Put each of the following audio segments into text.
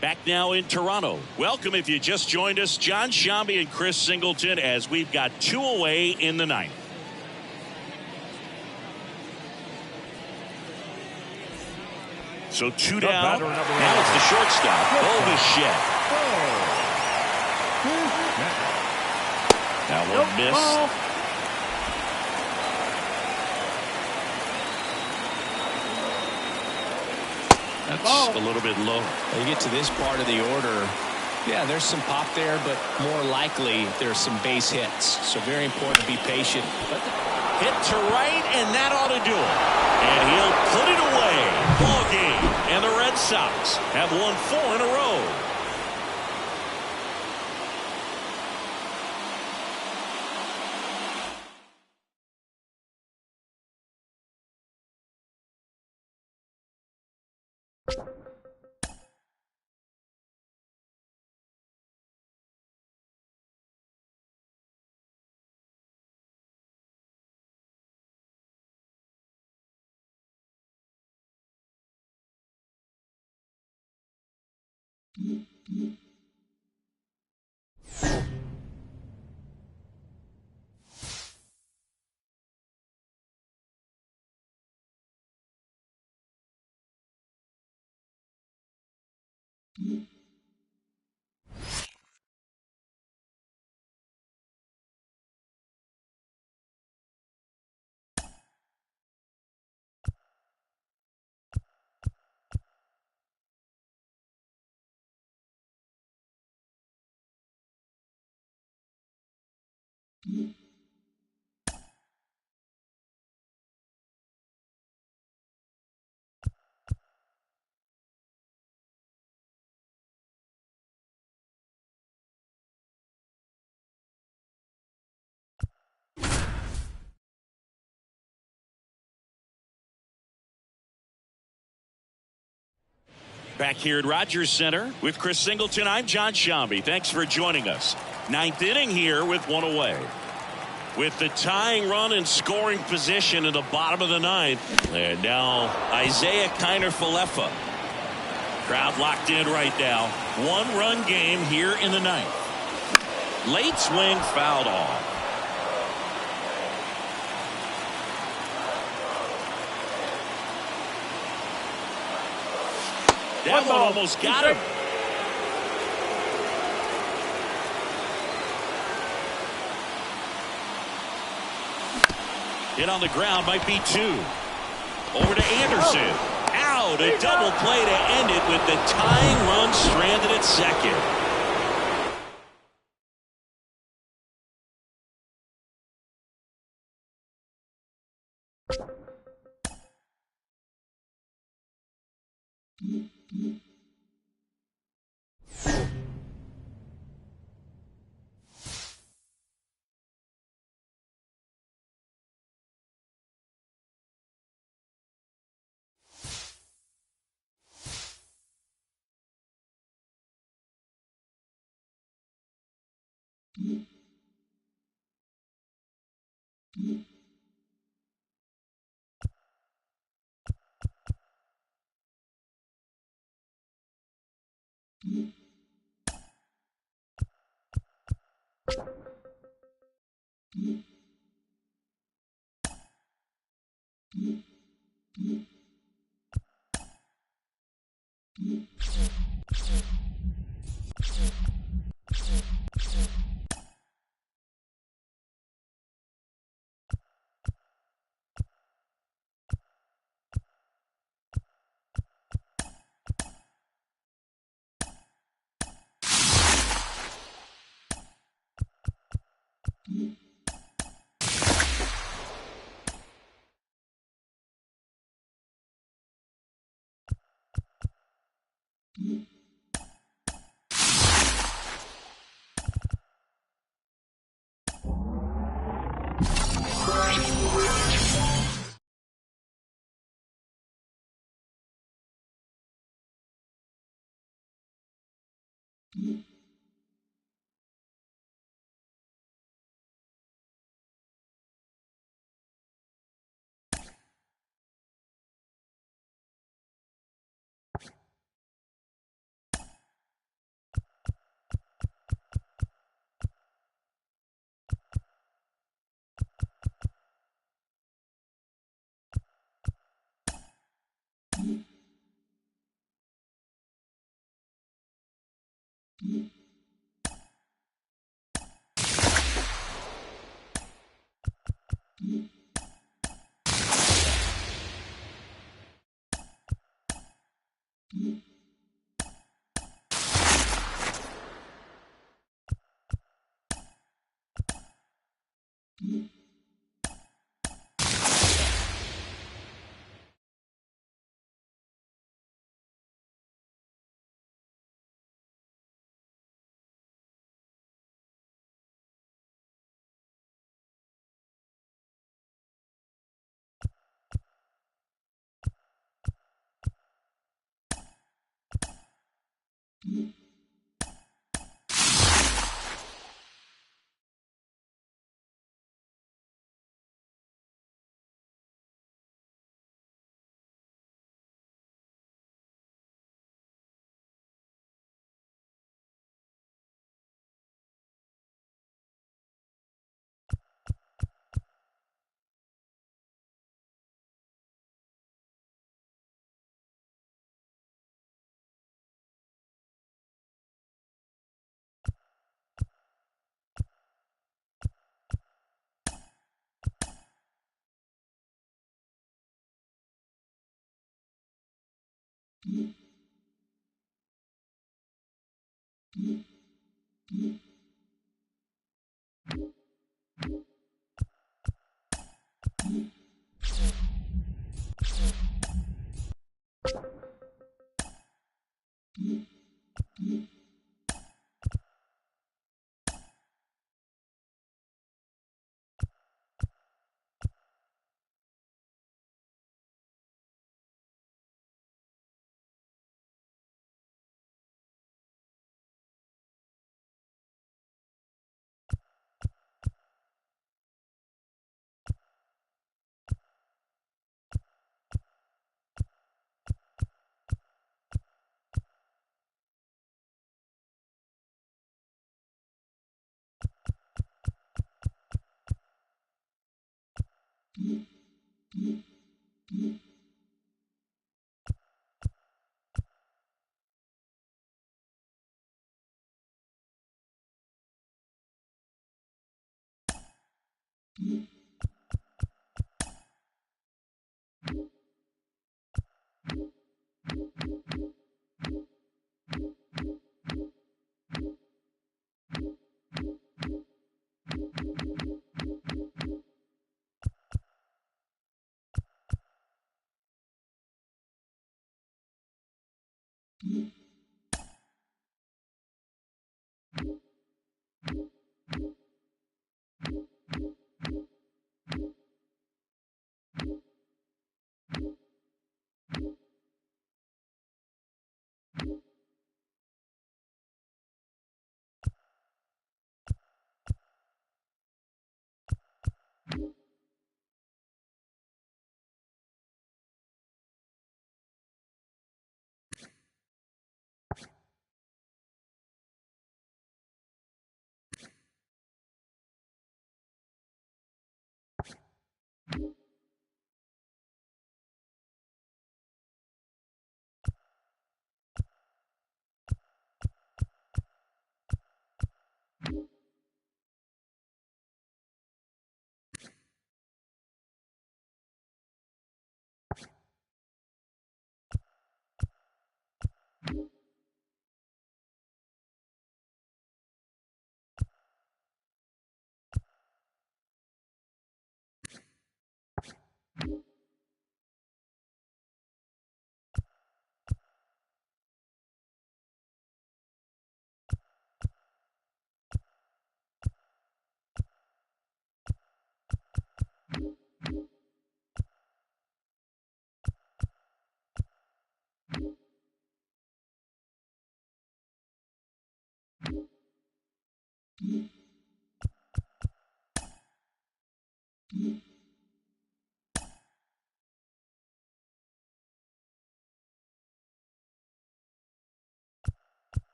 Back now in Toronto. Welcome if you just joined us, Jon Sciambi and Chris Singleton, as we've got 2 away in the 9th. So 2 down. Now it's the shortstop, Bo Bichette. That one missed. That's a little bit low. You get to this part of the order, yeah, there's some pop there, but more likely there's some base hits. So very important to be patient. Hit to right, and that ought to do it. And he'll put it away. Ball game. And the Red Sox have won 4 in a row. Back here at Rogers Center with Chris Singleton, I'm Jon Sciambi. Thanks for joining us. 9th inning here with 1 away. With the tying run in scoring position in the bottom of the 9th. And now Isiah Kiner-Falefa. Crowd locked in right now. 1-run game here in the 9th. Late swing fouled off. That one almost got him. Hit on the ground, might be 2. Over to Anderson. Out, a double play to end it with the tying run stranded at second.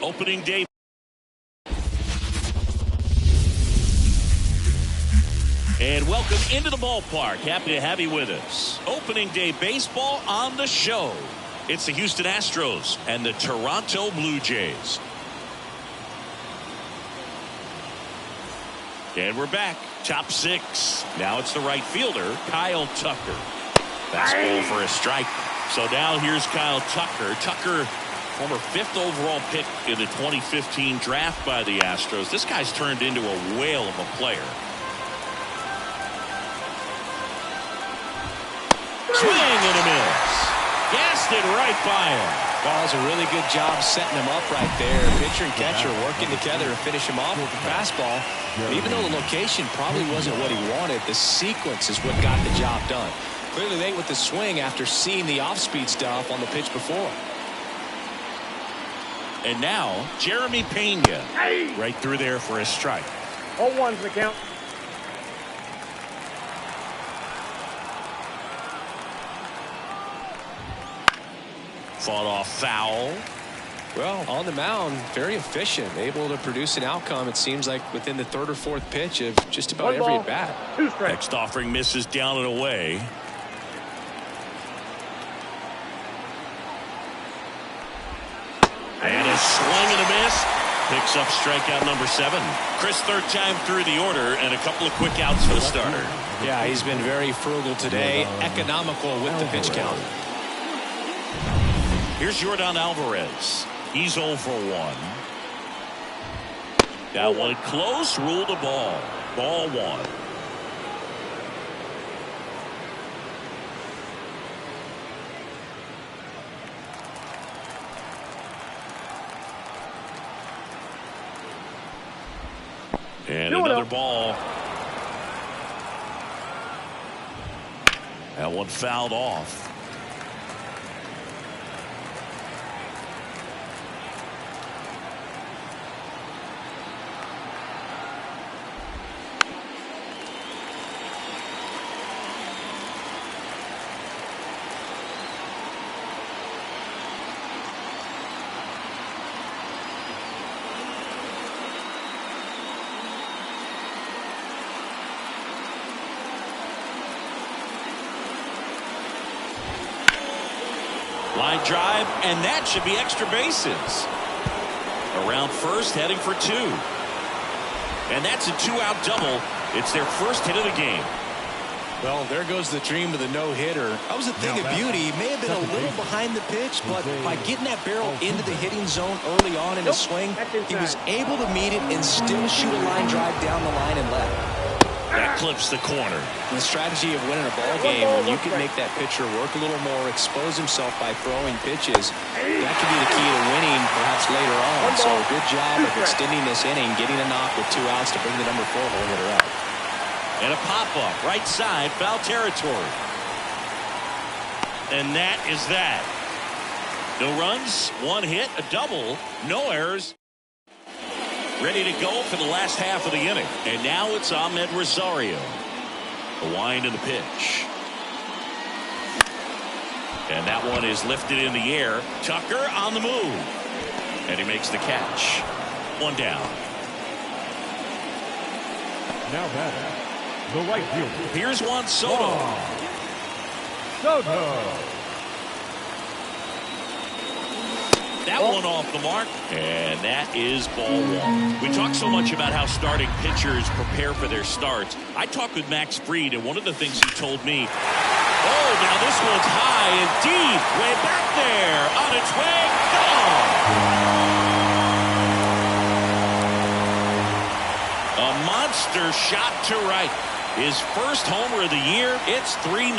Opening day. And welcome into the ballpark. Happy to have you with us. Opening day baseball on the show. It's the Houston Astros and the Toronto Blue Jays. And we're back. Top six. Now it's the right fielder, Kyle Tucker. Fastball for a strike. So now here's Kyle Tucker. Tucker, former 5th overall pick in the 2015 draft by the Astros. This guy's turned into a whale of a player. Swing and a miss. Gassed it right by him. Well, that was a really good job setting him up right there. Pitcher and catcher working together to finish him off with the fastball. But even though the location probably wasn't what he wanted, the sequence is what got the job done. Clearly late with the swing after seeing the off-speed stuff on the pitch before. And now, Jeremy Pena. Right through there for a strike. 0-1's the count. Fought off foul. Well, on the mound, very efficient, able to produce an outcome, it seems like, within the third or fourth pitch of just about every at-bat. 2 strikes. Next offering misses down and away. And a swing and a miss. Picks up strikeout number 7. Chris, third time through the order and a couple of quick outs for the starter. Yeah, he's been very frugal today, economical with the pitch count. Here's Yordan Alvarez. He's 0 for 1. That one close, ruled a ball. Ball 1. And another ball. That one fouled off. Line drive, and that should be extra bases. Around first, heading for 2. And that's a 2-out double. It's their first hit of the game. Well, there goes the dream of the no-hitter. That was a thing of beauty. He may have been a little behind the pitch, but by getting that barrel into the hitting zone early on in his swing, he was able to meet it and still shoot a line drive down the line and left. That clips the corner. The strategy of winning a ball game, when you can make that pitcher work a little more, expose himself by throwing pitches, that could be the key to winning perhaps later on. So good job of extending this inning, getting a knock with 2 outs to bring the number 4 hole hitter out. And a pop-up, right side, foul territory. And that is that. No runs, 1 hit, a double, no errors. Ready to go for the last half of the inning. And now it's Ahmed Rosario. The wind and the pitch. And that one is lifted in the air. Tucker on the move. And he makes the catch. 1 down. Now batting, the right fielder. Here's Juan Soto. Soto. That one off the mark, and that is ball 1. We talk so much about how starting pitchers prepare for their starts. I talked with Max Fried, and one of the things he told me, oh, now this one's high and deep, way back there, on its way, gone. A monster shot to right. His first homer of the year, it's 3-0.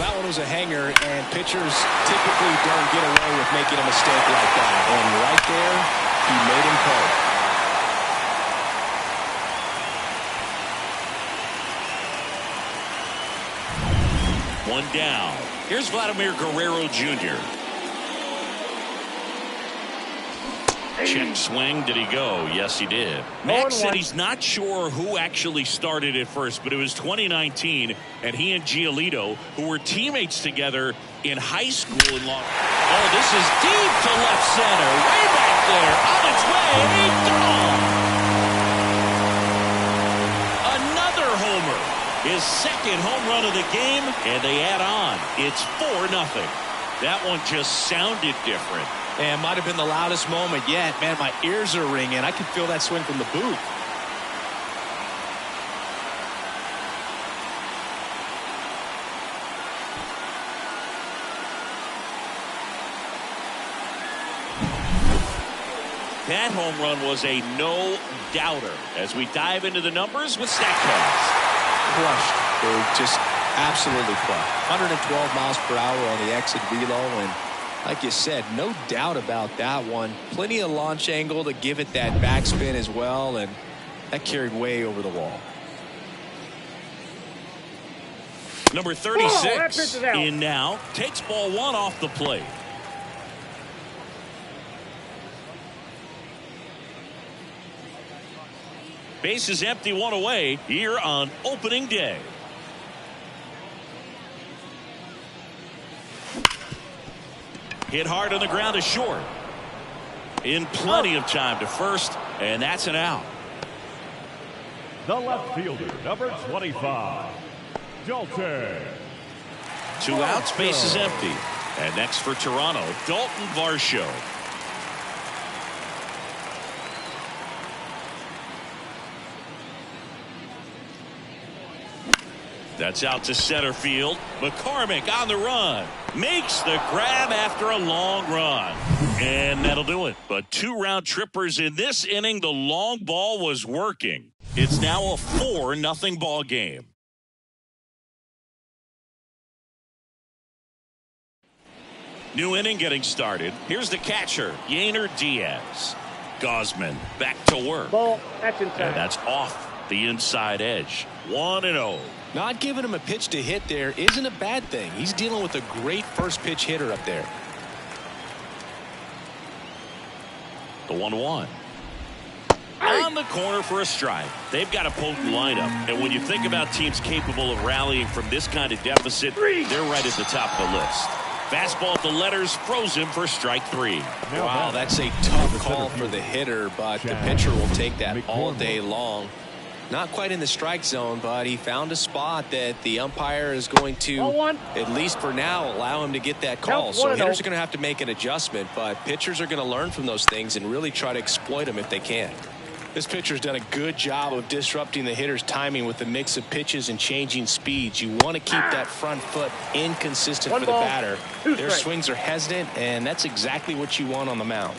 That one was a hanger, and pitchers typically don't get away with making a mistake like that. And right there, he made him pay. 1 down. Here's Vladimir Guerrero Jr. Check swing. Did he go? Yes, he did. Max said he's not sure who actually started at first, but it was 2019, and he and Giolito, who were teammates together in high school in Long. Oh, this is deep to left center. Way back there. On its way, and he's gone. Another homer. His second home run of the game, and they add on. It's 4-0. That one just sounded different. And might have been the loudest moment yet. Man, my ears are ringing. I can feel that swing from the booth. That home run was a no-doubter. As we dive into the numbers with StatCast. Crushed. They just absolutely crushed. 112 miles per hour on the exit velo, and like you said, no doubt about that one. Plenty of launch angle to give it that backspin as well, and that carried way over the wall. Number 36 in now. Takes ball one off the plate. Base is empty, one away here on opening day. Hit hard on the ground to short. In plenty of time to first, and that's an out. The left fielder, number 25, Dalton. 2 outs, base is empty. And next for Toronto, Dalton Varsho. That's out to center field. McCormick on the run. Makes the grab after a long run. And that'll do it. But 2 round trippers in this inning. The long ball was working. It's now a 4-0 ball game. New inning getting started. Here's the catcher, Yainer Diaz. Gausman back to work. Ball, that's inside. And that's off the inside edge. 1-0. Not giving him a pitch to hit there isn't a bad thing. He's dealing with a great first pitch hitter up there. The 1-1. On the corner for a strike. They've got a potent lineup. And when you think about teams capable of rallying from this kind of deficit, they're right at the top of the list. Fastball at the letters, froze him for strike 3. Wow, that's a tough call for the hitter, but the pitcher will take that all day long. Not quite in the strike zone, but he found a spot that the umpire is going to, at least for now, allow him to get that call. So hitters are going to have to make an adjustment, but pitchers are going to learn from those things and really try to exploit them if they can. This pitcher's done a good job of disrupting the hitter's timing with the mix of pitches and changing speeds. You want to keep that front foot inconsistent for the batter. Their swings are hesitant, and that's exactly what you want on the mound.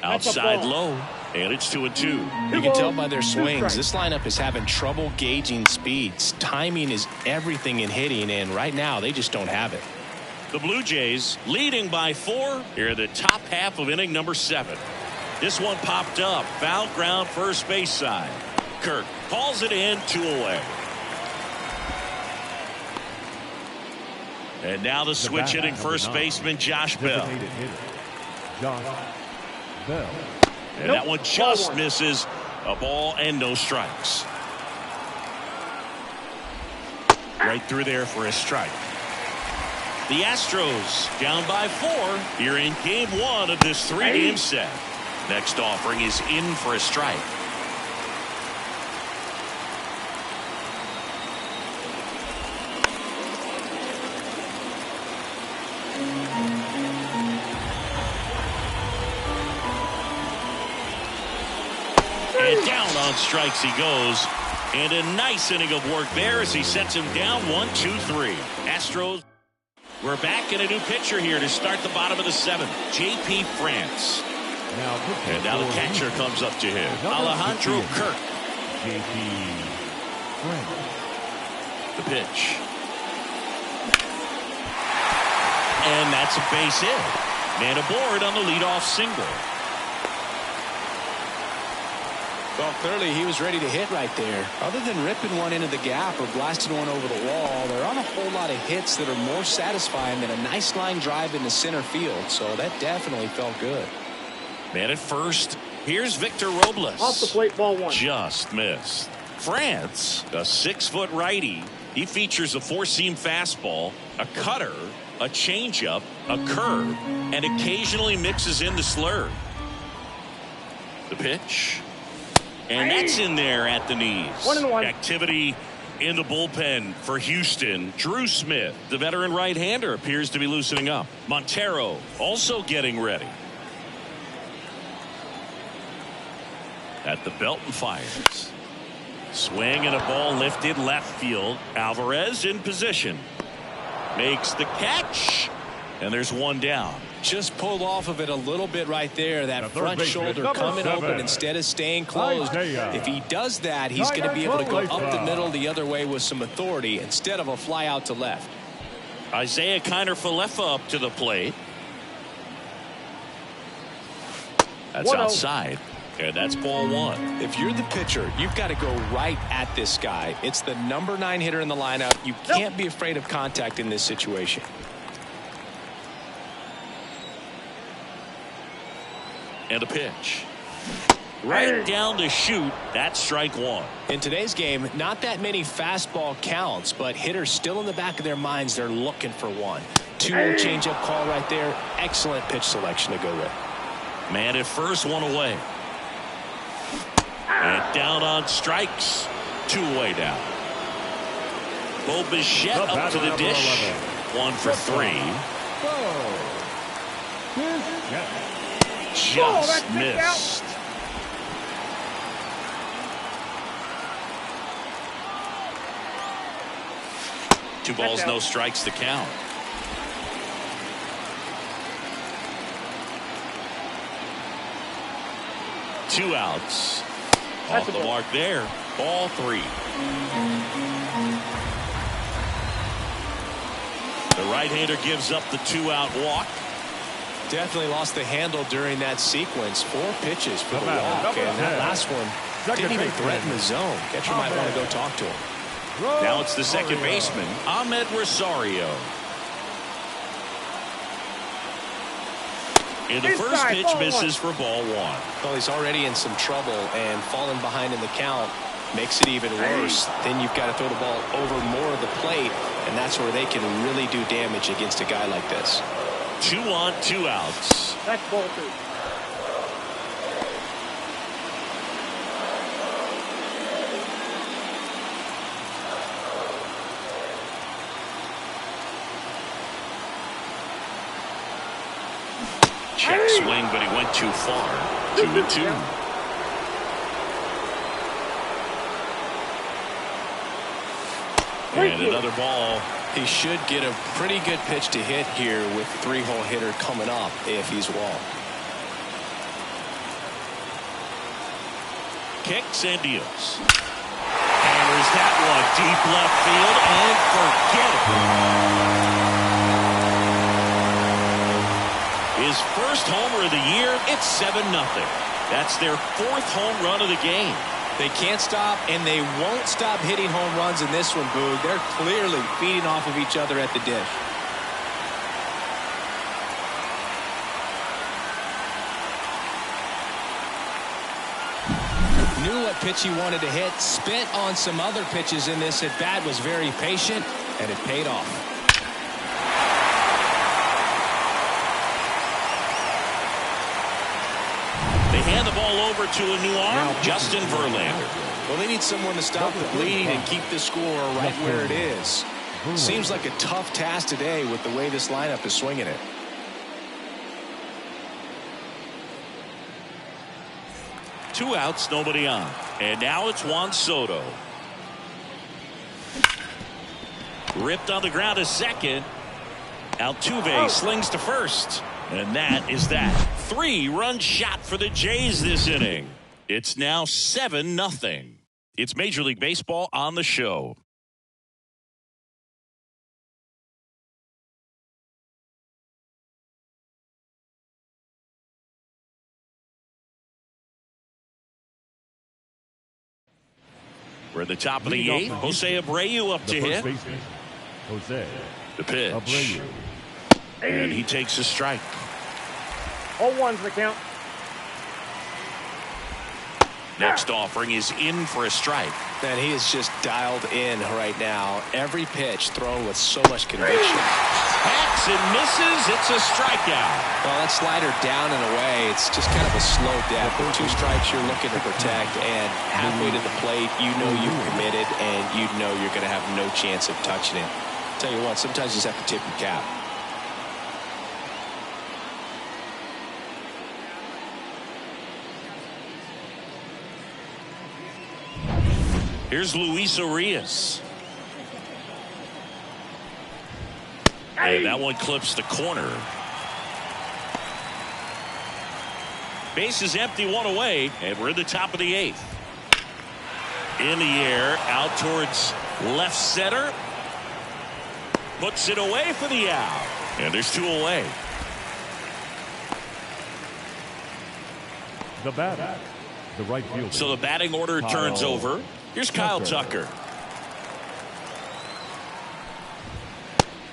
Outside low, and it's 2-2. You can tell by their swings, this lineup is having trouble gauging speeds. Timing is everything in hitting, and right now they just don't have it. The Blue Jays leading by 4 here in the top half of inning number 7. This one popped up. Foul ground first base side. Kirk calls it in, 2 away. And now the switch hitting first baseman Josh Bell. Josh Bell. And that one just misses. A ball and no strikes. Right through there for a strike. The Astros down by 4 here in game 1 of this 3-game set. Next offering is in for a strike. And down on strikes he goes. And a nice inning of work there as he sets him down 1-2-3. Astros. We're back in a new pitcher here to start the bottom of the 7th. J.P. France. And now the catcher comes up to him. Alejandro Kirk. J.P. France. The pitch. And that's a base hit. Man aboard on the leadoff single. Well, clearly he was ready to hit right there. Other than ripping one into the gap or blasting one over the wall, there aren't a whole lot of hits that are more satisfying than a nice line drive into center field. So that definitely felt good. Man at first. Here's Victor Robles. Off the plate, ball 1. Just missed. France, a 6-foot righty. He features a 4-seam fastball, a cutter, a changeup, a curve, and occasionally mixes in the slurve. The pitch. And that's in there at the knees. 1-1. Activity in the bullpen for Houston. Drew Smith, the veteran right-hander, appears to be loosening up. Montero also getting ready. At the belt and fires. Swing and a ball lifted left field. Alvarez in position. Makes the catch. And there's one down. Just pulled off of it a little bit right there. That front shoulder coming #7. open instead of staying closed. Isaiah. If he does that, he's going to be able to go up the middle the other way with some authority instead of a fly out to left. Isaiah Kiner-Falefa up to the plate. That's 1-0. outside. And that's ball one. If you're the pitcher, you've got to go right at this guy. It's the number 9 hitter in the lineup. You can't be afraid of contact in this situation. And a pitch. Right down to shoot. That's strike one. In today's game, not that many fastball counts, but hitters still in the back of their minds, they're looking for one. 2-0 changeup call right there. Excellent pitch selection to go with. Man at first, one away. And down on strikes. 2 away down. Bo Bichette up to the dish. 1 for 3. Just missed. Two balls, no strikes to count. Two outs. Off the mark there. Ball 3. The right-hander gives up the 2-out walk. Definitely lost the handle during that sequence. 4 pitches for the walk, and that last one didn't even threaten the zone. Catcher might want to go talk to him. Now it's the second baseman, Ahmed Rosario. And the first pitch misses for ball 1. Well, he's already in some trouble, and falling behind in the count makes it even worse. Then you've got to throw the ball over more of the plate, and that's where they can really do damage against a guy like this. 2 on, 2 outs. That's ball 2. Check swing, but he went too far. 2-2. And another ball. He should get a pretty good pitch to hit here with 3-hole hitter coming up if he's walked. Kicks and deals. Hammers that one deep left field and forget it. His first homer of the year, it's 7-0. That's their 4th home run of the game. They can't stop, and they won't stop hitting home runs in this one, Boog. They're clearly feeding off of each other at the dish. Knew what pitch he wanted to hit, spent on some other pitches in this at bat, was very patient, and it paid off. Hand the ball over to a new arm, Justin Verlander. Well, they need someone to stop the bleeding and keep the score right where it is. Seems like a tough task today with the way this lineup is swinging it. Two outs, nobody on. And now it's Juan Soto. Ripped on the ground to second. Altuve slings to first. And that is that. 3-run shot for the Jays this inning. It's now 7-0. It's Major League Baseball on the show. We're at the top of the 8th. Jose Abreu up to hit. Jose. The pitch. Abreu. And he takes a strike. 0-1's the count. Next offering is in for a strike. Man, he is just dialed in right now. Every pitch thrown with so much conviction. Hacks and misses. It's a strikeout. Well, that slider down and away, it's just kind of a slow death. With 2 strikes you're looking to protect, and halfway to the plate, you know you've committed, and you know you're going to have no chance of touching it. Tell you what, sometimes you just have to tip your cap. Here's Luis Urias. And that one clips the corner. Base is empty, one away, and we're in the top of the 8th. In the air, out towards left center. Puts it away for the out. And there's 2 away. The batter, the right fielder. So the batting order turns over. Here's Kyle Tucker.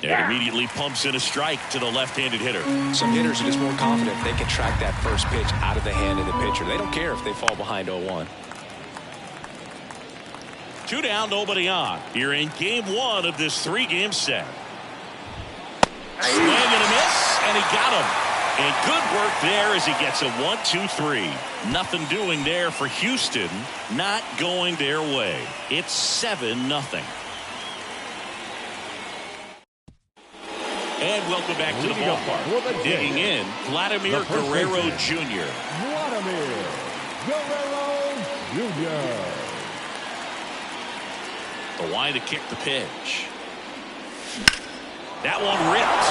And immediately pumps in a strike to the left-handed hitter. Some hitters are just more confident they can track that first pitch out of the hand of the pitcher. They don't care if they fall behind 0-1. 2 down, nobody on. Here in game 1 of this 3-game set. Swing and a miss, and he got him. And good work there as he gets a 1-2-3. Nothing doing there for Houston. Not going their way. It's 7-0. And welcome back to the ballpark. Digging in, Vladimir Guerrero Jr. Vladimir Guerrero Jr. The line to kick the pitch. That one ripped.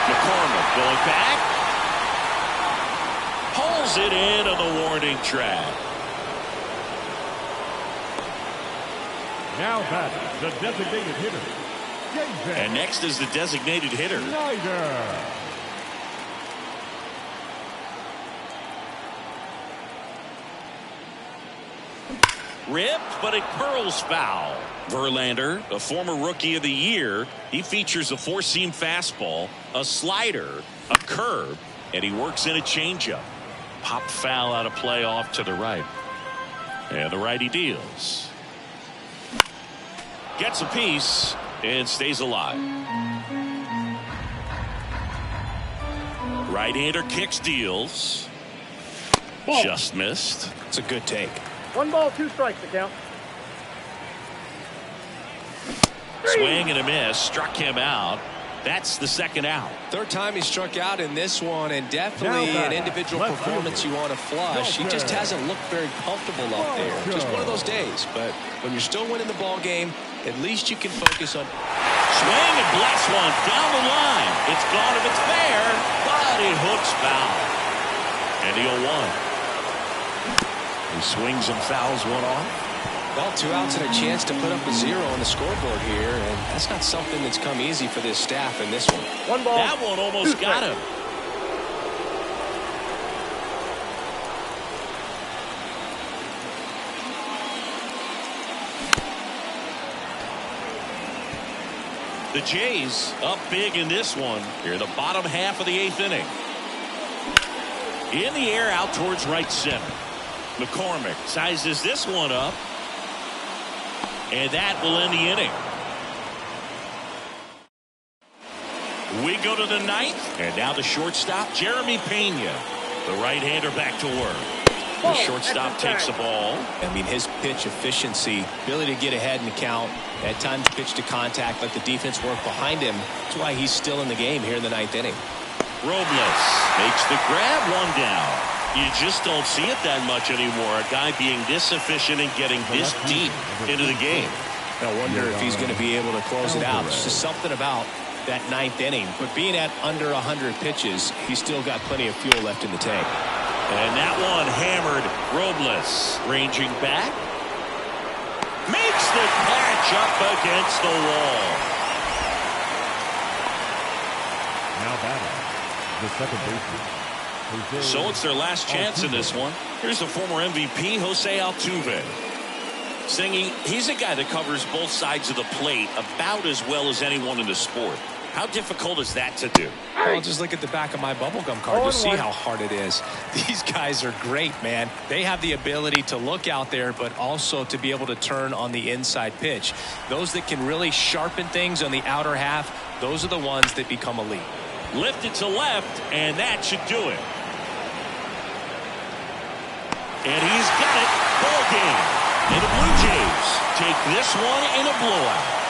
McCormick going back. Pulls it in on the warning track. Now batting, the designated hitter. And next is the designated hitter. Snyder. Ripped, but it curls foul. Verlander, a former rookie of the year, he features a 4-seam fastball, a slider, a curve, and he works in a changeup. Popped foul out of play off to the right. And the righty deals. Gets a piece and stays alive. Right-hander kicks, deals. Ball. Just missed. It's a good take. 1 ball, 2 strikes to count. Swing and a miss. Struck him out. That's the 2nd out. 3rd time he struck out in this one, and definitely an individual performance you want to flush. He just hasn't looked very comfortable up there. Just one of those days. But when you're still winning the ball game, at least you can focus on. Swing and blast one down the line. It's gone if it's fair, but it hooks foul. And the 0-1. He swings and fouls one off. Well, 2 outs and a chance to put up a 0 on the scoreboard here, and that's not something that's come easy for this staff in this one. 1 ball. That one almost got him. The Jays up big in this one. Here in the bottom half of the 8th inning. In the air out towards right center. McCormick sizes this one up. And that will end the inning. We go to the 9th. And now the shortstop, Jeremy Pena. The right-hander back to work. The shortstop takes the ball. I mean, his pitch efficiency, ability to get ahead in the count, at times pitch to contact, let the defense work behind him. That's why he's still in the game here in the 9th inning. Robles makes the grab, 1 down. You just don't see it that much anymore. A guy being this efficient and getting this deep into the game. I wonder if he's going to be able to close it out. There's just something about that 9th inning. But being at under 100 pitches, he's still got plenty of fuel left in the tank. And that one hammered. Robles ranging back. Makes the catch up against the wall. Now batting, the second baseman. So it's their last chance in this one. Here's the former MVP, Jose Altuve. Singing, he's a guy that covers both sides of the plate about as well as anyone in the sport. How difficult is that to do? Well, just look at the back of my bubblegum card to see how hard it is. These guys are great, man. They have the ability to look out there, but also to be able to turn on the inside pitch. Those that can really sharpen things on the outer half, those are the ones that become elite. Lifted to left, and that should do it. And he's got it. Ball game. And the Blue Jays take this one in a blowout.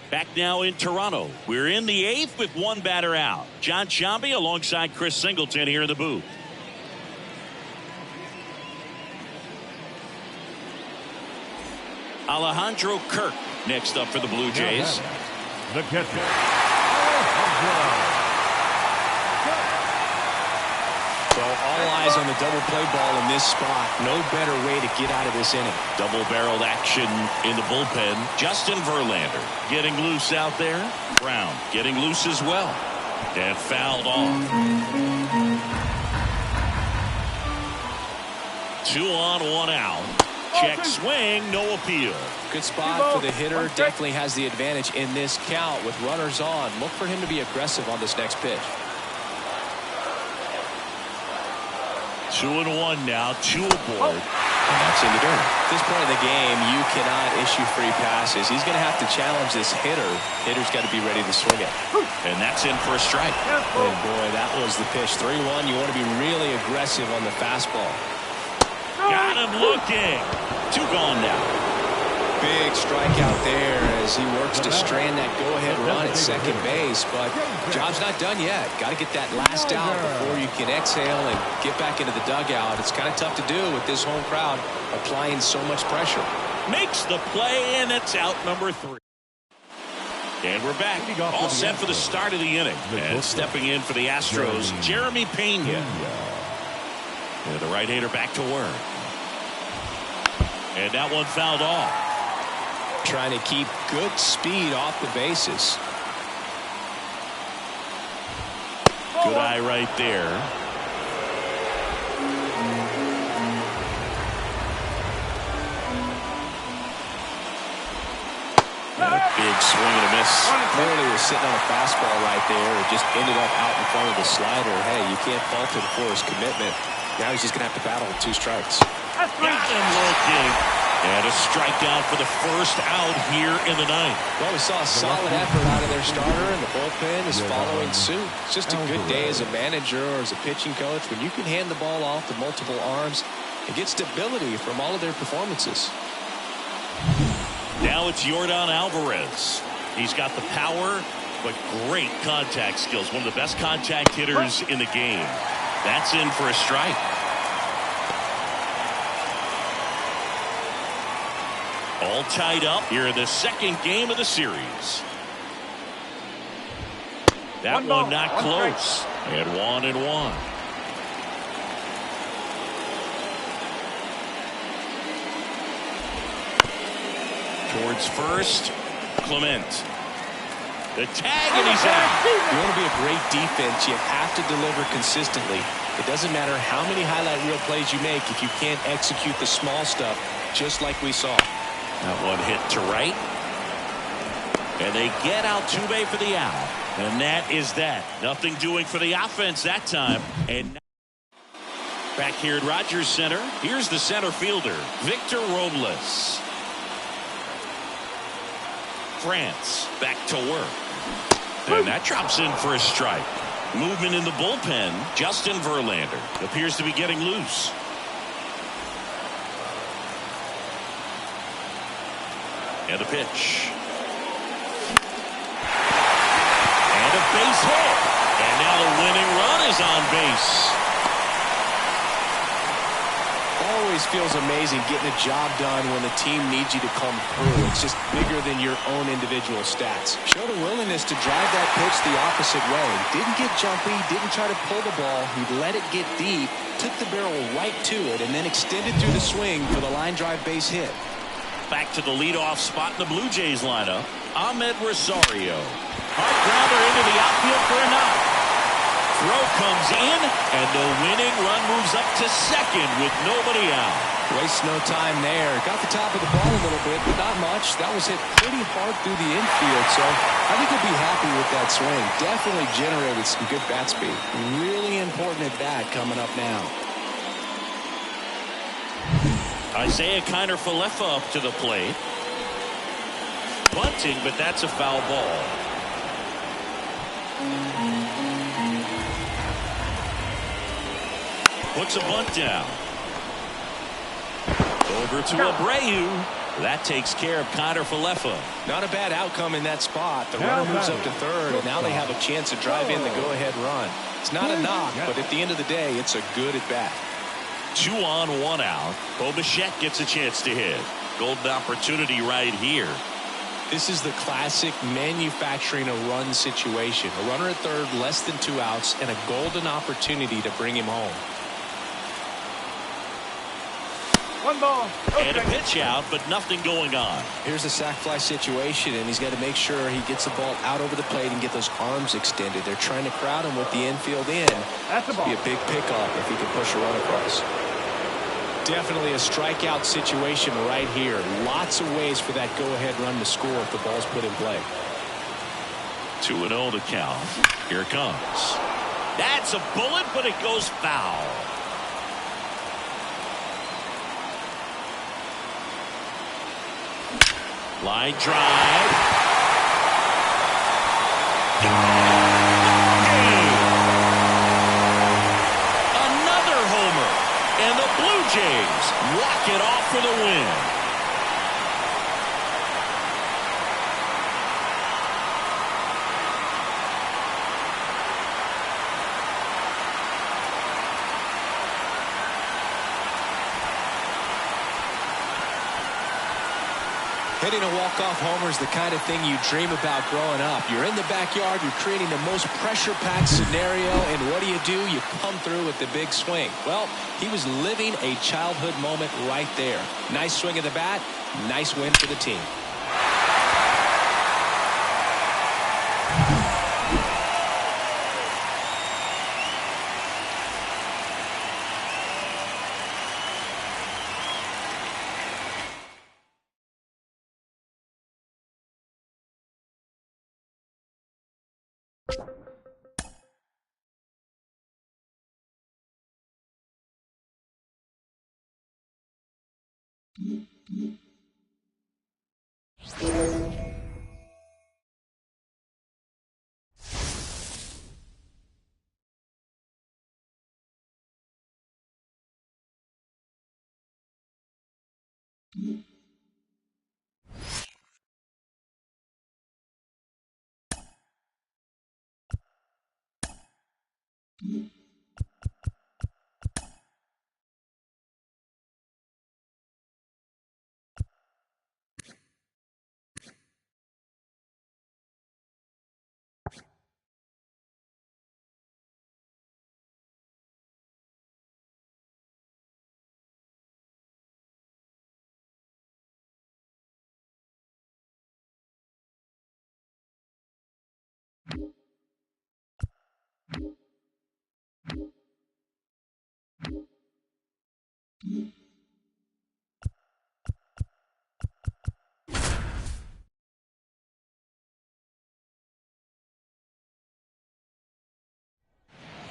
Back now in Toronto. We're in the 8th with one batter out. Jon Sciambi alongside Chris Singleton here in the booth. Alejandro Kirk next up for the Blue Jays. The catcher. So all eyes on the double play ball in this spot. No better way to get out of this inning. Double-barreled action in the bullpen. Justin Verlander getting loose out there. Brown getting loose as well. And fouled off. 2 on, 1 out. Check swing, no appeal. Good spot for the hitter. Definitely has the advantage in this count with runners on. Look for him to be aggressive on this next pitch. 2-1 now, 2 aboard. And that's in the dirt. At this point of the game, you cannot issue free passes. He's going to have to challenge this hitter. Hitter's got to be ready to swing it. And that's in for a strike. And boy, that was the pitch. 3-1. You want to be really aggressive on the fastball. Got him looking. 2 gone now. Big strikeout there as he works to strand that go-ahead run at second base, but job's not done yet. Got to get that last out before you can exhale and get back into the dugout. It's kind of tough to do with this home crowd applying so much pressure. Makes the play, and it's out number 3. And we're back. All set for the start of the inning. And stepping in for the Astros, Jeremy Pena. And the right-hander back to work. And that one fouled off. Trying to keep good speed off the bases. Good eye right there. And a big swing and a miss. Clearly was sitting on a fastball right there. It just ended up out in front of the slider. Hey, you can't fault him for his commitment. Now he's just going to have to battle with 2 strikes. Got him looking. And a strikeout for the first out here in the 9th. Well, we saw a solid effort out of their starter, and the bullpen is following suit. It's just a good day as a manager or as a pitching coach when you can hand the ball off to multiple arms and get stability from all of their performances. Now it's Yordan Alvarez. He's got the power, but great contact skills. One of the best contact hitters in the game. That's in for a strike. All tied up here in the second game of the series. That one not close. And 1-1. Towards first, Clement. The tag, and he's out. You want to be a great defense, you have to deliver consistently. It doesn't matter how many highlight reel plays you make if you can't execute the small stuff, just like we saw. That one hit to right. And they get Altuve for the out. And that is that. Nothing doing for the offense that time. And back here at Rogers Center, here's the center fielder, Victor Robles. France back to work. And that drops in for a strike. Movement in the bullpen. Justin Verlander appears to be getting loose. And a pitch. And a base hit. And now the winning run is on base. Always feels amazing getting a job done when the team needs you to come through. It's just bigger than your own individual stats. Showed a willingness to drive that pitch the opposite way. Didn't get jumpy, didn't try to pull the ball. He let it get deep, took the barrel right to it, and then extended through the swing for the line drive base hit. Back to the leadoff spot in the Blue Jays lineup, Ahmed Rosario. Hard grounder into the outfield for a knock. Throw comes in, and the winning run moves up to second with nobody out. Wastes no time there. Got the top of the ball a little bit, but not much. That was hit pretty hard through the infield, so I think he'll be happy with that swing. Definitely generated some good bat speed. Really important at bat coming up now. Isaiah Kiner-Falefa up to the plate. Bunting, but that's a foul ball. puts a bunt down. Over to Abreu. That takes care of Connor Falefa. Not a bad outcome in that spot. The runner moves up to third, and now they have a chance to drive in the go-ahead run. It's not a knock, but at the end of the day, it's a good at-bat. 2 on, 1 out. Bo Bichette gets a chance to hit. Golden opportunity right here. This is the classic manufacturing a run situation. A runner at third, less than 2 outs, and a golden opportunity to bring him home. 1 ball. And a pitch out, but nothing going on. Here's a sac fly situation, and he's got to make sure he gets the ball out over the plate and get those arms extended. They're trying to crowd him with the infield in. That's the ball. Be a big pickup if he can push a run across. Definitely a strikeout situation right here. Lots of ways for that go-ahead run to score if the ball's put in play. 2-0 to count. Here it comes. That's a bullet, but it goes foul. Line drive. Another homer. And the Blue Jays walk it off for the win. Hitting a walk-off homer is the kind of thing you dream about growing up. You're in the backyard, you're creating the most pressure-packed scenario, and what do? You come through with the big swing. Well, he was living a childhood moment right there. Nice swing of the bat, nice win for the team.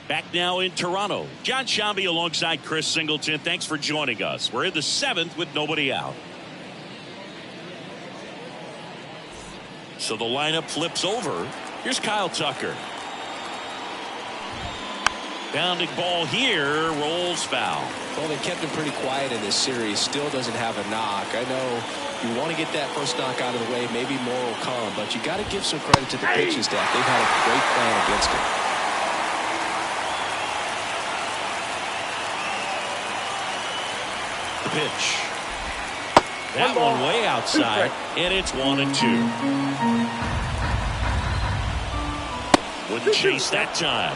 Back now in Toronto. Jon Sciambi alongside Chris Singleton. Thanks for joining us. We're in the 7th with nobody out. So the lineup flips over. Here's Kyle Tucker. Bounding ball here, rolls foul. Well, they kept him pretty quiet in this series. Still doesn't have a knock. I know you want to get that first knock out of the way. Maybe more will come, but you got to give some credit to the pitching staff. They've had a great plan against him. The pitch. That one way outside, and it's 1-2. Wouldn't chase that time.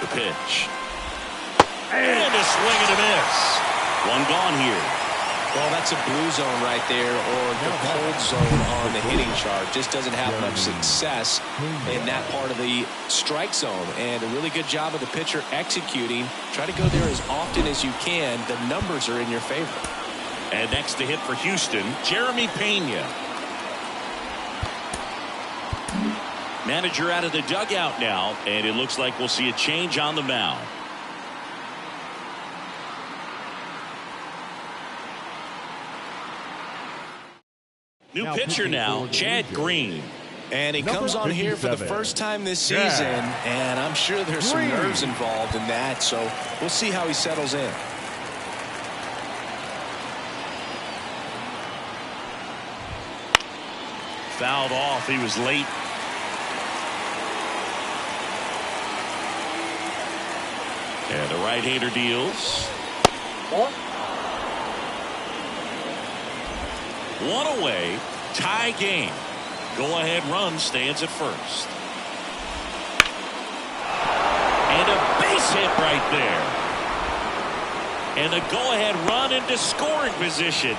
The pitch. And a swing and a miss. One gone here. Well, that's a blue zone right there, or the cold zone on the hitting chart. Just doesn't have much success in that part of the strike zone. And a really good job of the pitcher executing. Try to go there as often as you can. The numbers are in your favor. And next to hit for Houston, Jeremy Pena. Manager out of the dugout now, and it looks like we'll see a change on the mound. New pitcher now, Chad Green. And he comes on here for the first time this season, and I'm sure there's some nerves involved in that, so we'll see how he settles in. Fouled off. He was late. And the right-hander deals. One away. Tie game. Go-ahead run stands at first. And a base hit right there. And a go-ahead run into scoring position.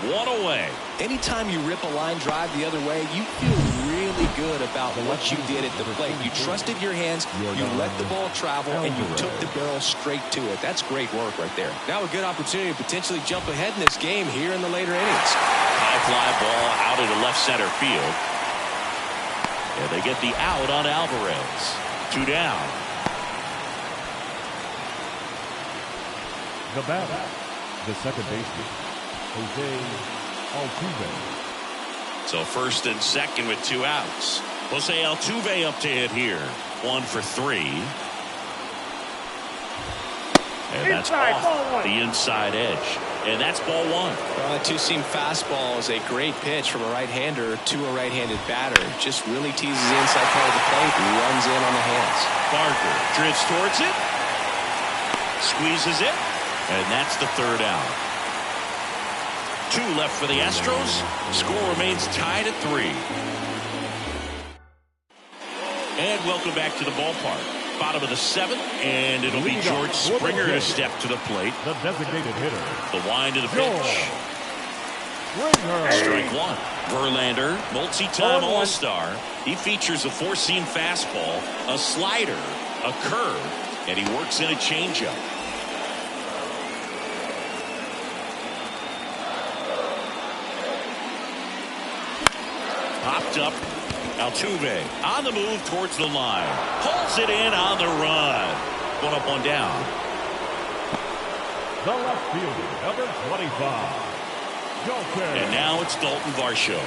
One away. Anytime you rip a line drive the other way, you feel really good about what you did at the plate. You trusted your hands, you let the ball travel, and you took the barrel straight to it. That's great work right there. Now a good opportunity to potentially jump ahead in this game here in the later innings. High fly ball out into left center field. And they get the out on Alvarez. 2 down. The batter, the second baseman, Jose Altuve. So first and second with 2 outs. Jose Altuve up to hit here. 1 for 3. And that's off the inside edge. And that's ball 1. Well, that two-seam fastball is a great pitch from a right-hander to a right-handed batter. Just really teases the inside part of the plate and runs in on the hands. Barker drifts towards it. Squeezes it. And that's the 3rd out. 2 left for the Astros. Score remains tied at 3. And welcome back to the ballpark. Bottom of the 7th, and it'll be George Springer to step to the plate. The designated hitter. The wind of the pitch. Strike 1. Verlander, multi-time All-Star. He features a 4-seam fastball, a slider, a curve, and he works in a changeup. Popped up. Altuve on the move towards the line. Pulls it in on the run. 1 up, 1 down. The left fielder, number 25. Dalton. And now it's Dalton Varsho.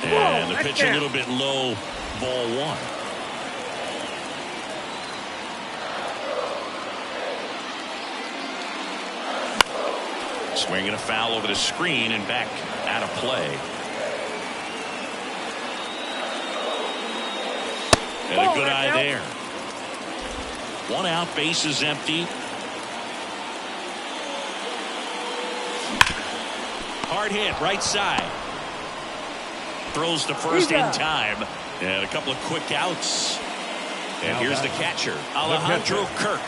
And the pitch a little bit low. Ball 1. Swinging a foul over the screen and back out of play. And a good eye there. 1 out, base is empty. Hard hit, right side. Throws to first in time. And a couple of quick outs. And here's the catcher, Alejandro Kirk.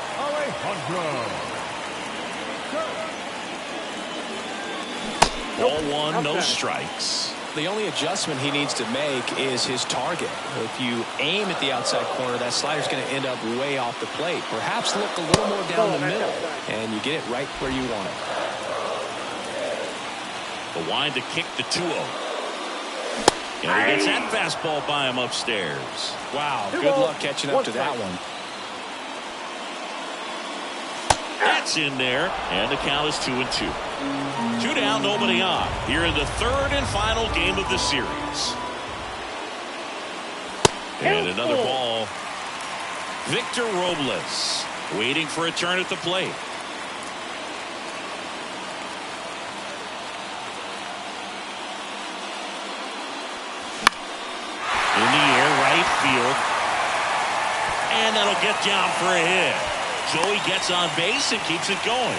Ball 1, no strikes. The only adjustment he needs to make is his target. If you aim at the outside corner, that slider's going to end up way off the plate. Perhaps look a little more down the middle, and you get it right where you want it. The wind to kick the 2-0. And he gets that fastball by him upstairs. Wow, good luck catching up to that one. That's in there, and the count is 2-2. 2 down, nobody on. Here in the 3rd and final game of the series. And another ball. Victor Robles waiting for a turn at the plate. In the air, right field. And that'll get down for a hit. Joey gets on base and keeps it going.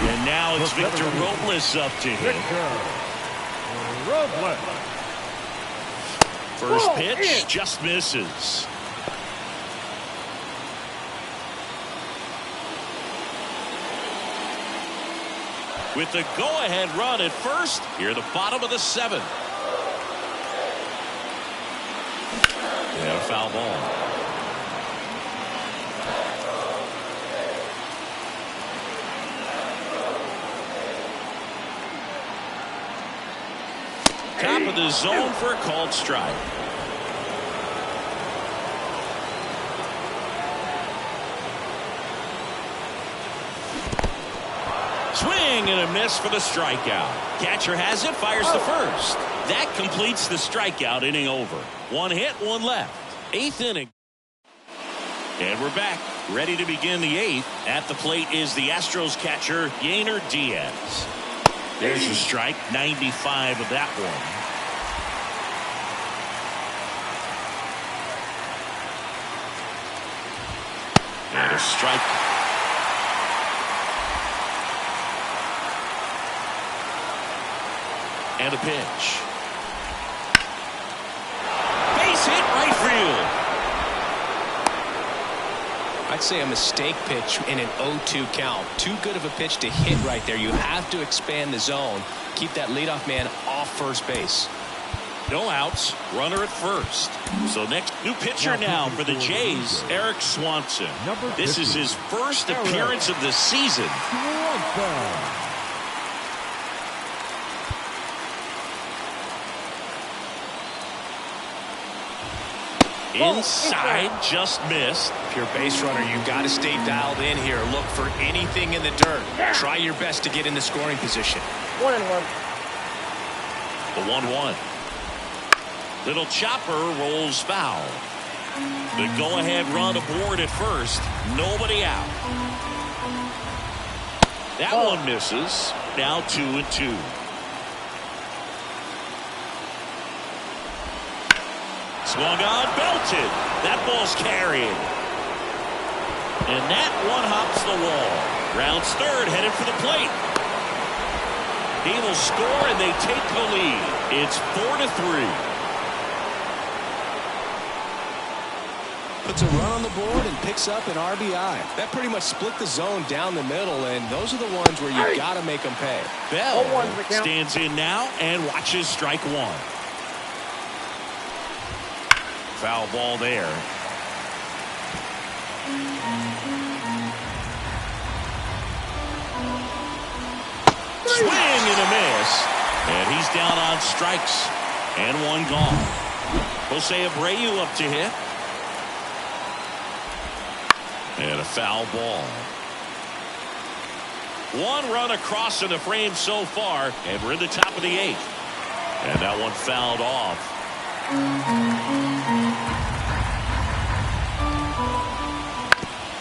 And now it's Victor Robles up to hit. First pitch just misses. With the go-ahead run at first, here at the bottom of the 7th. And a foul ball. Top of the zone for a called strike. and a miss for the strikeout. Catcher has it, fires to first. That completes the strikeout inning over. One hit, one left. Eighth inning. And we're back, ready to begin the eighth. At the plate is the Astros catcher, Yainer Diaz. There's a strike, 95 of that one. And a strike. And a pitch. Base hit, right field. I'd say a mistake pitch in an 0-2 count. Too good of a pitch to hit right there. You have to expand the zone. Keep that leadoff man off first base. No outs, runner at first. So next, new pitcher now for the Jays, Eric Swanson. This is his first appearance of the season. Inside, just missed. If you're a base runner, you've got to stay dialed in here. Look for anything in the dirt. Try your best to get in the scoring position. 1-1. The 1-1. Little chopper rolls foul. The go-ahead run aboard at first. Nobody out. That one misses. Now 2-2. Swung on, belted. That ball's carried. And that one hops the wall. Rounds third, headed for the plate. He will score, and they take the lead. It's 4-3. Puts a run on the board and picks up an RBI. That pretty much split the zone down the middle, and those are the ones where you got to make them pay. Bell stands in now and watches strike one. Foul ball there. Swing and a miss. And he's down on strikes. And one gone. Jose Abreu up to hit. And a foul ball. One run across in the frame so far, and we're in the top of the eighth. And that one fouled off.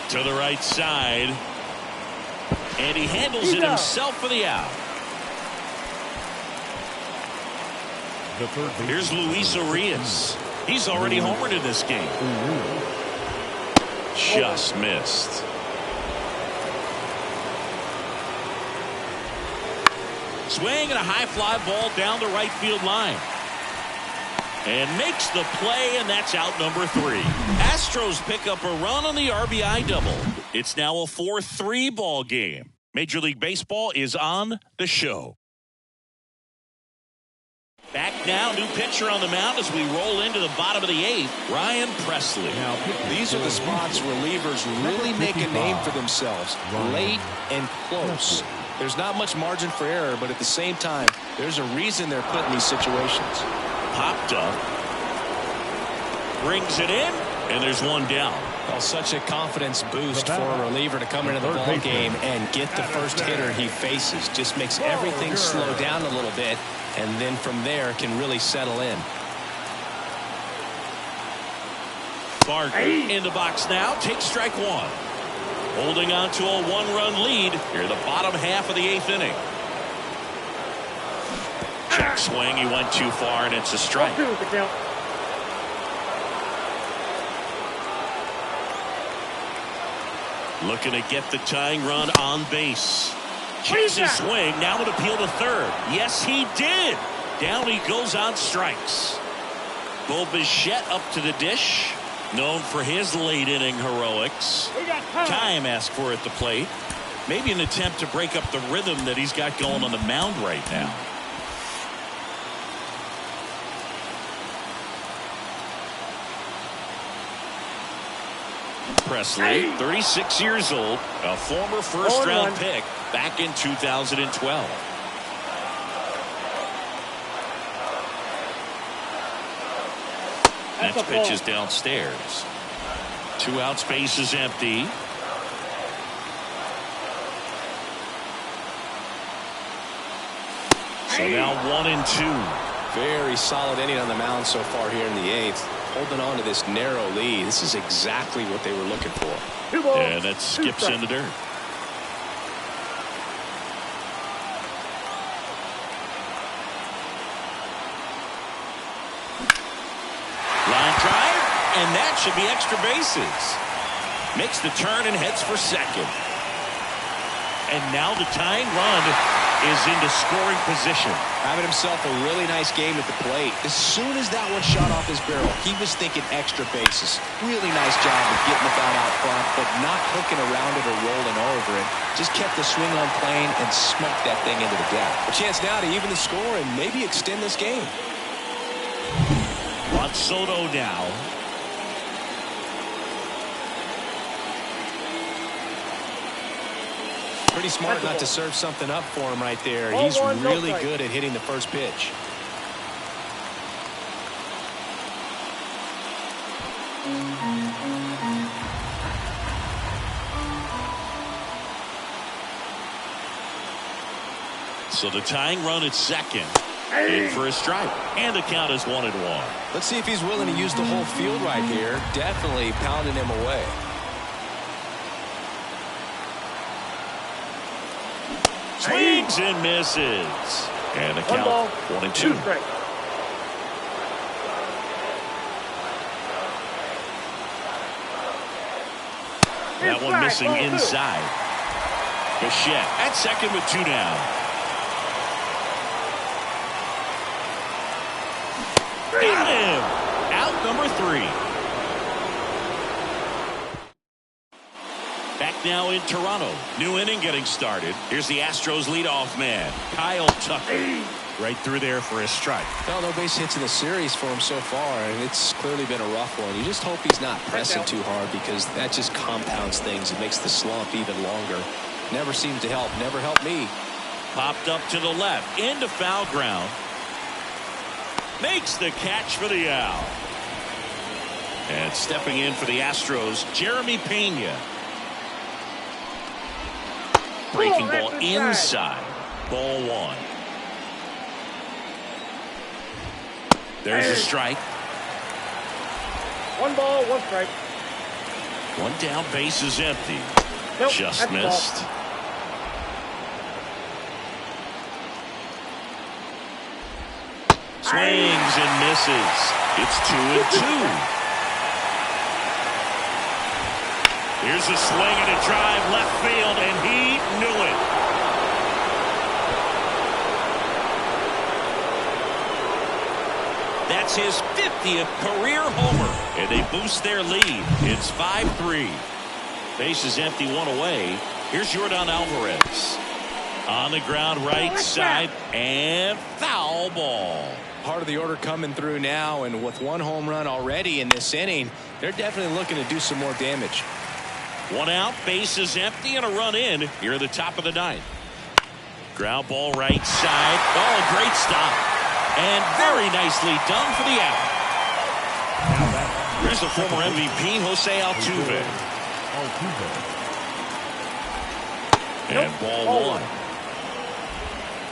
To the right side. And he handles it himself for the out. Here's Luis Urias. He's already homered in this game. Just missed. Swing and a high fly ball down the right field line. And makes the play, and that's out number 3. Astros pick up a run on the RBI double. It's now a 4-3 ball game. Major League Baseball is on the show. Back now, new pitcher on the mound as we roll into the bottom of the 8th, Ryan Presley. These are the spots relievers really make a name for themselves. Late and close. There's not much margin for error, but at the same time, there's a reason they're put in these situations. Popped up. Brings it in, and there's one down. Well, such a confidence boost for a reliever to come into the ball game and get the first hitter he faces. Just makes everything slow down a little bit, and then from there can really settle in. Barker in the box now. Takes strike one. Holding on to a 1-run lead here in the bottom half of the 8th inning. Check swing. He went too far, and it's a strike. Looking to get the tying run on base. Chases swing. Now an appeal to third. Yes, he did. Down he goes on strikes. Bo Bichette up to the dish. Known for his late inning heroics. Time asked for at the plate. Maybe an attempt to break up the rhythm that he's got going on the mound right now. Presley, 36 years old, a former first-round pick back in 2012. Next pitch is downstairs. 2 outs, base is empty. So now 1-2. Very solid inning on the mound so far here in the 8th. Holding on to this narrow lead. This is exactly what they were looking for. And that skips in the dirt. Line drive, and that should be extra bases. Makes the turn and heads for second. And now the tying run is into scoring position. Having himself a really nice game at the plate. As soon as that one shot off his barrel, he was thinking extra bases. Really nice job of getting the bat out front, but not hooking around it or rolling over it. Just kept the swing on plane and smoked that thing into the gap. A chance now to even the score and maybe extend this game. Juan Soto now. Pretty smart not to serve something up for him right there. He's really good at hitting the first pitch. So the tying run at second. In for a strike. And the count is 1-1. Let's see if he's willing to use the whole field right here. Definitely pounding him away. Swings and misses. And the count 1-2. That one missing inside. Bichette at second with 2 down. Got him. Out number 3. Back now in Toronto. New inning getting started. Here's the Astros leadoff man, Kyle Tucker. Right through there for a strike. Well, no base hits in the series for him so far, and it's clearly been a rough one. You just hope he's not pressing too hard because that just compounds things. It makes the slump even longer. Never seems to help. Never helped me. Popped up to the left. Into foul ground. Makes the catch for the out. And stepping in for the Astros, Jeremy Pena. Breaking ball inside. Ball 1. There's a strike. 1 ball, 1 strike. 1 down, base is empty. Nope, Just missed. Swings and misses. It's 2-2. Here's a swing and a drive left field, and he knew it. That's his 50th career homer, and they boost their lead. It's 5-3. Base is empty, 1 away. Here's Yordan Alvarez. On the ground, right side, and foul ball. Part of the order coming through now, and with 1 home run already in this inning, they're definitely looking to do some more damage. 1 out, base is empty, and a run in here at the top of the 9th. Ground ball right side. Oh, great stop. And very nicely done for the out. Here's the former MVP, Jose Altuve. And ball 1.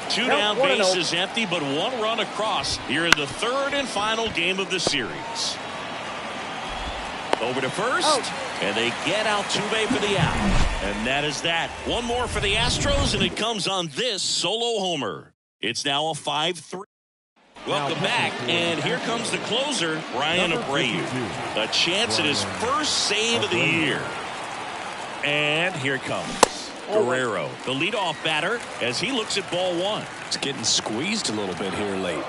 2 down, base is empty, but 1 run across here in the 3rd and final game of the series. Over to first, and they get Altuve for the out. And that is that. 1 more for the Astros, and it comes on this solo homer. It's now a 5-3. Welcome back, and here comes the closer, Ryan Abreu. A chance at his first save of the year. And here comes Guerrero, the leadoff batter, as he looks at ball 1. It's getting squeezed a little bit here late.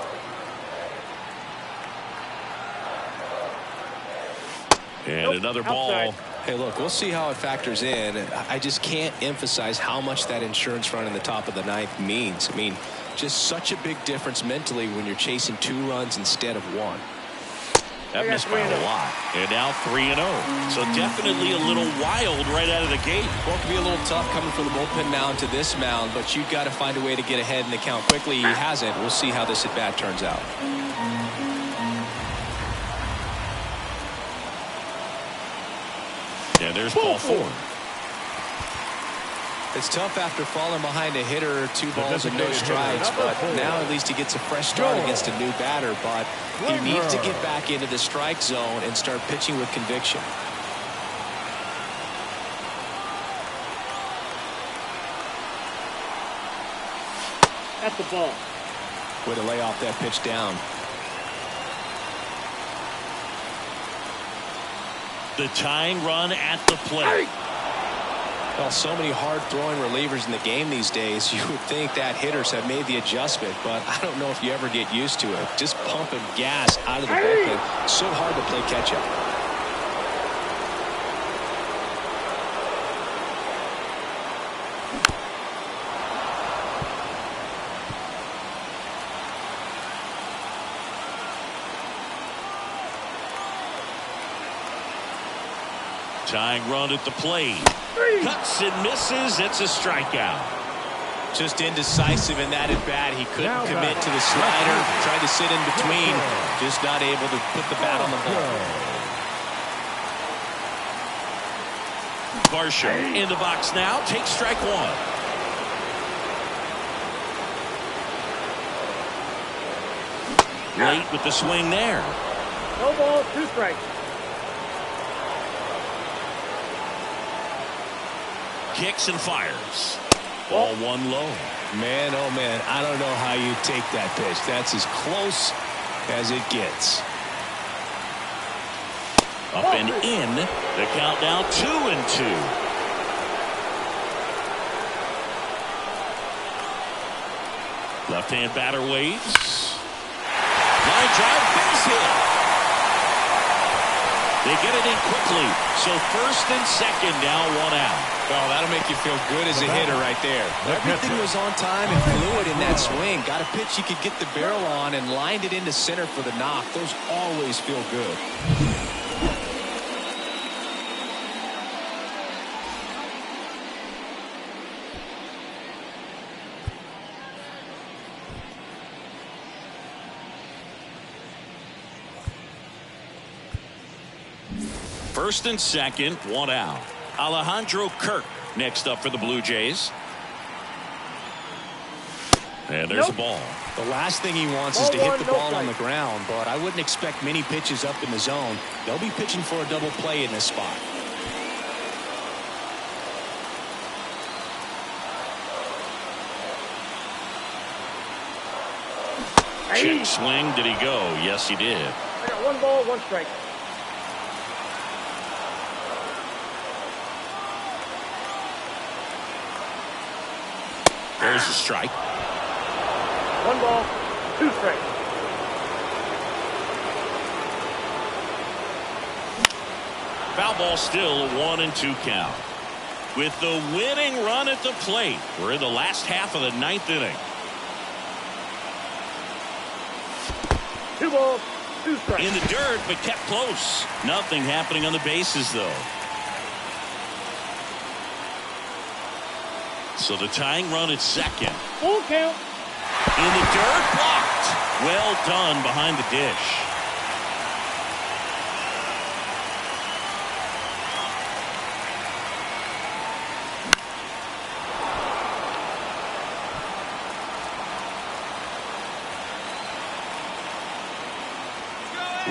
And another ball. Hey, look, we'll see how it factors in. I just can't emphasize how much that insurance run in the top of the 9th means. I mean, just such a big difference mentally when you're chasing 2 runs instead of 1. That missed by a lot. And now 3-0. So definitely a little wild right out of the gate. Well, it could be a little tough coming from the bullpen mound to this mound, but you've got to find a way to get ahead in the count quickly. He hasn't. We'll see how this at-bat turns out. And there's ball 4. It's tough after falling behind a hitter, 2 balls and no strikes, but now at least he gets a fresh start against a new batter, but he needs to get back into the strike zone and start pitching with conviction. At the ball. Way to lay off that pitch down. The tying run at the plate. Well, so many hard-throwing relievers in the game these days, you would think that hitters have made the adjustment, but I don't know if you ever get used to it. Just pumping gas out of the bullpen. So hard to play catch-up. Tying run at the plate. Cuts and misses. It's a strikeout. Just indecisive in that at bat. He couldn't commit to the slider. Tried to sit in between. Just not able to put the bat on the ball. Varsho in the box now. Takes strike 1. Late with the swing there. No ball, 2 strikes. Kicks and fires. Ball 1 low. Man, oh man, I don't know how you take that pitch. That's as close as it gets. Up and in. The count now 2-2. Left-hand batter waits. Line drive, base hit. They get it in quickly. So first and second now, 1 out. Oh, that'll make you feel good as a hitter right there. Everything was on time and fluid in that swing. Got a pitch you could get the barrel on and lined it into center for the knock. Those always feel good. First and second, 1 out. Alejandro Kirk next up for the Blue Jays. And there's a ball. The last thing he wants is to hit the ball on the ground, but I wouldn't expect many pitches up in the zone. They'll be pitching for a double play in this spot. Check swing. Did he go? Yes, he did. I got 1 ball, 1 strike. There's a strike. 1 ball, 2 strikes. Foul ball still, a 1-2 count. With the winning run at the plate, we're in the last half of the 9th inning. 2 balls, 2 strikes. In the dirt, but kept close. Nothing happening on the bases, though. So the tying run at second. Full count. In the dirt, blocked. Well done behind the dish.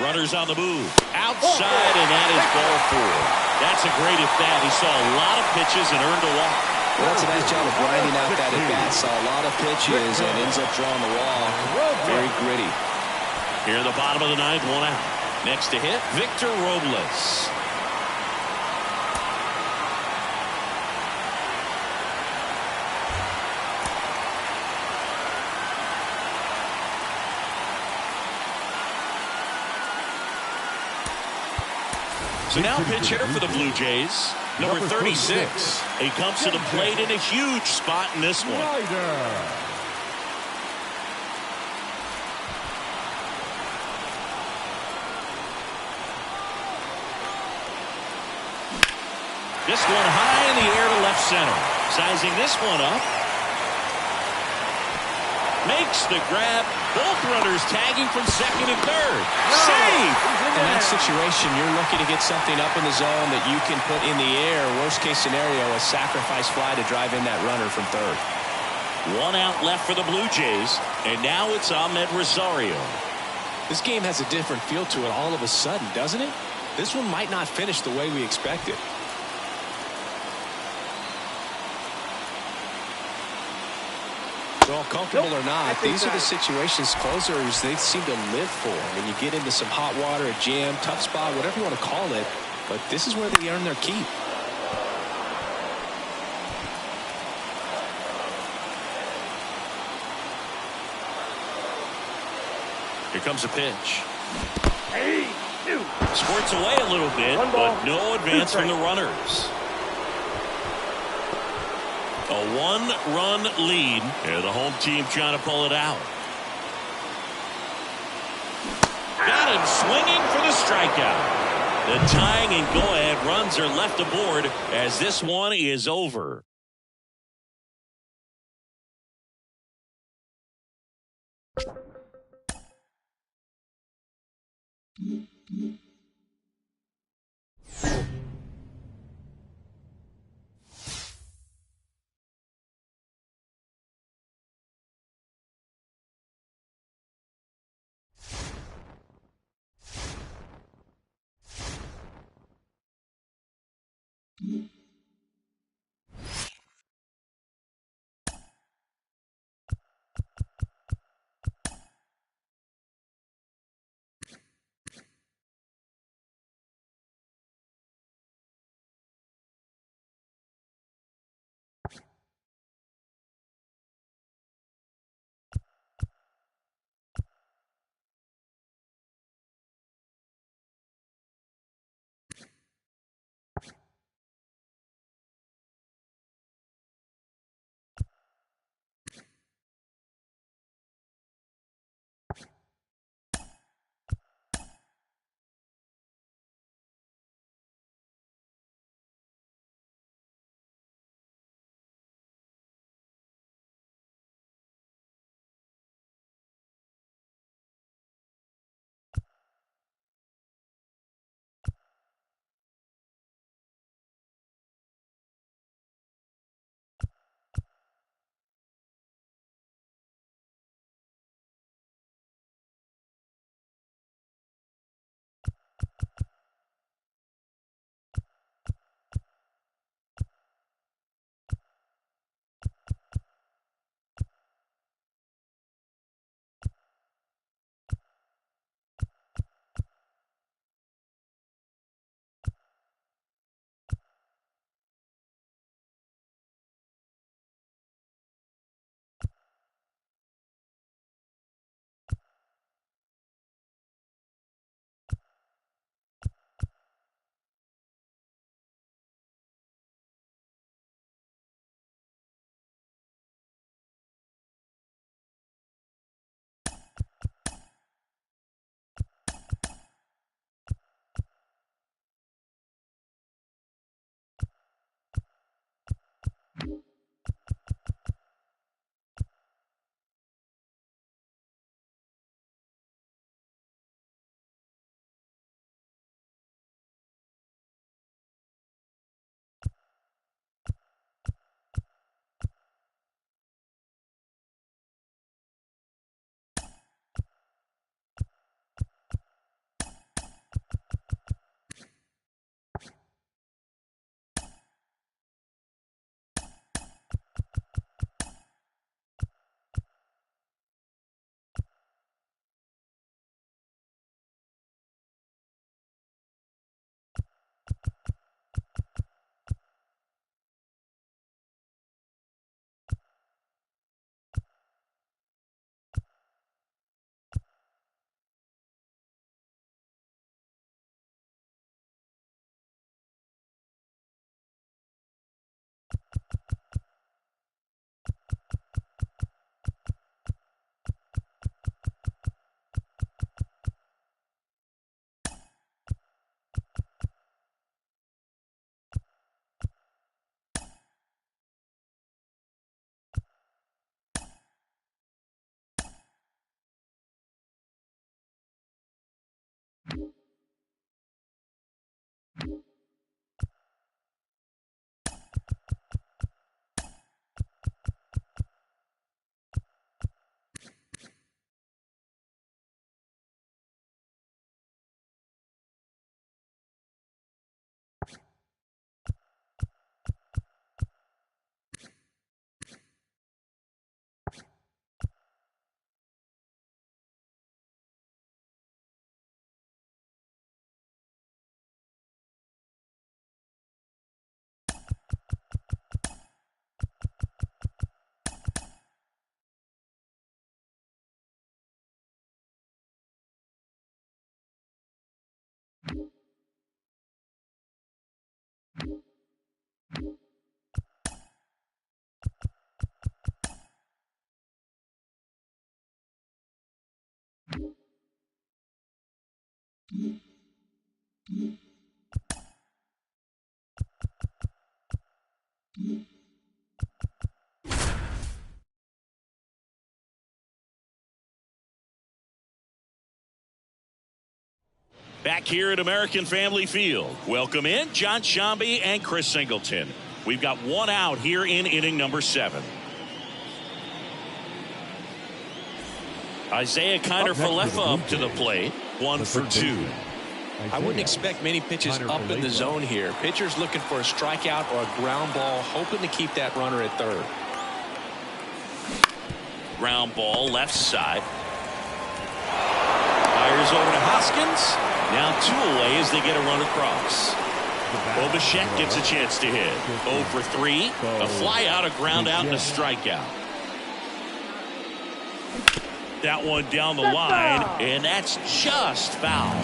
Runners on the move. Outside, and that is ball 4. That's a great at-bat. He saw a lot of pitches and earned a walk. Well, that's a nice job of grinding out that at-bat. Saw a lot of pitches and ends up drawing the walk. Very gritty. Here in the bottom of the 9th, 1 out. Next to hit, Victor Robles. So now pitch hitter for the Blue Jays, number 36. He comes to the plate in a huge spot in this one. This one high in the air to left center. Sizing this one up. Makes the grab, Both runners tagging from second and third. Save! In that situation, you're looking to get something up in the zone that you can put in the air. Worst case scenario, a sacrifice fly to drive in that runner from third. 1 out left for the Blue Jays, and now it's Ahmed Rosario. This game has a different feel to it all of a sudden, doesn't it? This one might not finish the way we expected. Well, comfortable or not, these are the situations closers they seem to live for. When you get into some hot water, a jam, tough spot, whatever you want to call it, but this is where they earn their keep. Here comes a pitch. Hey, two. Squirts away a little bit, but no advance from the runners. A 1-run lead, and the home team trying to pull it out. Got him swinging for the strikeout. The tying and go-ahead runs are left aboard as this one is over. Back here at American Family Field. Welcome in John Sciambi and Chris Singleton. We've got one out here in inning number 7. Isaiah Kiner-Falefa up to the plate. 1 for 2. I wouldn't expect many pitches up in the zone here. Pitcher's looking for a strikeout or a ground ball, hoping to keep that runner at third. Ground ball left side. Fires over to Hoskins. Now 2 away as they get a run across. Bo Bichette gets a chance to hit. 0 for 3. A fly out, a ground out, and a strikeout. That one down the line, and that's just foul.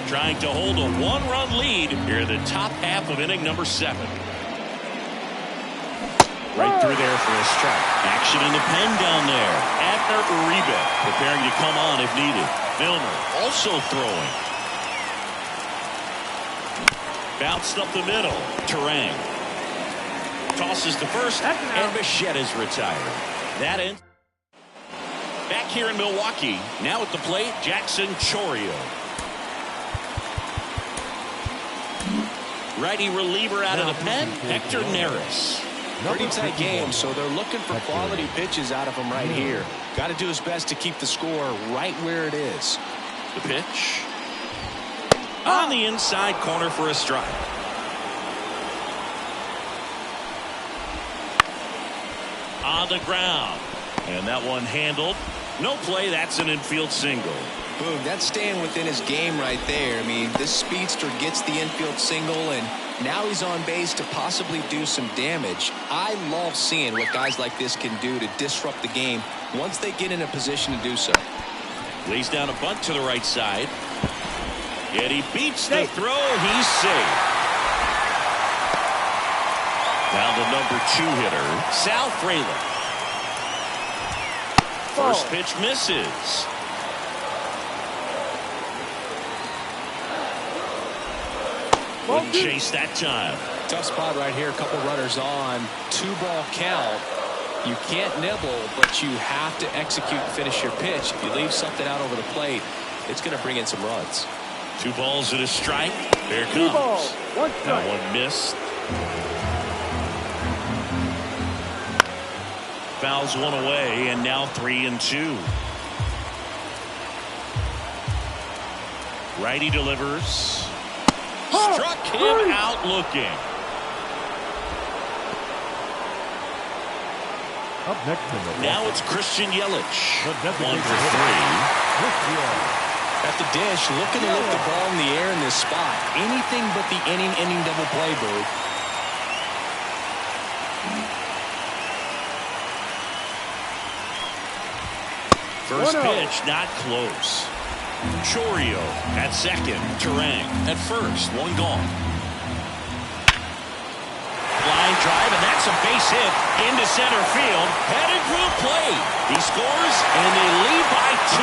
Trying to hold a 1-run lead here in the top half of inning number 7. Right through there for a strike. Action in the pen down there. Abner Uribe preparing to come on if needed. Milner also throwing. Bounced up the middle. Turang tosses to first, and Bichette is retired. That ends. Back here in Milwaukee, now at the plate, Jackson Chourio. Righty reliever out of the pen, Hector Neris. Pretty tight game, so they're looking for quality pitches out of him right here. Got to do his best to keep the score right where it is. The pitch. On the inside corner for a strike. On the ground. And that one handled. No play, that's an infield single. Boom, that's staying within his game right there. I mean, this speedster gets the infield single, and now he's on base to possibly do some damage. I love seeing what guys like this can do to disrupt the game once they get in a position to do so. Lays down a bunt to the right side. Yet he beats the throw. He's safe. Now the number 2 hitter, Sal Frelick. First pitch misses. Wouldn't chase that time. Tough spot right here. A couple runners on. 2-ball count. You can't nibble, but you have to execute and finish your pitch. If you leave something out over the plate, it's going to bring in some runs. 2 balls and a strike. There it comes. That one missed. Fouls one away, and now 3-2. Righty delivers. Struck him out looking. Up next now it's Christian Yelich. 1 for 3. At the dish, looking to lift the ball in the air in this spot. Anything but the inning double play, Boo. First pitch, not close. Chourio at second. Turang at first. 1 gone. Line drive, and that's a base hit into center field. Headed for the plate. He scores, and they lead by 2.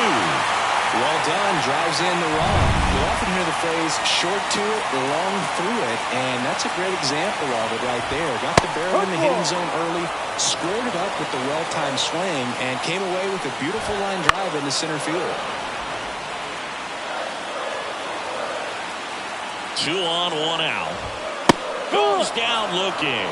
Well done. Drives in the run. You often hear the phrase short to it, long through it, and that's a great example of it right there. Got the barrel in the hitting zone early, squared it up with the well-timed swing, and came away with a beautiful line drive into center field. 2 on, 1 out. Goes down looking.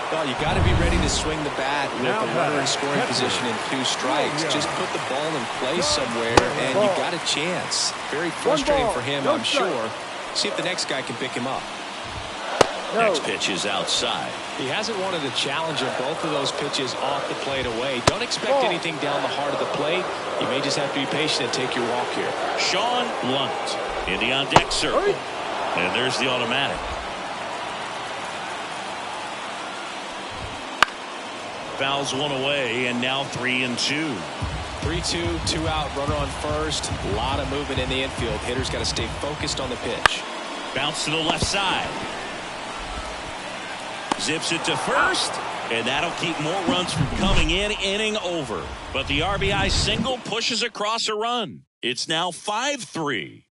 Well, you got to be ready to swing the bat with a runner in scoring position and 2 strikes. Just put the ball in place somewhere, and you got a chance. Very frustrating for him, I'm sure. See if the next guy can pick him up. Next pitch is outside. He hasn't wanted a challenge of both of those pitches off the plate away. Don't expect anything down the heart of the plate. You may just have to be patient and take your walk here. Sean Lunt in the on-deck circle. And there's the automatic. Fouls one away, and now 3-2. 3-2, 2 out, runner on first. A lot of movement in the infield. Hitter's got to stay focused on the pitch. Bounce to the left side. Zips it to first, and that'll keep more runs from coming in. Inning over. But the RBI single pushes across a run. It's now 5-3.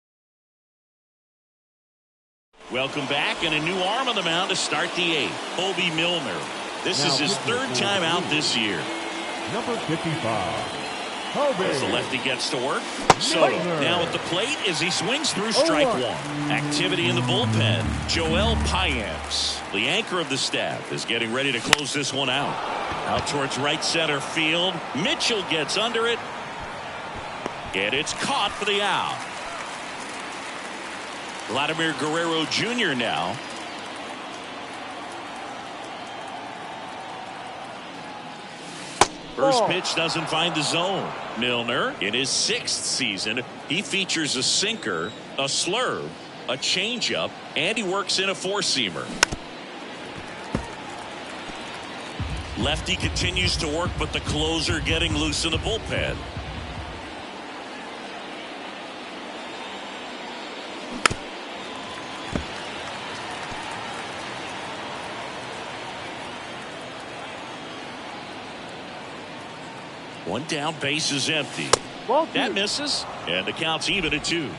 Welcome back, and a new arm on the mound to start the 8th. Bobby Milner. This is his 3rd time out this year. Number 55. As the lefty gets to work, Soto now at the plate as he swings through strike one. Activity in the bullpen. Joel Payamps, the anchor of the staff, is getting ready to close this one out. Out towards right center field. Mitchell gets under it. And it's caught for the out. Vladimir Guerrero Jr. now. First pitch doesn't find the zone. Milner, in his 6th season, he features a sinker, a slurve, a changeup, and he works in a 4-seamer. Lefty continues to work, but the closer getting loose in the bullpen. One down, base is empty. That misses, and the count's even at 2.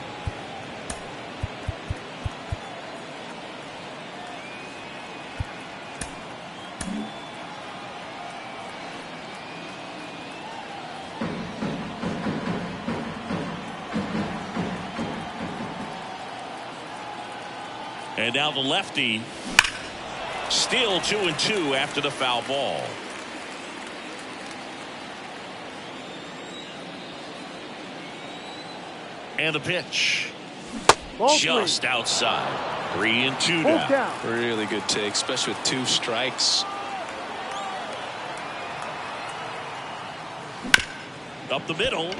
And now the lefty, still 2-2 after the foul ball. And the pitch. Just outside. 3-2 now. Really good take, especially with 2 strikes. Up the middle.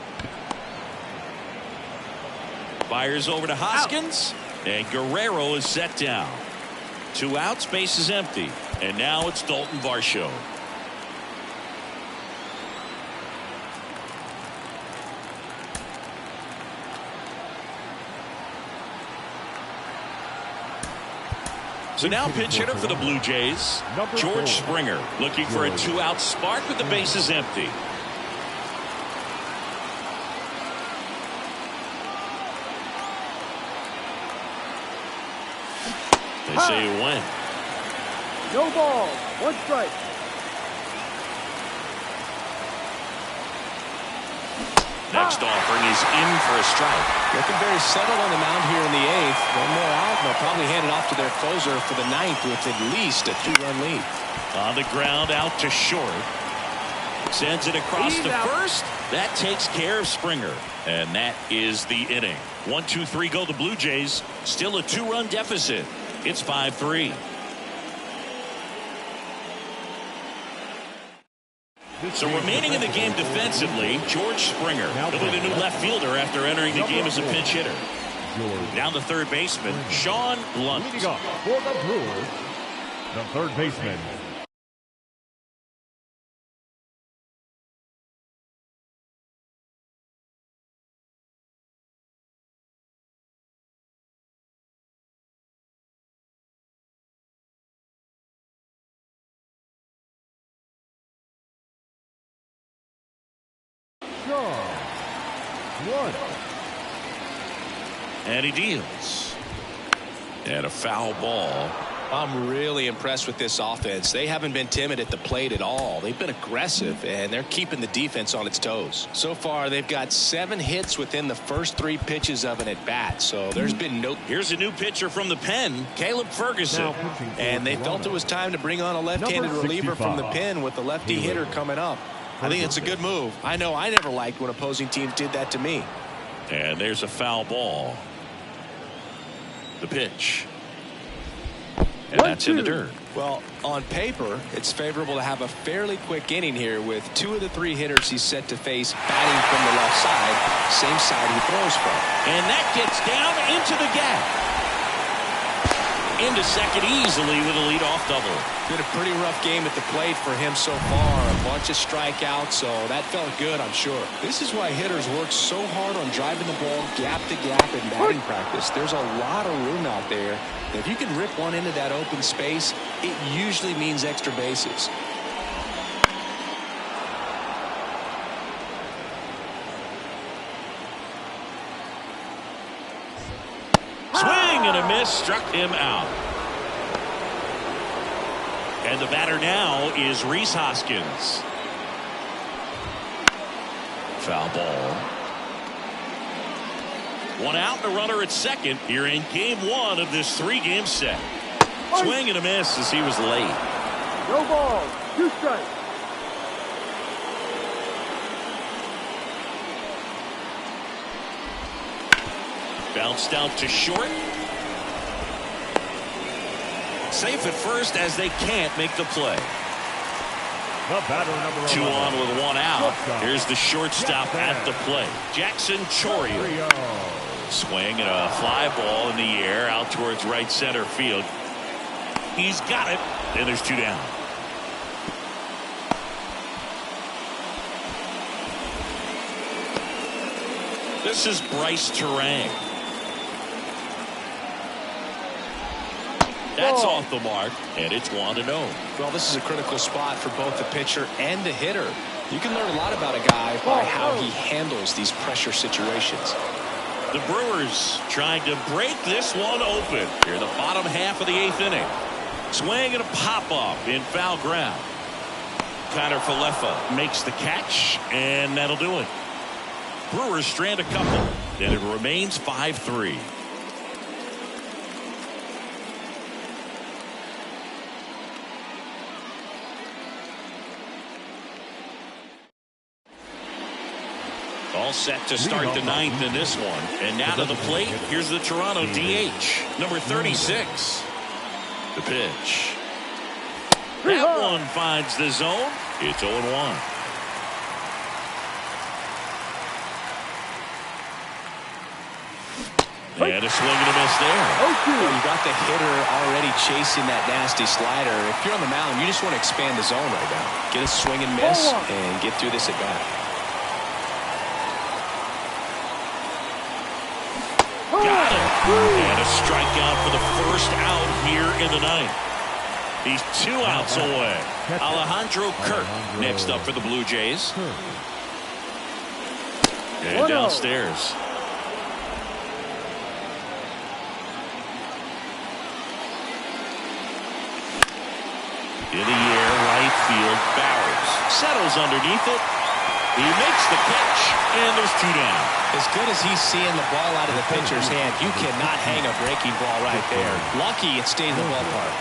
Fires over to Hoskins. And Guerrero is set down. 2 outs, base is empty. And now it's Dalton Varsho. So now pinch hitter for the Blue Jays, George Springer, looking for a 2-out spark with the bases empty. They say you win. No ball. 1 strike. Next offering is in for a strike. Looking very settled on the mound here in the 8th. 1 more out, and they'll probably hand it off to their closer for the 9th with at least a 2-run lead. On the ground, out to short. Sends it across to first. That takes care of Springer. And that is the inning. 1, 2, 3 go the Blue Jays. Still a 2-run deficit. It's 5-3. So remaining in the game defensively, George Springer, really the new left fielder after entering the game as a pinch hitter. Down the third baseman, Sean Blunt. Leading off for the Brewers, the third baseman, One. And he deals. And a foul ball. I'm really impressed with this offense. They haven't been timid at the plate at all. They've been aggressive, and they're keeping the defense on its toes. So far, they've got 7 hits within the first 3 pitches of an at-bat, so there's been no... Here's a new pitcher from the pen, Caleb Ferguson. And they felt it was time to bring on a left-handed reliever from the pen with the lefty hitter coming up. I think it's a good move. I know I never liked when opposing teams did that to me. And there's a foul ball. The pitch. And that's in the dirt. Well, on paper, it's favorable to have a fairly quick inning here with 2 of the 3 hitters he's set to face batting from the left side, same side he throws from. And that gets down into the gap. Into second easily with a leadoff double. Been a pretty rough game at the plate for him so far. A bunch of strikeouts, so that felt good, I'm sure. This is why hitters work so hard on driving the ball gap to gap in batting practice. There's a lot of room out there. If you can rip one into that open space, it usually means extra bases. Swing and a miss, struck him out. And the batter now is Rhys Hoskins. Foul ball. One out and a runner at second here in game one of this 3-game set. Swing and a miss as he was late. No ball. 2 strikes. Bounced out to short. Safe at first as they can't make the play. The batter, number 2 11. on with 1 out. Shortstop. Here's the shortstop at the plate. Jackson Chourio. Swing and a fly ball in the air out towards right center field. He's got it. And there's 2 down. This is Bryce Turang. That's off the mark, and it's 1-0. Well, this is a critical spot for both the pitcher and the hitter. You can learn a lot about a guy by how he handles these pressure situations. The Brewers trying to break this one open here in the bottom half of the 8th inning. Swing and a pop-up in foul ground. Kiner Falefa makes the catch, and that'll do it. Brewers strand a couple, and it remains 5-3. All set to start the 9th in this one. And now to the plate, here's the Toronto DH, number 36. The pitch. That one finds the zone. It's 0-1. And a swing and a miss there. Well, you got the hitter already chasing that nasty slider. If you're on the mound, you just want to expand the zone right now. Get a swing and miss and get through this at bat. Got it. And a strikeout for the first out here in the 9th. He's 2 outs away. Alejandro Kirk next up for the Blue Jays. And downstairs. In the air, right field, Bowers settles underneath it. He makes the catch, and there's 2 down. As good as he's seeing the ball out of the pitcher's hand, you cannot hang a breaking ball right there. Lucky it stayed in the ballpark.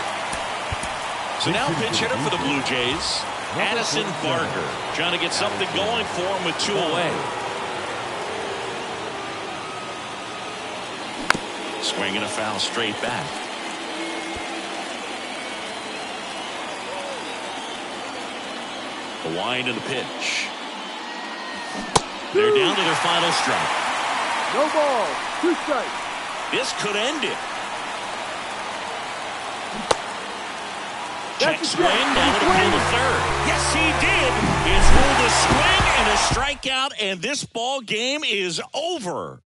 So now pitch hitter for the Blue Jays, Addison Barker, trying to get something going for him with 2 away. Swing and a foul straight back. The wind of the pitch. They're down to their final strike. No ball. 2 strikes. This could end it. Check swing, down to pull the third. Yes, he did. It's ruled a swing and a strikeout, and this ball game is over.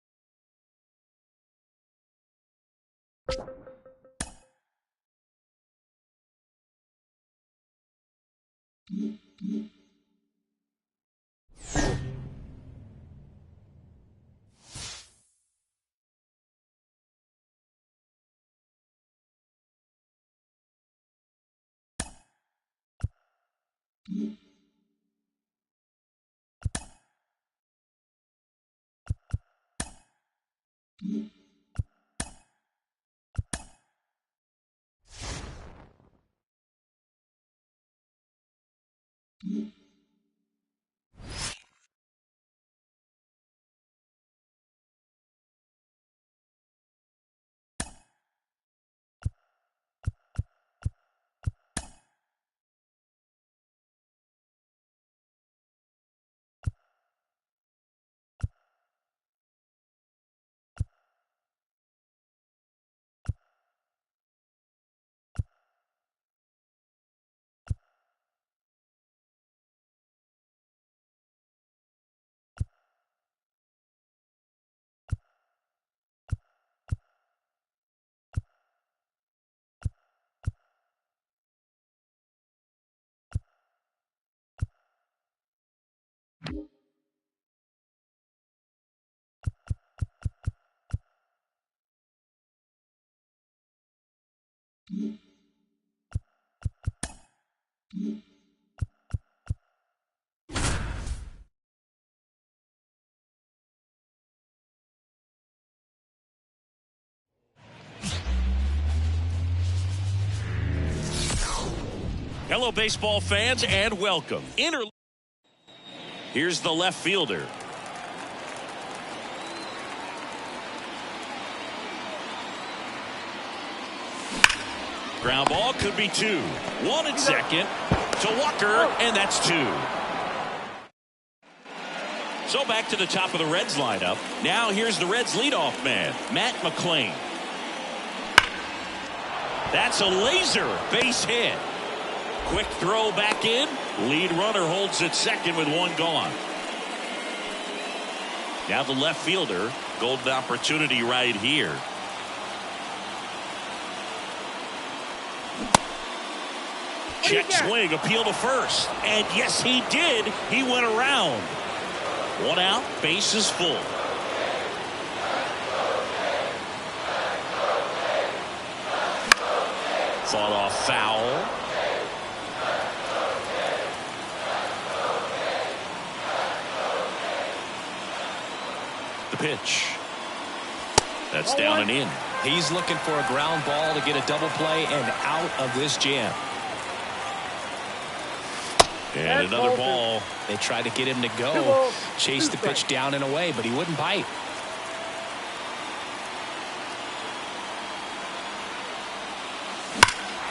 Hello, baseball fans, and welcome. Here's the left fielder. Ground ball could be 2. 1 at second to Walker, and that's 2. So back to the top of the Reds lineup. Now here's the Reds leadoff man, Matt McLain. That's a laser base hit. Quick throw back in. Lead runner holds at second with 1 gone. Now the left fielder. Golden opportunity right here. Check swing, appeal to first. And yes, he did. He went around. 1 out, base is full. Fought off foul. The pitch. That's down and in. He's looking for a ground ball to get a double play and out of this jam. And another ball. They tried to get him to go, chase the pitch down and away, but he wouldn't bite.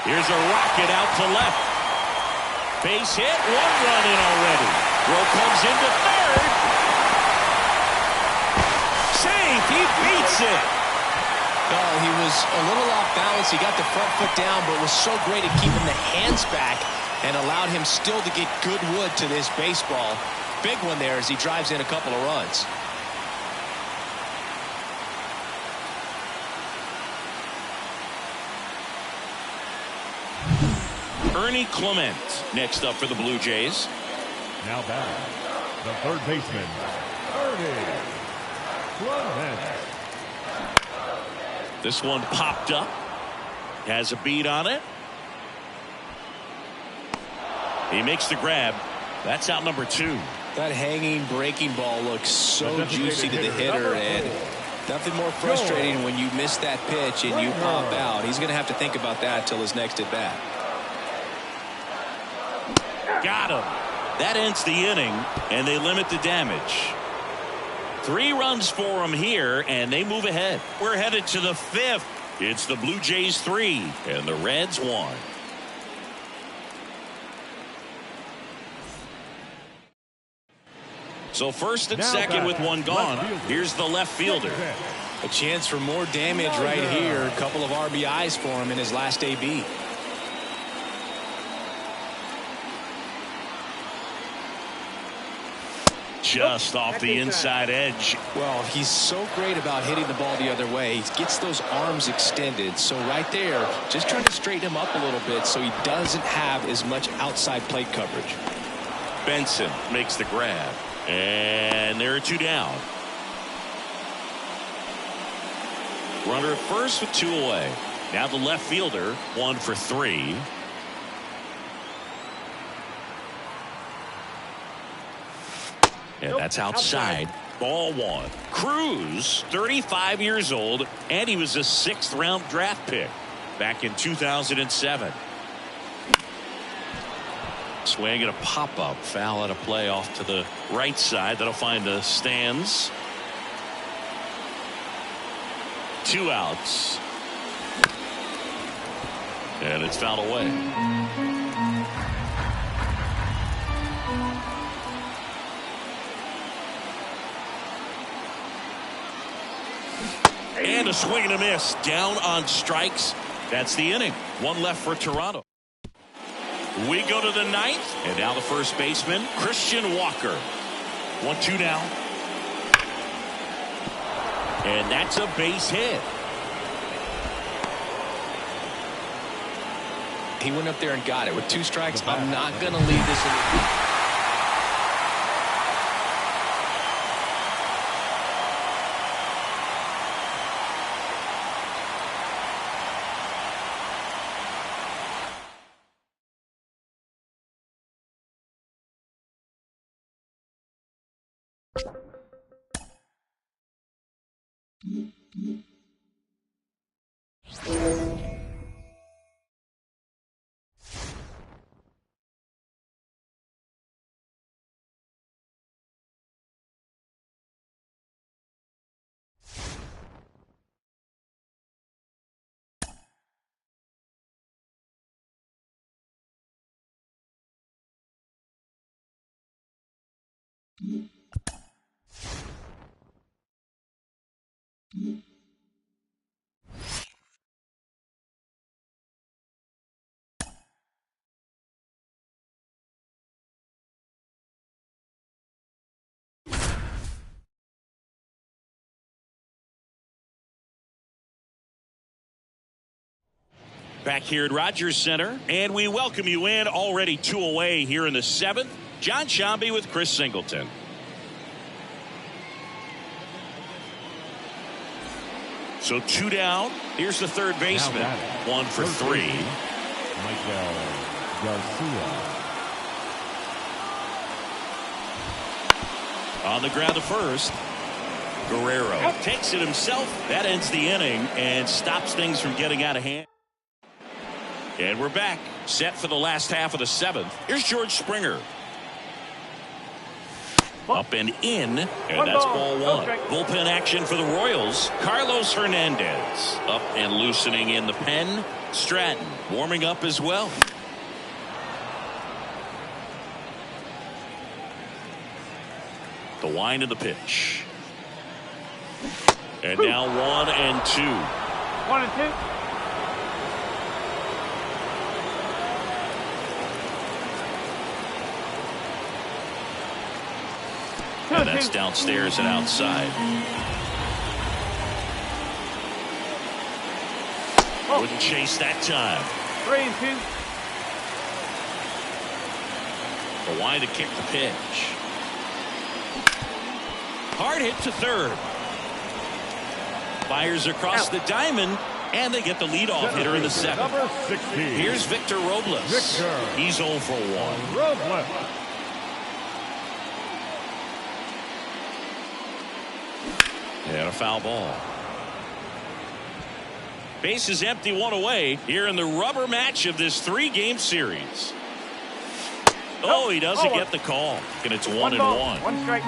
Here's a rocket out to left. Base hit, 1 run in already. Throw comes into third. Safe, he beats it. Oh, he was a little off balance. He got the front foot down, but was so great at keeping the hands back and allowed him still to get good wood to this baseball. Big one there as he drives in a couple of runs. Ernie Clement next up for the Blue Jays. Now batting, the third baseman, Ernie Clement. This one popped up. Has a beat on it. He makes the grab. That's out number 2. That hanging breaking ball looks so juicy to the hitter, and nothing more frustrating when you miss that pitch and you pop out. He's going to have to think about that till his next at bat. Got him. That ends the inning, and they limit the damage. 3 runs for him here, and they move ahead. We're headed to the 5th. It's the Blue Jays 3 and the Reds 1. So first and second with 1 gone. Here's the left fielder. A chance for more damage right here. A couple of RBIs for him in his last AB. Just off the inside edge. Well, he's so great about hitting the ball the other way. He gets those arms extended. So right there, just trying to straighten him up a little bit so he doesn't have as much outside plate coverage. Benson makes the grab. And there are 2 down. Runner at first with 2 away. Now the left fielder, 1 for 3. And that's outside. Ball 1. Cruz, 35 years old, and he was a 6th round draft pick back in 2007. Swing and a pop-up. Foul out of play off to the right side. That'll find the stands. 2 outs. And it's fouled away. And a swing and a miss. Down on strikes. That's the inning. 1 left for Toronto. We go to the 9th, and now the first baseman, Christian Walker. 1-2 now. And that's a base hit. He went up there and got it with 2 strikes. I'm not going to leave this in. Back here at Rogers Center, and we welcome you in. Already 2 away here in the 7th. Jon Sciambi with Chris Singleton. So 2 down. Here's the third baseman. 1 for 3. Miguel Garcia. On the ground to first. Guerrero takes it himself. That ends the inning and stops things from getting out of hand. And we're back, set for the last half of the 7th. Here's George Springer. Up and in, and that's ball 1. Bullpen action for the Royals. Carlos Hernandez up and loosening in the pen. Stratton warming up as well. The wind of the pitch. And now 1 and 2. 1 and 2. And that's downstairs and outside. Wouldn't chase that time. 3 and 2. The wind to kick the pitch. Hard hit to third. Fires across the diamond, and they get the leadoff hitter in the 7th. Number 16. Here's Victor Robles. He's 0 for 1. Robles. And a foul ball. Base is empty, 1 away here in the rubber match of this 3-game series. Oh, he doesn't get the call. And it's 1 and 1. 1 strike.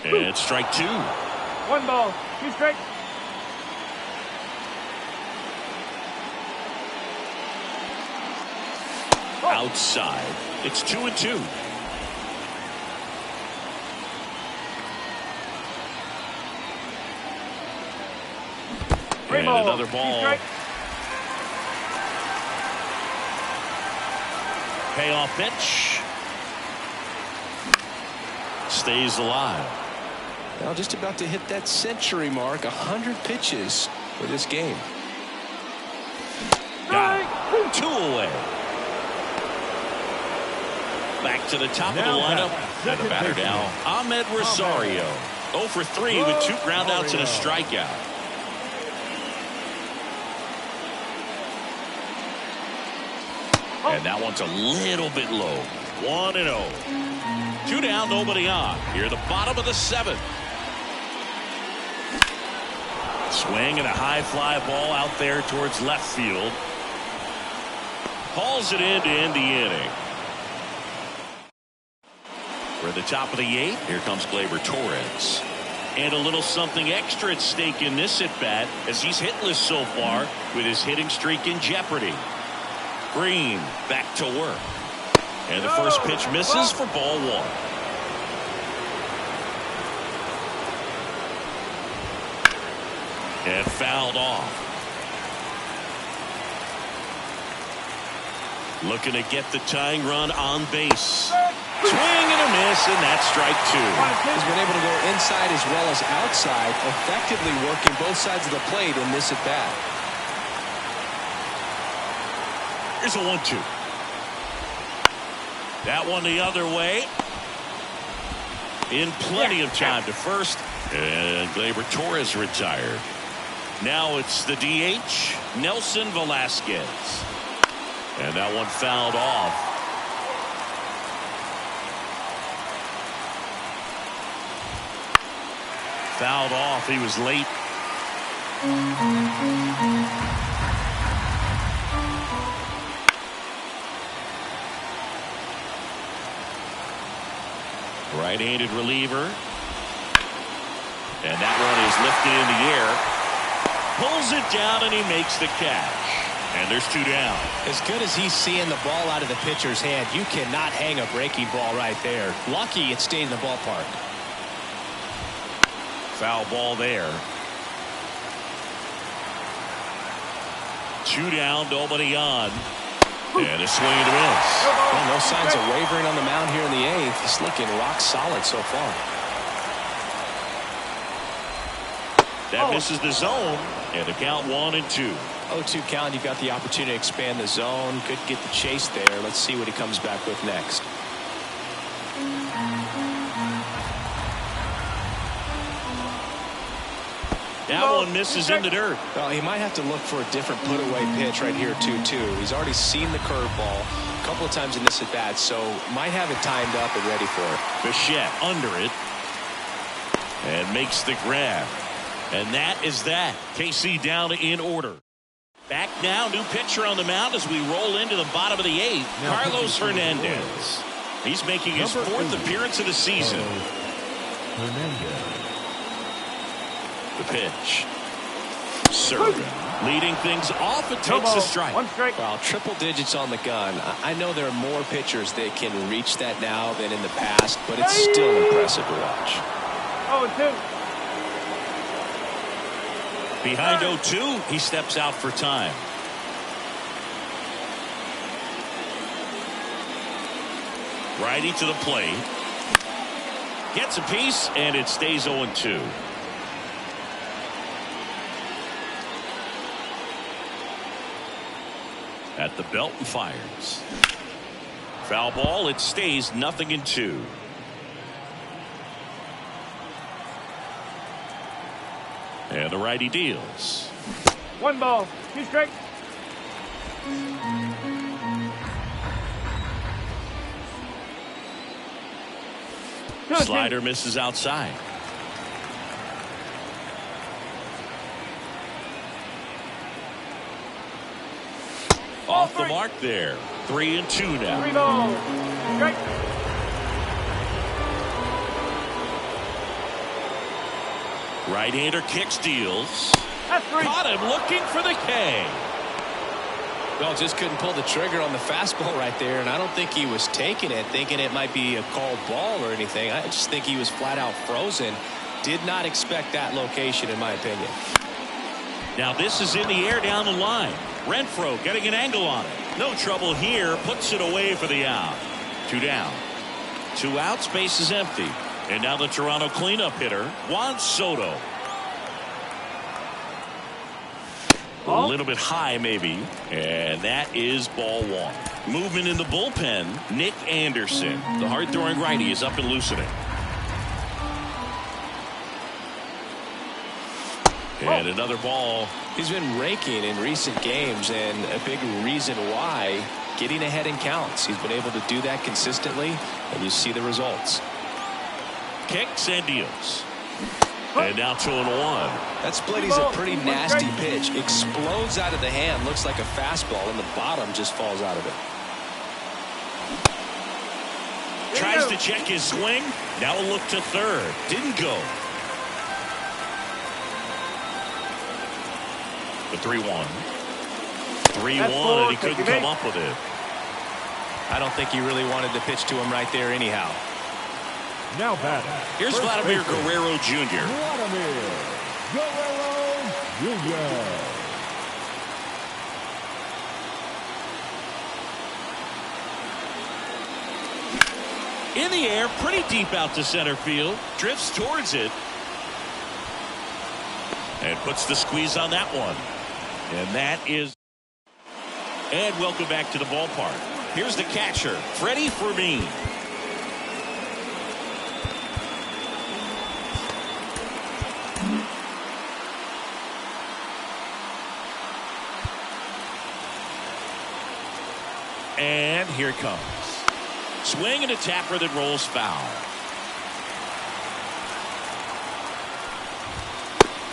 And strike 2. 1 ball, 2 strikes. Outside. It's 2 and 2. And another ball. Payoff pitch. Stays alive. Now just about to hit that century mark. 100 pitches for this game. Got it. 2 away. Back to the top of the lineup. And the batter now, Ahmed Rosario. 0 for 3 with 2 groundouts and a strikeout. And that one's a little bit low. 1 and 0. 2 down, nobody on. Here, the bottom of the 7th. Swing and a high fly ball out there towards left field. Hauls it in to end the inning. We're at the top of the 8th. Here comes Gleyber Torres. And a little something extra at stake in this at bat as he's hitless so far with his hitting streak in jeopardy. Green back to work. And the first pitch misses for ball 1. And fouled off. Looking to get the tying run on base. Swing and a miss, and that's strike 2. He's been able to go inside as well as outside, effectively working both sides of the plate in this at bat. Here's a 1-2. That one the other way. In plenty of time to first. And Gleyber Torres retired. Now it's the DH, Nelson Velasquez. And that one fouled off. Fouled off. He was late. Right-handed reliever. And that one is lifted in the air. Pulls it down and he makes the catch. And there's 2 down. As good as he's seeing the ball out of the pitcher's hand, you cannot hang a breaking ball right there. Lucky it stayed in the ballpark. Foul ball there. 2 down, nobody on. And a swing and a miss. Well, no signs of wavering on the mound here in the 8th. He's looking rock solid so far. That misses the zone. And the count 1-2. 0-2 count. You've got the opportunity to expand the zone. Could get the chase there. Let's see what he comes back with next. That one misses in the dirt. Well, he might have to look for a different put-away pitch right here, 2-2. He's already seen the curveball a couple of times in this at-bat, so might have it timed up and ready for it. Bichette under it. And makes the grab. And that is that. KC down in order. Back now, new pitcher on the mound as we roll into the bottom of the 8th. Now Carlos Hernandez. He's making his 4th appearance of the season. Hernandez. The pitch. Serving. Leading things off. It takes a strike. 1 strike. Well, triple digits on the gun. I know there are more pitchers that can reach that now than in the past, but it's still impressive to watch. 0-2. Behind 0-2, he steps out for time. Righty to the plate. Gets a piece, and it stays 0-2. At the belt and fires. Foul ball, it stays 0-2. And the righty deals. 1 ball, 2 strikes. Slider misses outside. Off the mark there. 3-2 now. 3 balls, strike. Right-hander kicks, deals. That's 3. Caught him looking for the K. Well, just couldn't pull the trigger on the fastball right there, and I don't think he was taking it, thinking it might be a called ball or anything. I just think he was flat out frozen. Did not expect that location, in my opinion. Now this is in the air down the line. Renfroe getting an angle on it. No trouble here. Puts it away for the out. 2 down. 2 outs. Base is empty. And now the Toronto cleanup hitter, Juan Soto. A little bit high maybe. And that is ball 1. Movement in the bullpen. Nick Anderson. The hard-throwing righty is up and loosening. And another ball. He's been raking in recent games, and a big reason why, getting ahead in counts. He's been able to do that consistently, and you see the results. Kicks and deals. And now 2-1. That split is a pretty nasty pitch. Explodes out of the hand. Looks like a fastball, and the bottom just falls out of it. Tries to check his swing. Now a look to third. Didn't go. The 3-1. 3-1, and he couldn't come up with it. I don't think he really wanted to pitch to him right there anyhow. Now batting. Here's First Vladimir baseman, Guerrero Jr. Vladimir Guerrero Jr. In the air, pretty deep out to center field. Drifts towards it. And puts the squeeze on that one. And that is. And welcome back to the ballpark. Here's the catcher, Freddie Fermin. And here it comes. Swing and a tapper that rolls foul.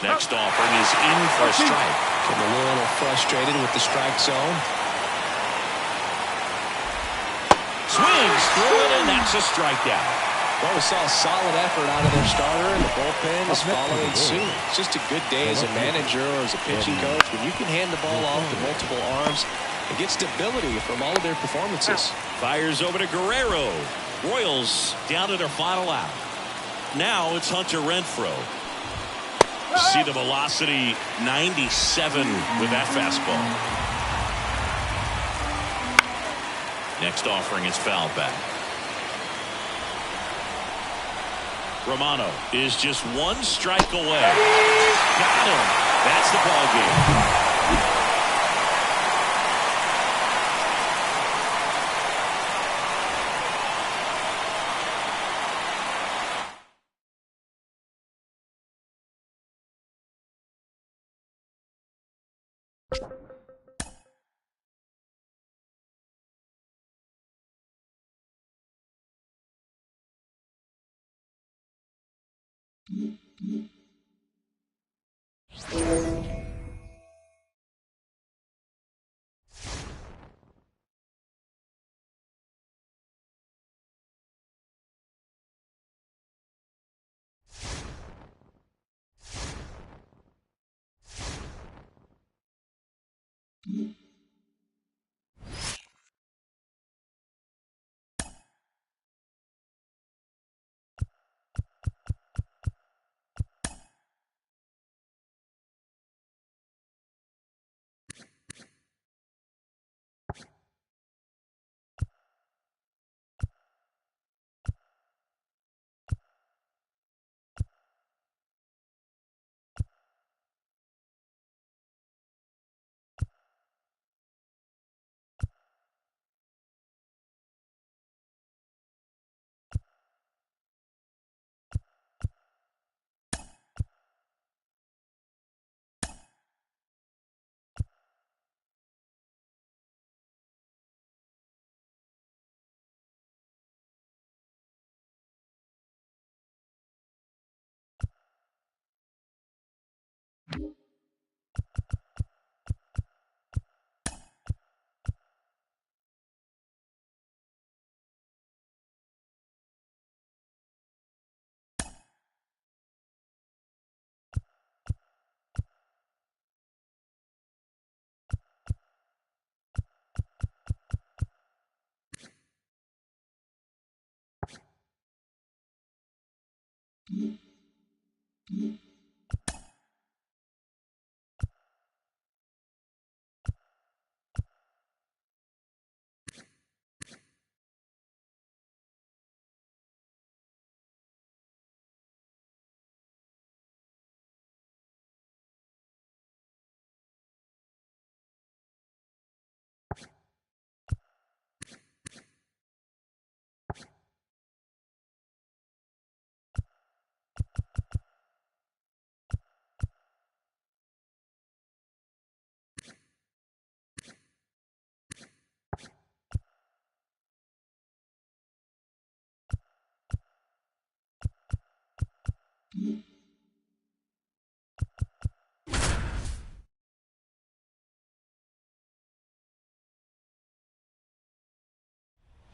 Next offering is in for a strike. Getting a little frustrated with the strike zone. Swings through it, and that's a strikeout. Well, we saw a solid effort out of their starter, and the bullpen is following suit. It's just a good day as a manager or as a pitching coach when you can hand the ball off to multiple arms and get stability from all of their performances. Fires over to Guerrero. Royals down to their final out. Now it's Hunter Renfroe. See the velocity, 97 with that fastball. Next offering is fouled back. Romano is just one strike away. Got him. That's the ball game.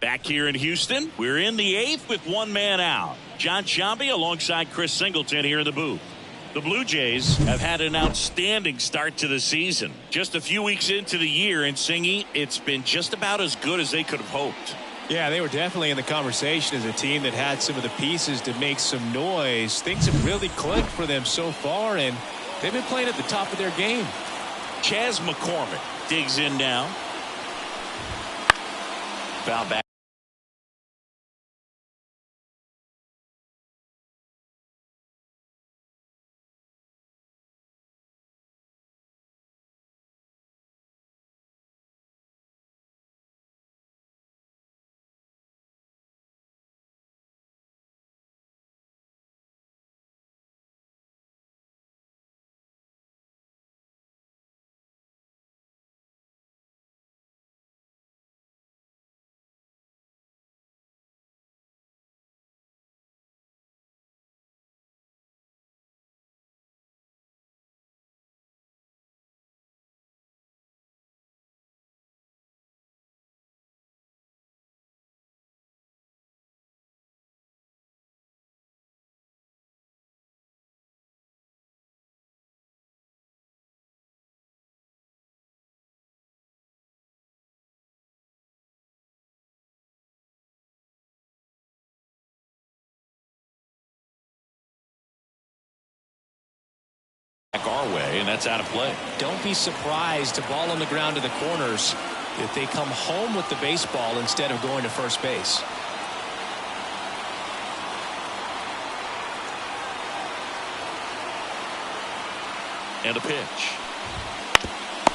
Back here in Houston, we're in the eighth with one man out. Jon Sciambi alongside Chris Singleton here in the booth. The Blue Jays have had an outstanding start to the season. Just a few weeks into the year, and Singy, it's been just about as good as they could have hoped. Yeah, they were definitely in the conversation as a team that had some of the pieces to make some noise. Things have really clicked for them so far, and they've been playing at the top of their game. Chas McCormick digs in now. Foul back. back our way, and that's out of play. Don't be surprised to ball on the ground to the corners if they come home with the baseball instead of going to first base. And a pitch.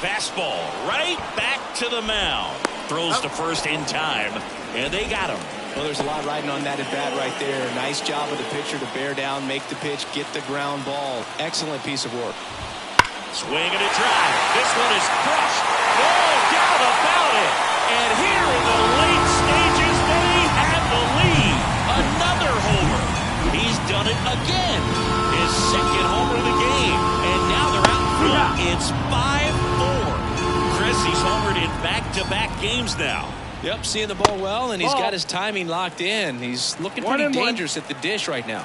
Fastball right back to the mound. Throws to first in time, and they got him. Well, there's a lot riding on that at bat right there. Nice job of the pitcher to bear down, make the pitch, get the ground ball. Excellent piece of work. Swing and a drive. This one is crushed. No doubt about it. And here in the late stages, they have the lead. Another homer. He's done it again. His second homer of the game. And now they're out front. It's 5-4. Chris, he's homered in back-to-back games now. Yep, seeing the ball well, and he's got his timing locked in. He's looking pretty dangerous at the dish right now.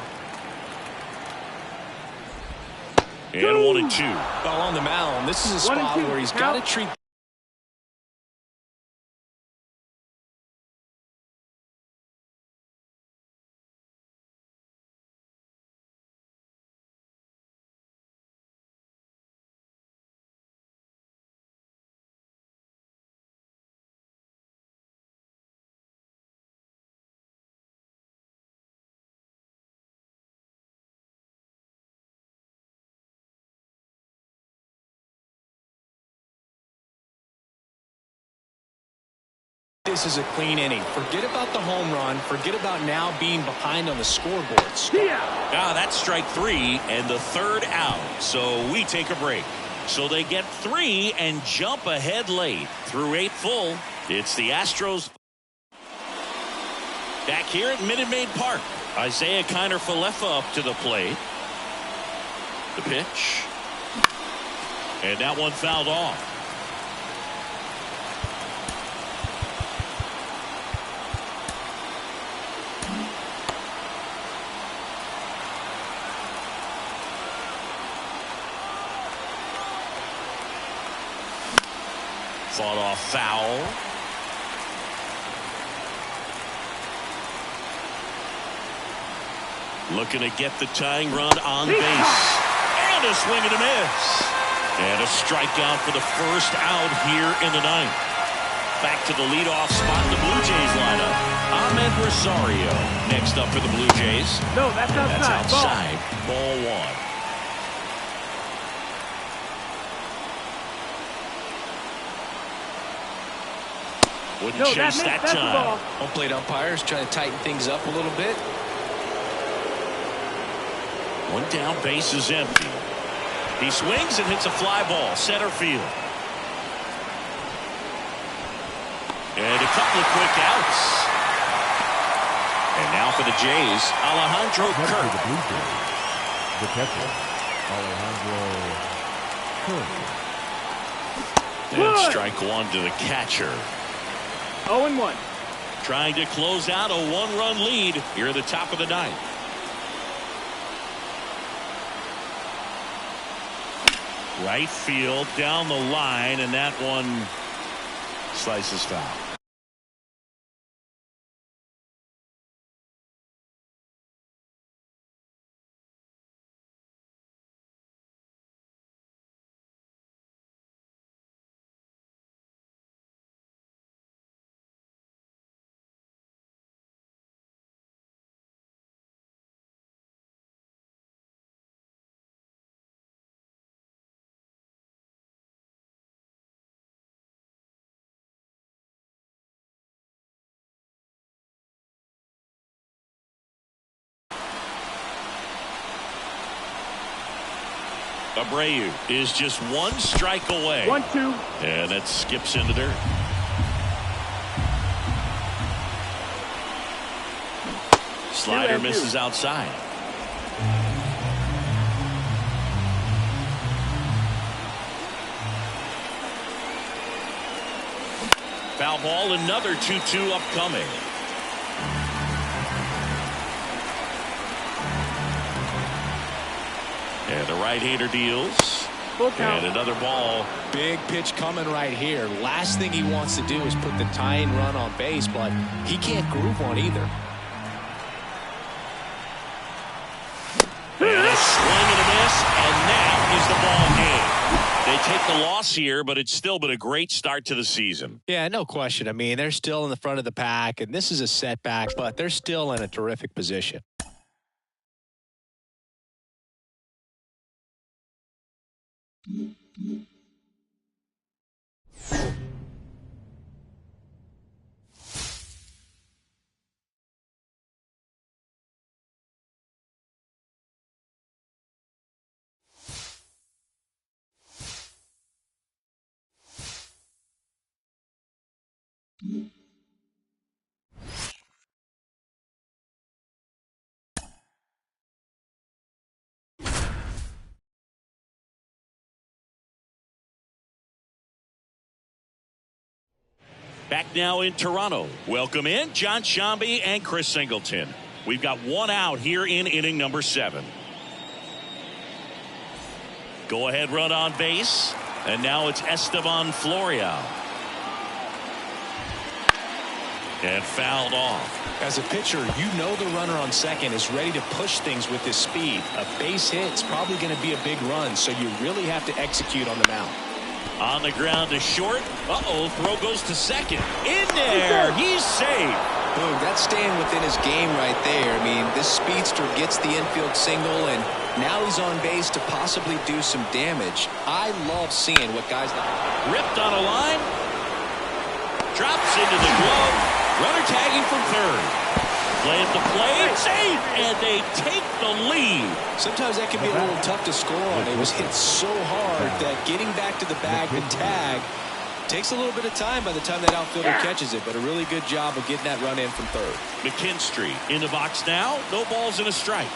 And 1-2. Well, on the mound, this is a spot where he's got to treat. This is a clean inning. Forget about the home run. Forget about now being behind on the scoreboards. That's strike 3 and the third out. So we take a break. So they get 3 and jump ahead late. Through 8 full, it's the Astros. Back here at Minute Maid Park. Isaiah Kiner-Falefa up to the plate. The pitch. And that one fouled off. Fought off foul. Looking to get the tying run on base. And a swing and a miss. And a strikeout for the first out here in the ninth. Back to the leadoff spot in the Blue Jays lineup. Ahmed Rosario next up for the Blue Jays. No, that's outside. That's outside. Ball 1. Wouldn't chase that time. Home plate umpires trying to tighten things up a little bit. One down, base is empty. He swings and hits a fly ball, center field. And a couple of quick outs. And now for the Jays, Alejandro Kirk. The Blue Jays, the catcher, Alejandro Kirk. And strike 1 to the catcher. 0-1. Trying to close out a 1-run lead here at the top of the ninth. Right field down the line, and that one slices foul. Abreu is just 1 strike away. 1-2. And that skips into dirt. Slider misses outside. Foul ball, another 2-2 upcoming. And the right-hander deals. And another ball. Big pitch coming right here. Last thing he wants to do is put the tying run on base, but he can't groove one either. And a swing and a miss, and now is the ball. take the loss here, but it's still been a great start to the season. Yeah, no question. I mean, they're still in the front of the pack, and this is a setback, but they're still in a terrific position. Back now in Toronto. Welcome in Jon Sciambi and Chris Singleton. We've got one out here in inning number 7. Go ahead run on base. And now it's Estevan Florial. And fouled off. As a pitcher, you know the runner on second is ready to push things with his speed. A base hit is probably going to be a big run, so you really have to execute on the mound. On the ground to short. Throw goes to second. In there. He's safe. Boom, that's staying within his game right there. I mean, this speedster gets the infield single, and now he's on base to possibly do some damage. I love seeing what guys like. Ripped on a line. Drops into the glove. Runner tagging from third. Plant the play. Safe. And they take the lead. Sometimes that can be a little tough to score on. It was hit so hard that getting back to the bag, the tag, takes a little bit of time by the time that outfielder catches it, but a really good job of getting that run in from third. McKinstry in the box now. No balls and a strike.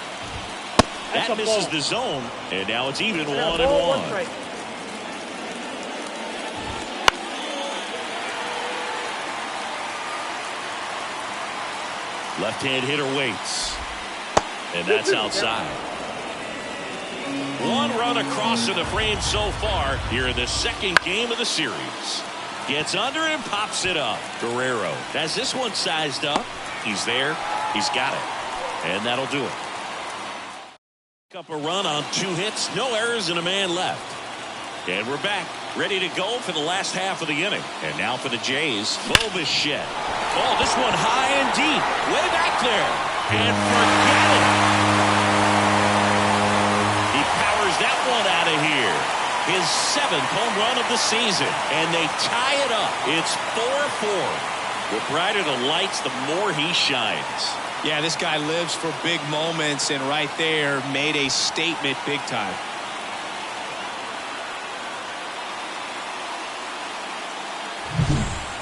That misses the zone, and now it's even 1-1. Left-hand hitter waits. And that's outside. One run across in the frame so far here in the second game of the series. Gets under and pops it up. Guerrero has this one sized up. He's there. He's got it. And that'll do it. Up a run on 2 hits. No errors and a man left. And we're back. Ready to go for the last half of the inning. And now for the Jays, Bo Bichette. Oh, this one high and deep. Way back there. And forget it. He powers that one out of here. His 7th home run of the season. And they tie it up. It's 4-4. The brighter the lights, the more he shines. Yeah, this guy lives for big moments, and right there made a statement big time.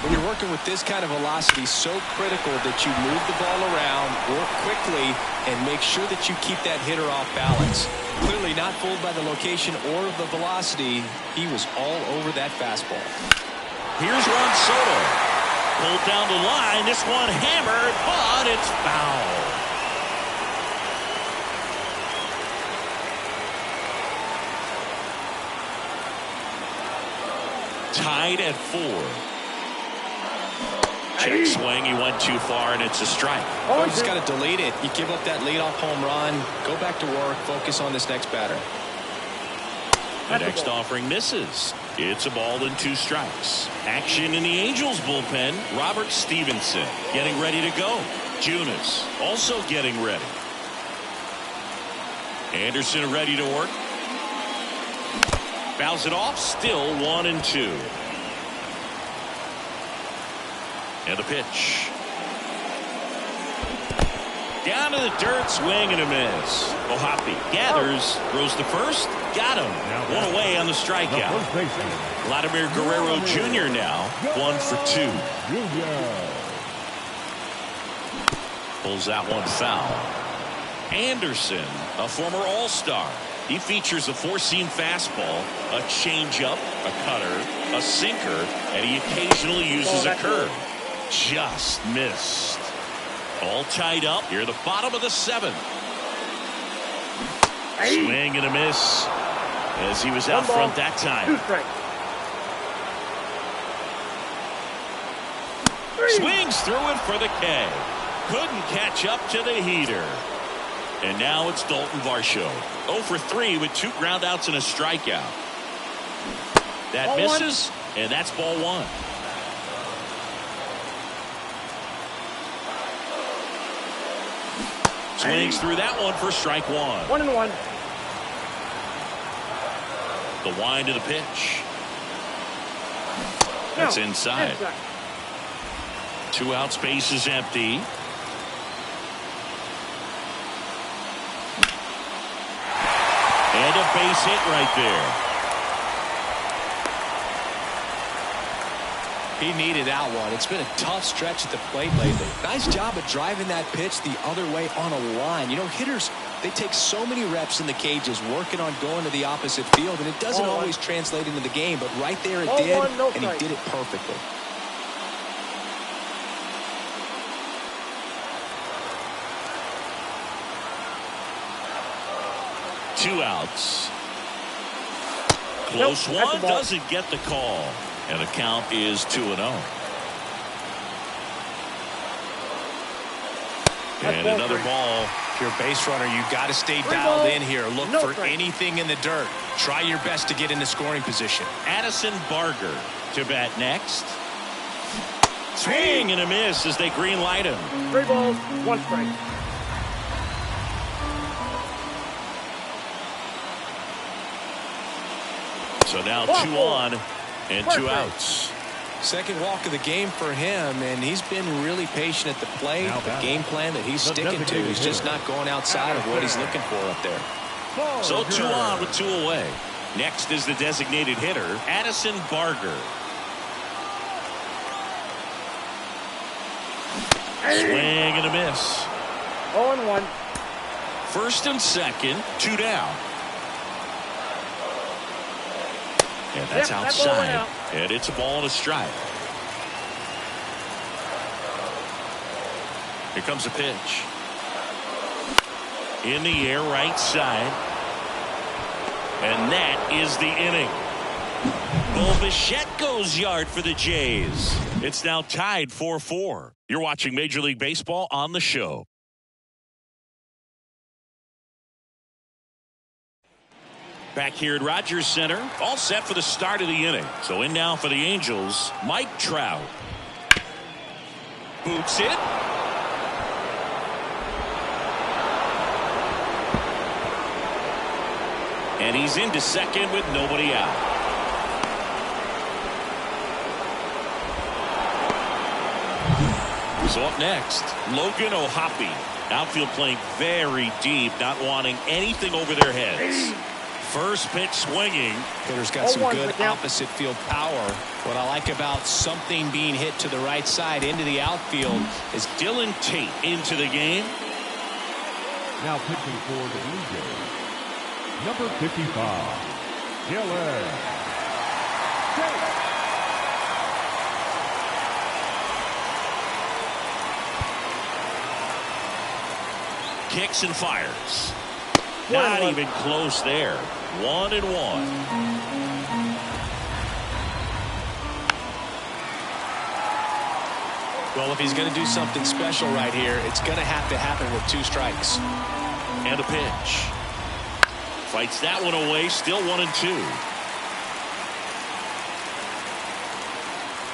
When you're working with this kind of velocity, so critical that you move the ball around, work quickly, and make sure that you keep that hitter off balance. Clearly not fooled by the location or the velocity. He was all over that fastball. Here's Juan Soto. Pulled down the line. This one hammered, but it's foul. Tied at 4. Check swing. He went too far, and it's a strike. Oh, you just got to delete it. You give up that leadoff home run. Go back to work. Focus on this next batter. The next offering misses. It's a ball and 2 strikes. Action in the Angels bullpen. Robert Stevenson getting ready to go. Junis also getting ready. Anderson ready to work. Fouls it off. Still 1-2. And the pitch. Down to the dirt, swing and a miss. O'Hoppe gathers, throws to first, got him. One away on the strikeout. Vladimir Guerrero Jr. now, 1 for 2. Pulls that one foul. Anderson, a former All-Star. He features a 4-seam fastball, a changeup, a cutter, a sinker, and he occasionally uses a curve. Just missed. All tied up here at the bottom of the 7th. Swing and a miss as he was out front that time. Swings through it for the K. Couldn't catch up to the heater. And now it's Dalton Varsho. 0 for 3 with 2 groundouts and a strikeout. That ball misses, and that's ball one. Swings through that one for strike one. 1-1. The wind of the pitch. That's inside. 2 out, space is empty. And a base hit right there. He needed that one. It's been a tough stretch at the plate lately. Nice job of driving that pitch the other way on a line. You know, hitters, they take so many reps in the cages working on going to the opposite field, and it doesn't always translate into the game, but right there it did, and he did it perfectly. Two outs. Close one, doesn't get the call. And the count is 2-0. And another ball. If you're a base runner, you got to stay dialed in here. Look for anything in the dirt. Try your best to get into scoring position. Addison Barger to bat next. Swing and a miss as they green light him. 3 balls, 1 strike. So now 2 on and 2 outs. Second walk of the game for him, and he's been really patient at the plate. The game plan that he's sticking to. He's just not going outside of what he's looking for up there. So 2 on with 2 away. Next is the designated hitter, Addison Barger. Swing and a miss. 0-1. First and second, 2 down. And that's outside. And it's a ball and a strike. Here comes a pitch. In the air, right side. And that is the inning. Bo Bichette goes yard for the Jays. It's now tied 4-4. You're watching Major League Baseball on the show. Back here at Rogers Center, all set for the start of the inning. So in now for the Angels, Mike Trout. Boots it. And he's into second with nobody out. So up next, Logan O'Hoppe. Outfield playing very deep, not wanting anything over their heads. First pitch swinging. Hitter's got some good opposite field power. What I like about something being hit to the right side into the outfield is Dylan Tate into the game. Now pitching for the Blue Jays, number 55, Dylan Tate. Kicks and fires. Not even close there. 1-1. Well, if he's going to do something special right here, it's going to have to happen with 2 strikes. And a pitch. Fights that one away. Still 1-2.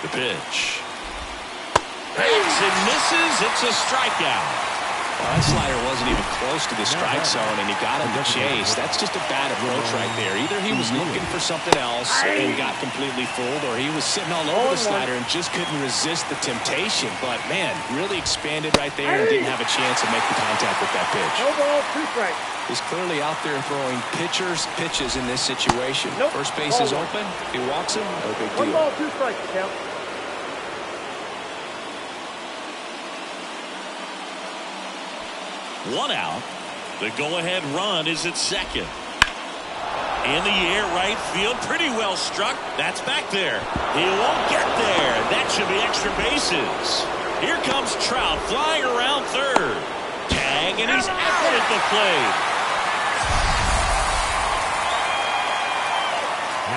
The pitch. Hits and misses. It's a strikeout. Well, that slider wasn't even close to the strike zone, and he got him to chase. That's just a bad approach right there. Either he was looking for something else and got completely fooled, or he was sitting all over the slider and just couldn't resist the temptation. But, man, really expanded right there and didn't have a chance to make the contact with that pitch. No ball, 2 strikes. He's clearly out there throwing pitches in this situation. First base is open. If he walks him, no big deal. 1 ball, 2 strikes, count. 1 out. The go-ahead run is at second. In the air, right field, pretty well struck. That's back there. He won't get there. That should be extra bases. Here comes Trout flying around third. Tag, and he's out at the plate.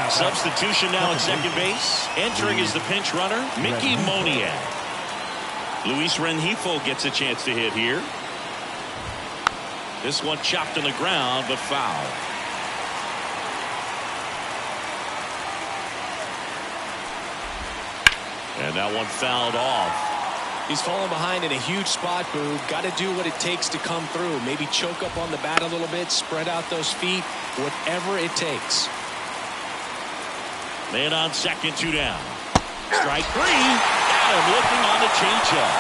Substitution now at second base. Entering is the pinch runner, Mickey Moniak. Luis Rengifo gets a chance to hit here. This one chopped on the ground, but foul. And that one fouled off. He's falling behind in a huge spot, Boog. Got to do what it takes to come through. Maybe choke up on the bat a little bit, spread out those feet, whatever it takes. Man on second, 2 down. Strike 3. Got him looking on the changeup.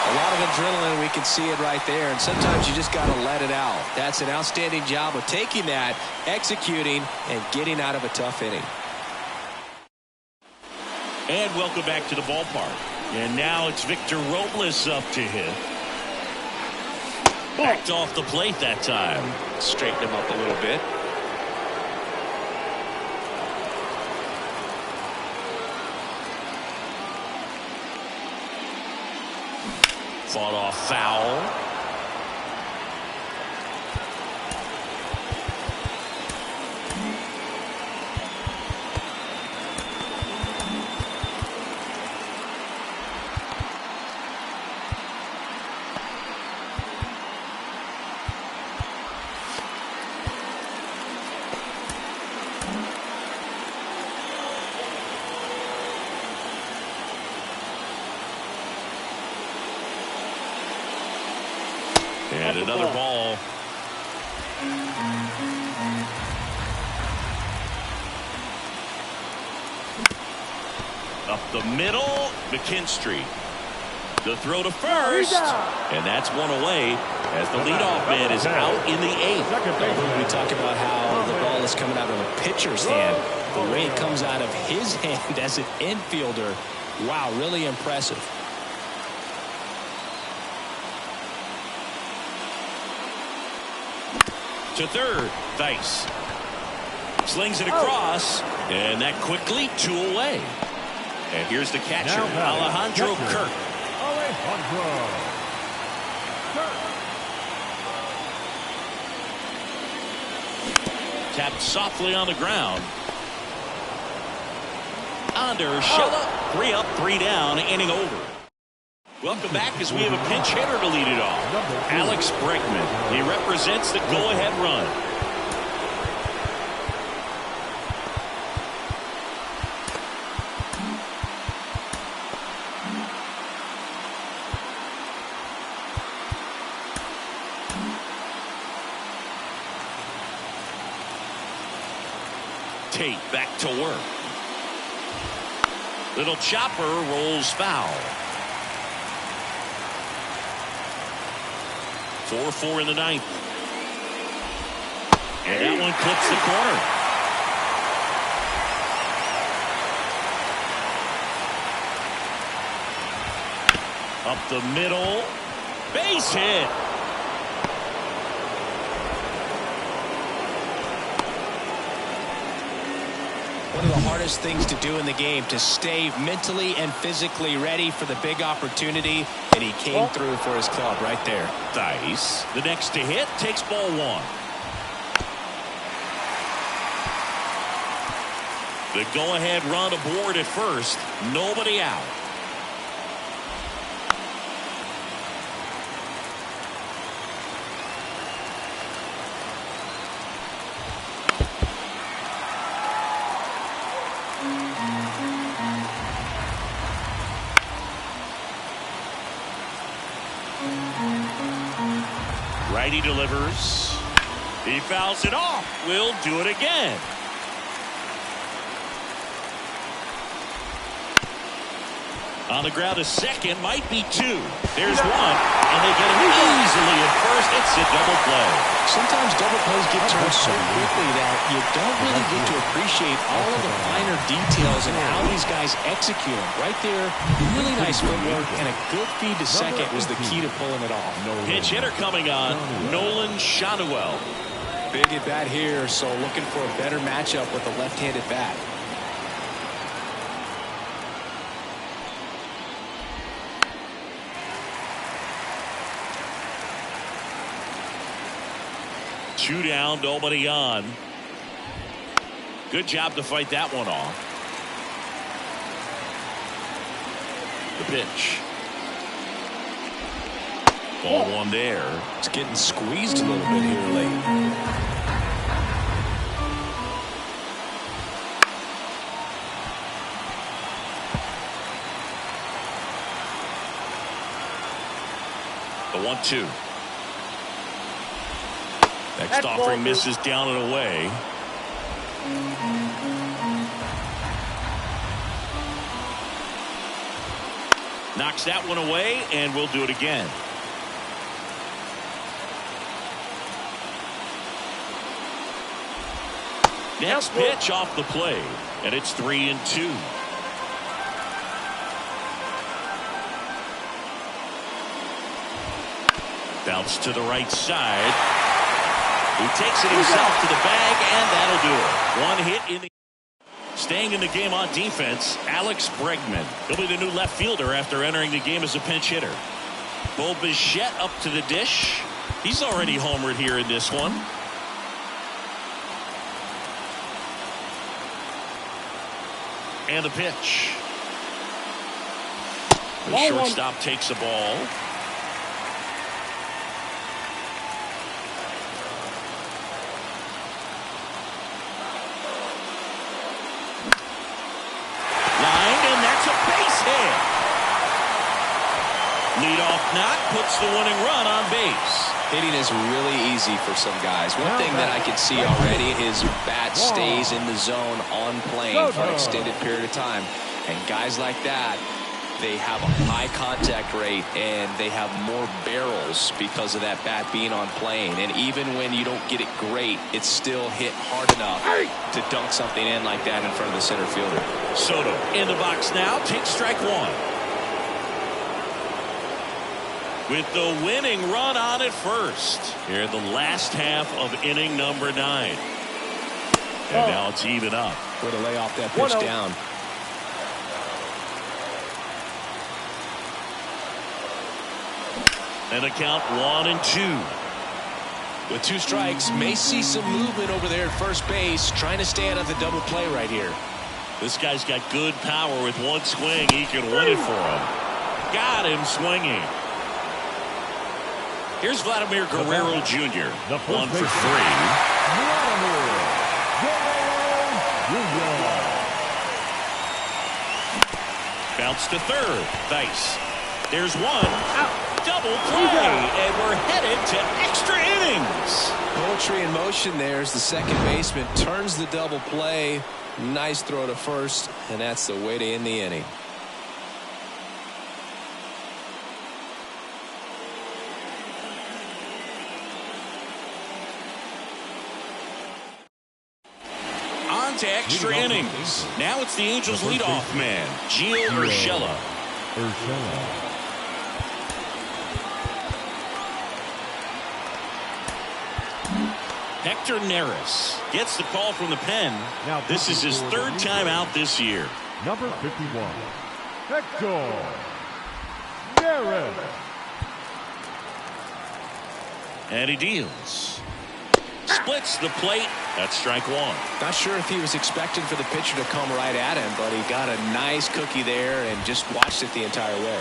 A lot of adrenaline, we can see it right there, and sometimes you just got to let it out. That's an outstanding job of taking that, executing, and getting out of a tough inning. And welcome back to the ballpark. And now it's Victor Robles up to hit. Backed off the plate that time. Straighten him up a little bit. Fought off foul. And another ball. Up the middle, McKinstry. The throw to first. And that's one away as the leadoff man is out in the 8th. We talk about how the ball is coming out of a pitcher's hand. The way it comes out of his hand as an infielder. Wow, really impressive. To third, Thice slings it across, and that quickly 2 away. And here's the catcher, Alejandro Kirk. Tapped softly on the ground. Under Urshela, 3 up, 3 down, inning over. Welcome back as we have a pinch hitter to lead it off. Alex Bregman. He represents the go-ahead run. Tate back to work. Little chopper rolls foul. 4-4 in the 9th. And that one clips the corner. Up the middle. Base hit. One of the hardest things to do in the game, to stay mentally and physically ready for the big opportunity, and he came through for his club right there. Thice, the next to hit, takes ball 1. The go-ahead run aboard at first. Nobody out. Righty delivers. He fouls it off. We'll do it again. On the ground, a second, might be 2. There's 1, and they get it easily at first. It's a double play. Sometimes double plays get turned so quickly that you don't really get to appreciate all of the finer details and how these guys execute them. Right there, really nice footwork, and a good feed to second was the key to pulling it off. Pinch hitter coming on, Nolan Schanuel. Big at bat here, so looking for a better matchup with a left-handed bat. Two down, nobody on. Good job to fight that one off. The pitch. Ball 1 there. It's getting squeezed a little bit here late. The 1-2. Next That's offering ball misses down and away. Knocks that one away, and we'll do it again. Next pitch off the plate, and it's 3-2. Bounce to the right side. He takes it himself to the bag, and that'll do it. One hit in the... Staying in the game on defense, Alex Bregman. He'll be the new left fielder after entering the game as a pinch hitter. Bo Bichette up to the dish. He's already homered here in this one. And the pitch. The shortstop takes the ball. Leadoff knock puts the winning run on base. Hitting is really easy for some guys. One thing that I can see already, his bat stays in the zone on plane for an extended period of time. And guys like that, they have a high contact rate and they have more barrels because of that bat being on plane. And even when you don't get it great, it's still hit hard enough to dunk something in like that in front of the center fielder. Soto in the box now, takes strike one. With the winning run on at first. Here in the last half of inning number 9. And now it's even up. Way to lay off that pitch down. And a count 1-2. With 2 strikes, may see some movement over there at first base, trying to stay out of the double play right here. This guy's got good power. With one swing, he can win it for him. Got him swinging. Here's Vladimir Guerrero Jr. 1 for 3. Bounce to third. Nice. There's one. Double play. And we're headed to extra innings. Poetry in motion there as the second baseman turns the double play. Nice throw to first, and that's the way to end the inning. To extra innings. Now it's the Angels leadoff man, Gio Urshela. Hector Neris gets the call from the pen. Now this is his 3rd time out this year. Number 51, Hector Neris. And he deals. Splits the plate. That's strike one. Not sure if he was expecting for the pitcher to come right at him, but he got a nice cookie there and just watched it the entire way.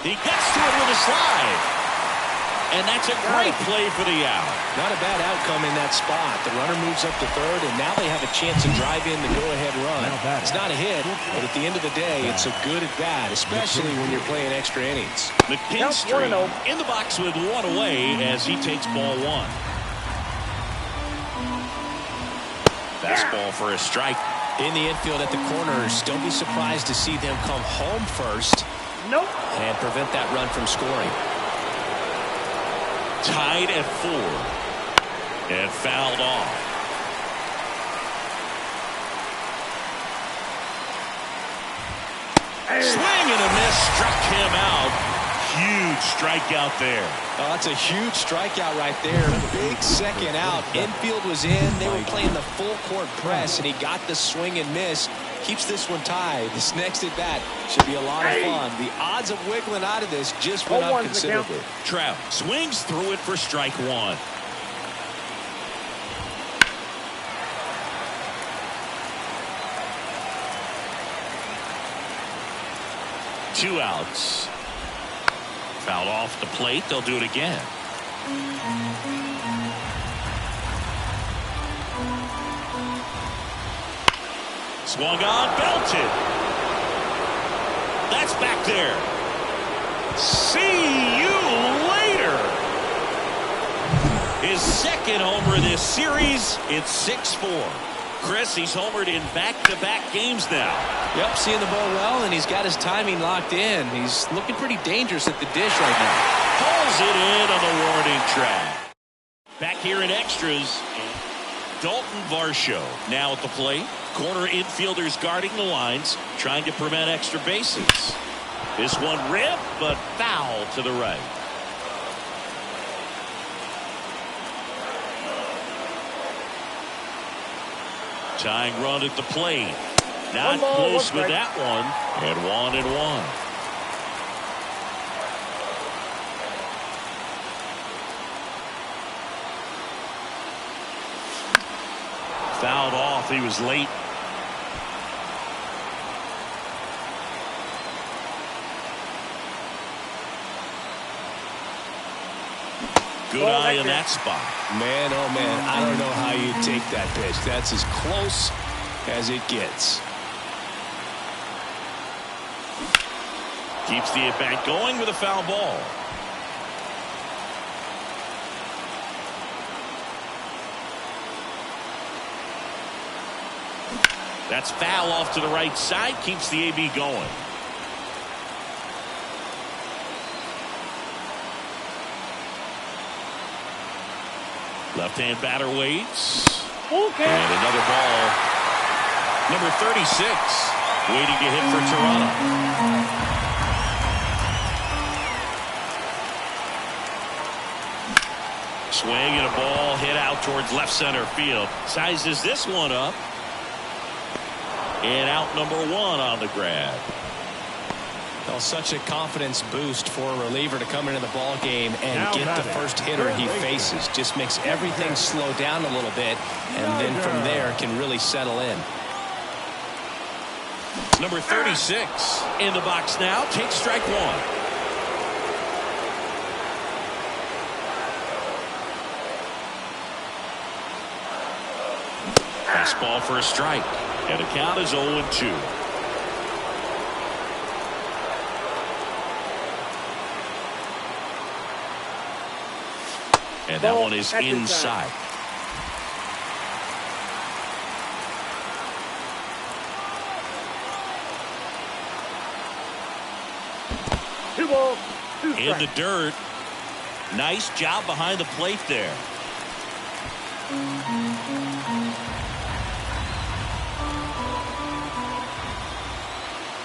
He gets to it with a slide. And that's a great play for the out. Not a bad outcome in that spot. The runner moves up to third, and now they have a chance to drive in the go-ahead run. It's not a hit, but at the end of the day, it's a good at-bat, especially when you're playing extra innings. McKinstry in the box with one away as he takes ball 1. Fastball for a strike. In the infield at the corners, don't be surprised to see them come home first. And prevent that run from scoring. Tied at 4 and fouled off. Swing and a miss, struck him out. Huge strikeout there. Oh, that's a huge strikeout right there. Big second out. Infield was in. They were playing the full court press, and he got the swing and miss. Keeps this one tied. This next at bat should be a lot of fun. The odds of wiggling out of this just went up considerably. Trout swings through it for strike 1. Two outs. Fouled off the plate. They'll do it again. Swung on, belted. That's back there. See you later. His second homer this series. It's 6-4. Chris, he's homered in back-to-back games now. Yep, seeing the ball well, and he's got his timing locked in. He's looking pretty dangerous at the dish right now. Pulls it in on the warning track. Back here in extras, Dalton Varsho now at the plate. Corner infielders guarding the lines, trying to prevent extra bases. This one ripped, but foul to the right. Tying run at the plate. Not close with that one. And 1-1. Fouled off. He was late. Good eye in that spot. Man, oh man, I don't know how you take that pitch. That's as close as it gets. Keeps the at-bat going with a foul ball. That's foul off to the right side. Keeps the AB going. Left-hand batter waits. Okay. And another ball. Number 36 waiting to hit for Toronto. Swing and a ball hit out towards left center field. Sizes this one up. And out number 1 on the grab. Well, such a confidence boost for a reliever to come into the ball game and get the first hitter he faces. Just makes everything slow down a little bit, and then from there can really settle in. Number 36 in the box now. Takes strike 1. Fastball for a strike. And the count is 0-2. And that one is inside. Two balls, two strikes. In the dirt. Nice job behind the plate there.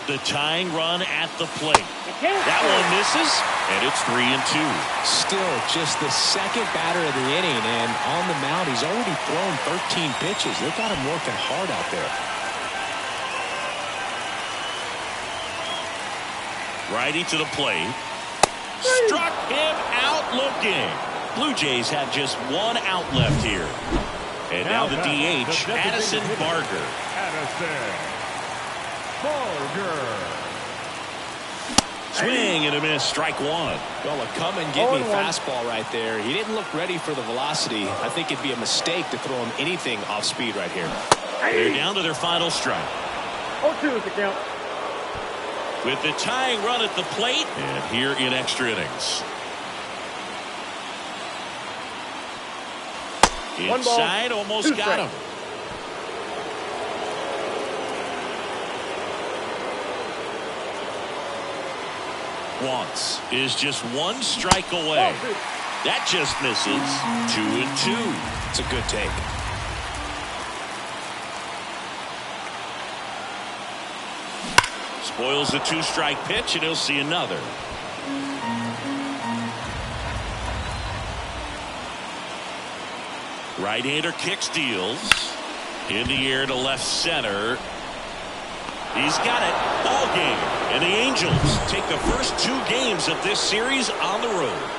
The tying run at the plate. That one misses, and it's 3-2. Still just the second batter of the inning, and on the mound he's already thrown 13 pitches. They've got him working hard out there. Righty to the plate. Struck him out looking. Blue Jays have just 1 out left here. And now the DH, Addison Barger. Swing and a miss, strike 1. Well, a come and get me fastball right there. He didn't look ready for the velocity. I think it'd be a mistake to throw him anything off speed right here. They're down to their final strike. 0-2 is the count. With the tying run at the plate, and here in extra innings. Inside, almost got him. Once is just 1 strike away. That just misses. 2-2. It's a good take. Spoils the 2-strike pitch, and he'll see another. Right-hander kick steals. In the air to left center. He's got it. Ball game. And the Angels take the first 2 games of this series on the road.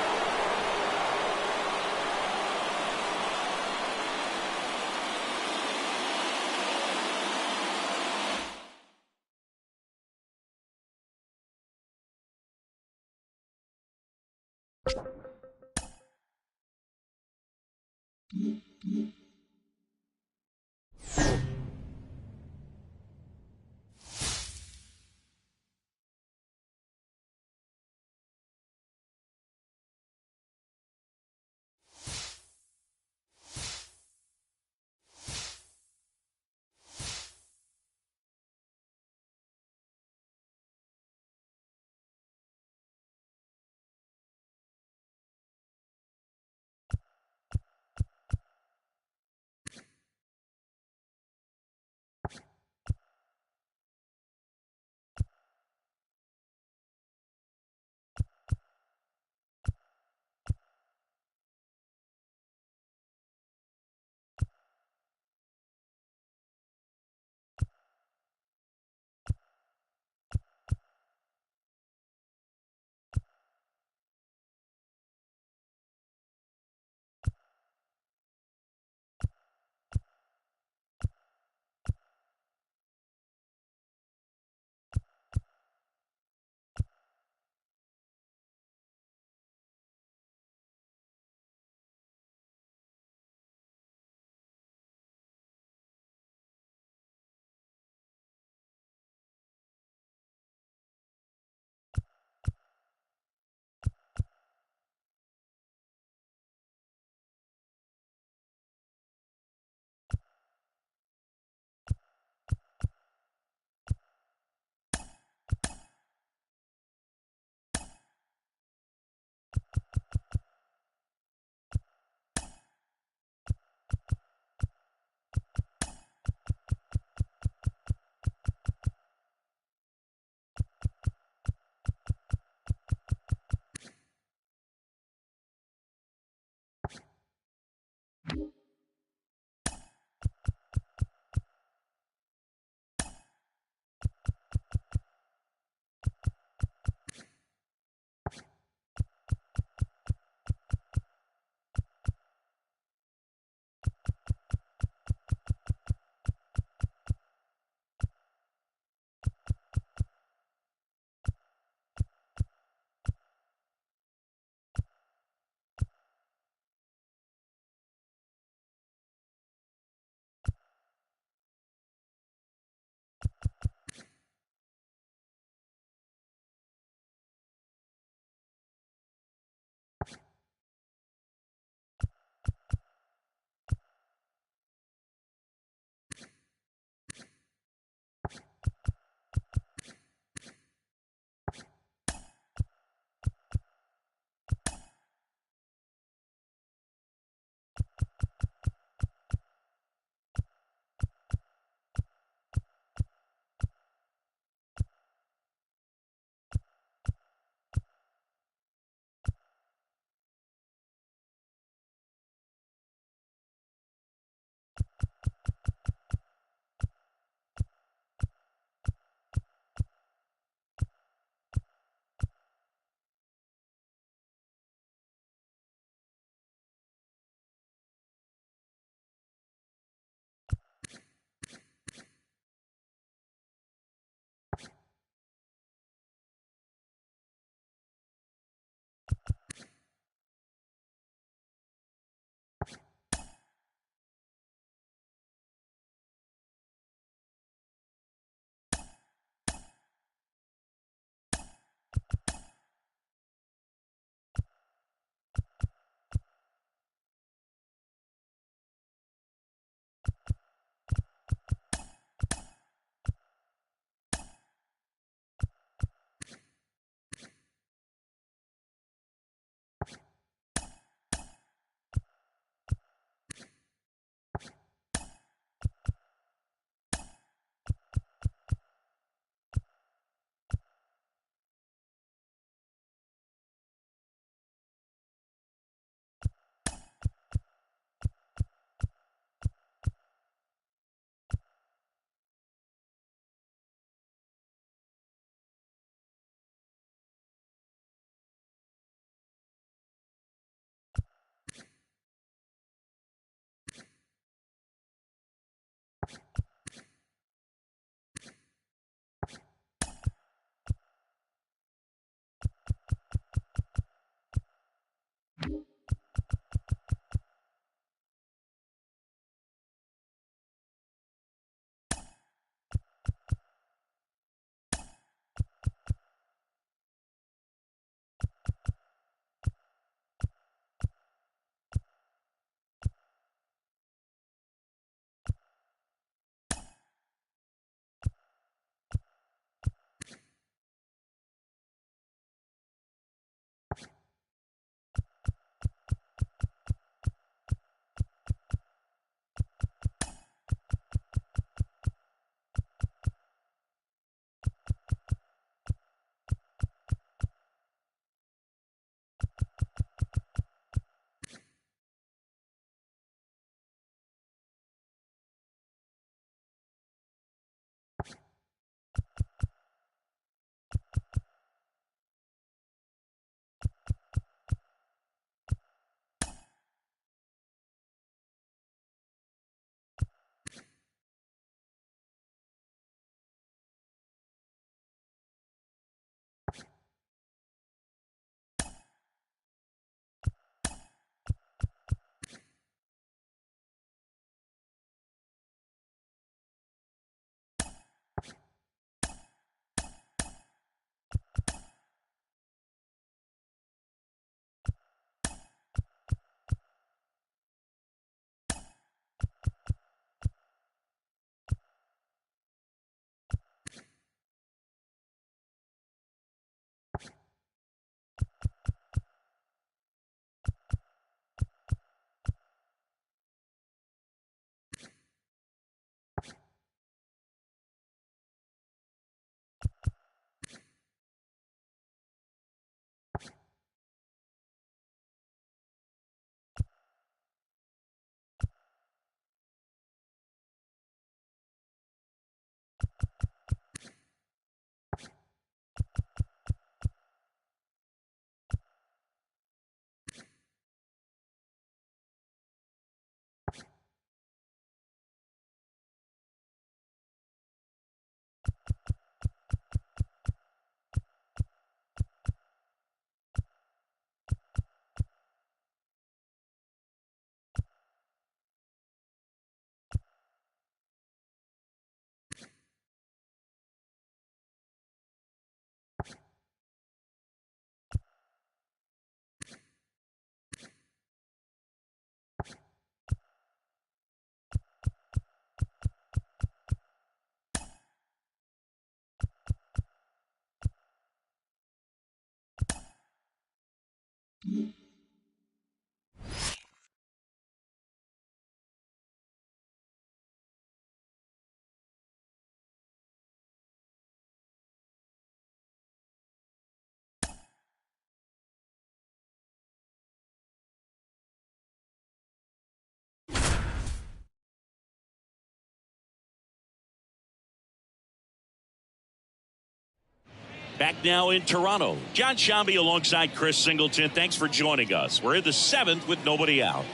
Back now in Toronto. Jon Sciambi alongside Chris Singleton. Thanks for joining us. We're in the 7th with nobody out.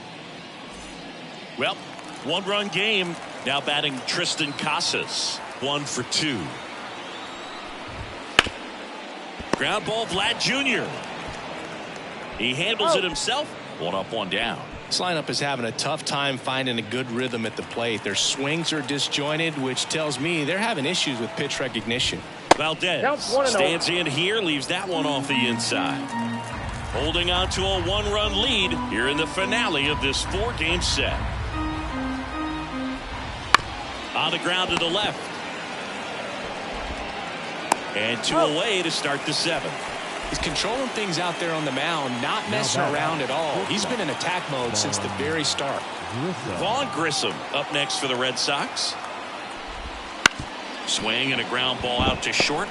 Well, one-run game. Now batting Triston Casas. 1 for 2. Ground ball, Vlad Jr. He handles it himself. 1 up, 1 down. This lineup is having a tough time finding a good rhythm at the plate. Their swings are disjointed, which tells me they're having issues with pitch recognition. Valdez stands in here, leaves that one off the inside. Holding on to a 1-run lead here in the finale of this 4-game set. On the ground to the left. And 2 away to start the 7th. He's controlling things out there on the mound, not messing around at all. He's been in attack mode since the very start. Vaughn Grissom up next for the Red Sox. Swing and a ground ball out to short.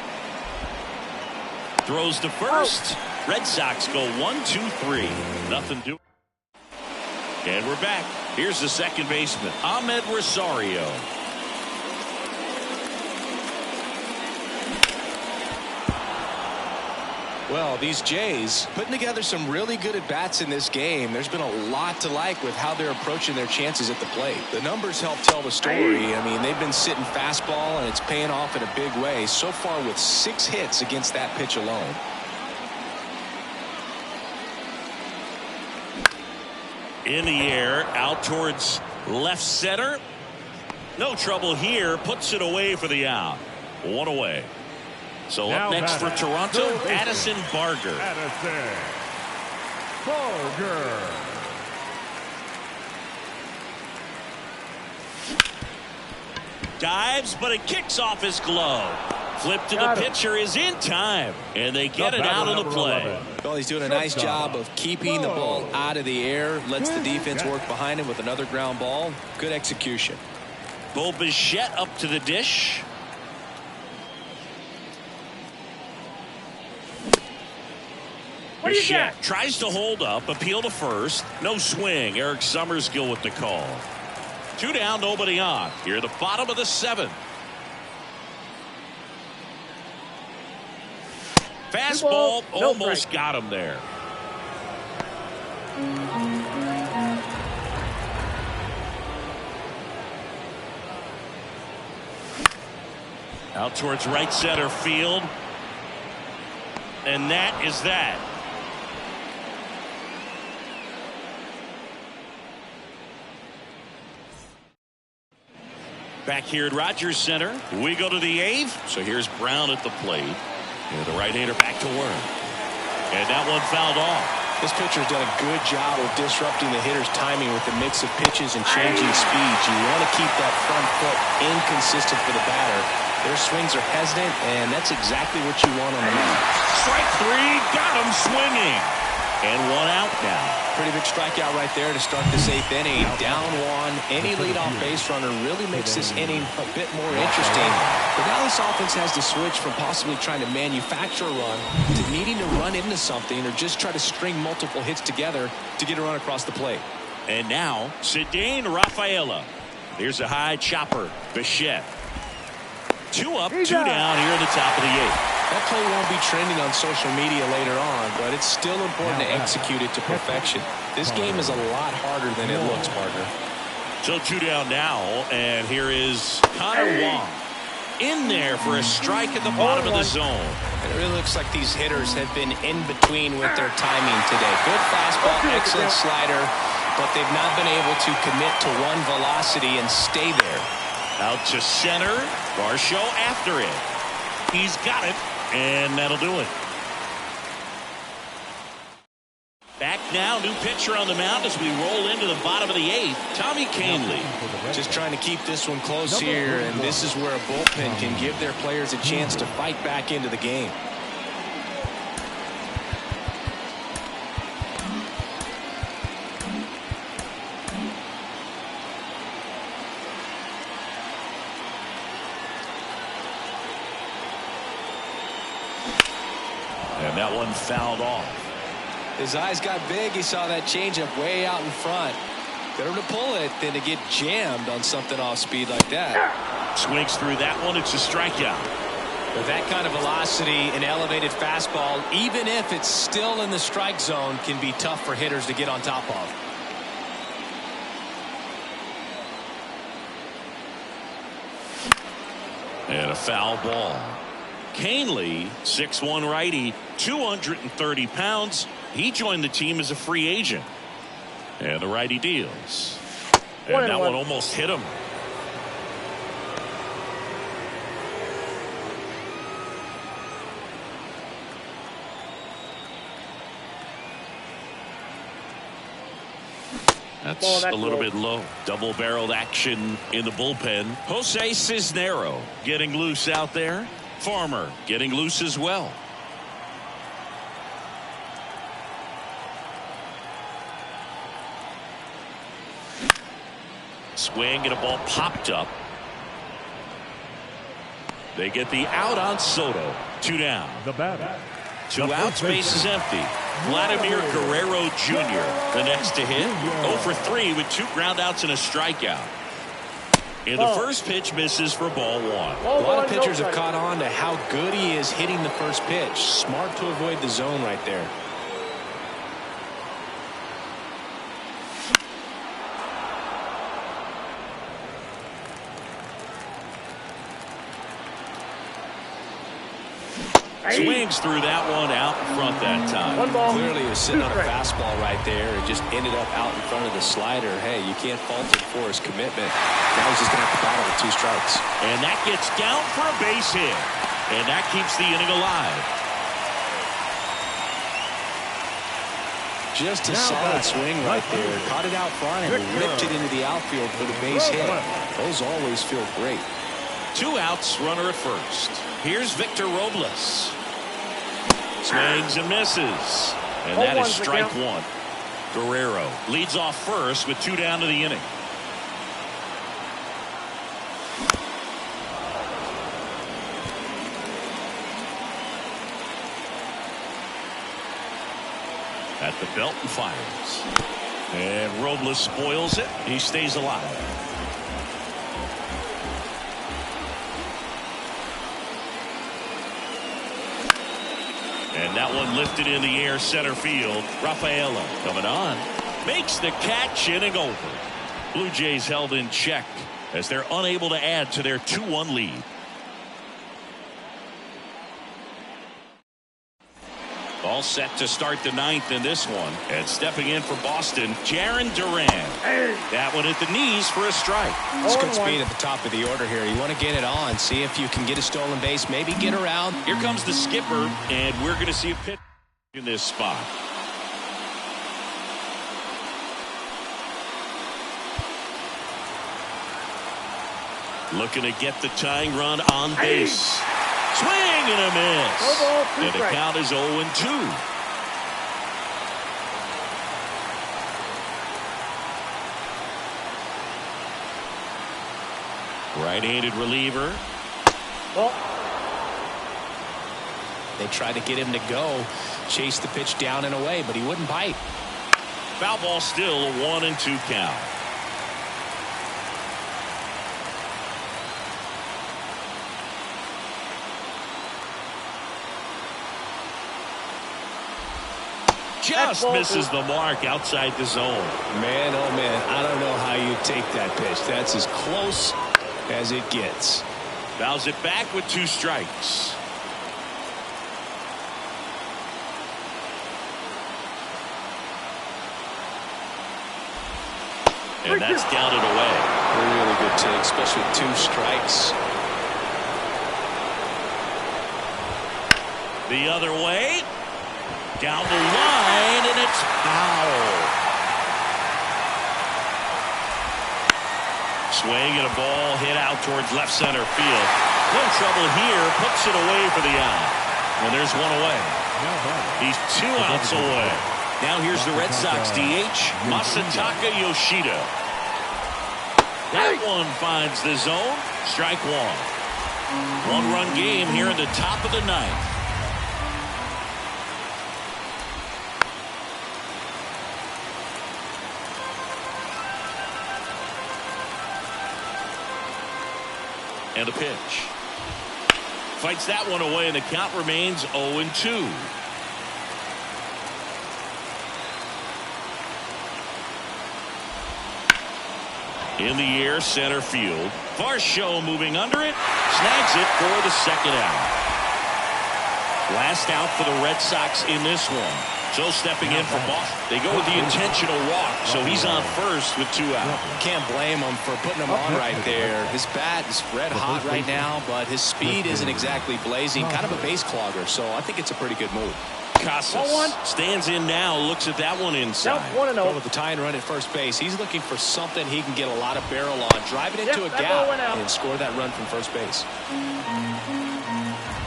Throws to first. Red Sox go 1-2-3. Nothing doing. And we're back. Here's the second baseman, Ahmed Rosario. Well, these Jays putting together some really good at-bats in this game. There's been a lot to like with how they're approaching their chances at the plate. The numbers help tell the story. I mean, they've been sitting fastball, and it's paying off in a big way so far with 6 hits against that pitch alone. In the air, out towards left center. No trouble here. Puts it away for the out. 1 away. So now up next for Toronto, Addison Barger. Addison Barger. Dives, but it kicks off his glove. Flip to the pitcher is in time, and they get it out of the play. Well, he's doing a nice job of keeping the ball out of the air. Lets the defense work behind him with another ground ball. Good execution. Bo Bichette up to the dish. Bichette tries to hold up, appeal to first. No swing. Eric Summerskill with the call. 2 down, nobody on. Here at the bottom of the 7th. Fastball No almost strike. got him there. Out towards right center field. And that is that. Back here at Rogers Center, we go to the 8th. So here's Brown at the plate. And the right-hander back to work. And that one fouled off. This pitcher's done a good job of disrupting the hitter's timing with the mix of pitches and changing speeds. You want to keep that front foot inconsistent for the batter. Their swings are hesitant, and that's exactly what you want on the mound. Strike 3, got him swinging. And one out now. Pretty big strikeout right there to start this 8th inning. Down one. Any leadoff base runner really makes this inning a bit more interesting. But now this offense has to switch from possibly trying to manufacture a run to needing to run into something or just try to string multiple hits together to get a run across the plate. And now, Ceddanne Rafaela. Here's a high chopper. Bichette. 2 up, 2 down here in the top of the 8th. That play won't be trending on social media later on, but it's still important to execute it to perfection. This game is a lot harder than it looks, partner. So 2 down now, and here is Connor Wong. In there for a strike at the bottom of the zone. It really looks like these hitters have been in between with their timing today. Good fastball, excellent slider, but they've not been able to commit to one velocity and stay there. Out to center. Varsho after it. He's got it, and that'll do it. Back now, new pitcher on the mound as we roll into the bottom of the 8th. Tommy Kahnle. Just trying to keep this one close here, and this is where a bullpen can give their players a chance to fight back into the game. And that one fouled off. His eyes got big. He saw that changeup way out in front. Better to pull it than to get jammed on something off speed like that. Swings through that one. It's a strikeout. With that kind of velocity, an elevated fastball, even if it's still in the strike zone, can be tough for hitters to get on top of. And a foul ball. Kahnle, 6'1" righty, 230 pounds. He joined the team as a free agent. And the righty deals. And that one almost hit him. That's a little bit low. Double-barreled action in the bullpen. Jose Cisnero getting loose out there. Farmer getting loose as well. Swing and a ball popped up. They get the out on Soto. 2 down. The batter. 2 outs, base is empty. Vladimir Guerrero Jr. the next to hit. 0 for 3 with 2 groundouts and a strikeout. And the first pitch misses for ball 1. A lot of pitchers have caught on to how good he is hitting the first pitch. Smart to avoid the zone right there. Swings through that one out in front that time. Clearly he was sitting on a fastball right there. It just ended up out in front of the slider. Hey, you can't fault him for his commitment. Now he's just going to have to battle with 2 strikes. And that gets down for a base hit. And that keeps the inning alive. Just a solid swing right there. Caught it out front and ripped it into the outfield for the base hit. Those always feel great. 2 outs, runner at first. Here's Victor Robles. Swings and misses. And that is strike 1. Guerrero leads off first with 2 down to the inning. At the belt and fires. And Robles spoils it. He stays alive. And that one lifted in the air center field. Rafaela coming on. Makes the catch, inning over. Blue Jays held in check as they're unable to add to their 2-1 lead. All set to start the ninth in this one. And stepping in for Boston, Jarren Duran. That one at the knees for a strike. It's good speed at the top of the order here. You want to get it on. See if you can get a stolen base. Maybe get around. Here comes the skipper, and we're going to see a pitch in this spot. Looking to get the tying run on base. Swing and a miss. And the count is 0-2. Right-handed reliever. They tried to get him to go. Chase the pitch down and away, but he wouldn't bite. Foul ball still, a 1-2 count. Just misses the mark outside the zone. Man, oh man, I don't know how you take that pitch. That's as close as it gets. Fouls it back with 2 strikes. And that's counted away. Really good take, especially with 2 strikes. The other way. Down the line, and it's foul. Swing and a ball hit out towards left center field. No trouble here, puts it away for the out. And there's one away. He's 2 outs away. Now here's the Red Sox DH, Masataka Yoshida. That one finds the zone. Strike 1. 1-run game here in the top of the ninth. And a pitch. Fights that one away, and the count remains 0-2. In the air, center field. Varsho moving under it. Snags it for the second out. Last out for the Red Sox in this one. So stepping in for Boston. They go with the intentional walk, so he's on first with 2 out. Can't blame him for putting him on right there. His bat is red hot right now, but his speed isn't exactly blazing. Kind of a base clogger, so I think it's a pretty good move. Casas stands in now, looks at that one inside. Going with the tying run at first base. He's looking for something he can get a lot of barrel on. Drive it into a gap and score that run from first base.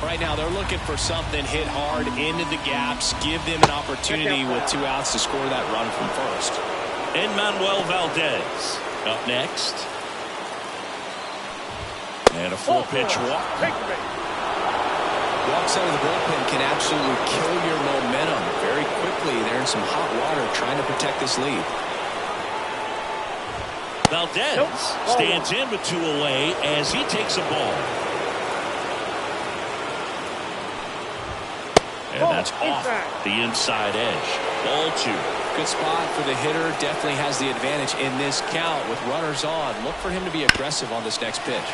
Right now, they're looking for something hit hard into the gaps, give them an opportunity with 2 outs to score that run from first. And Manuel Valdez up next. And a 4-pitch walk. Walks out of the bullpen can absolutely kill your momentum very quickly. They're in some hot water trying to protect this lead. Valdez stands in with 2 away as he takes a ball. And that's off the inside edge. Ball 2. Good spot for the hitter. Definitely has the advantage in this count with runners on. Look for him to be aggressive on this next pitch.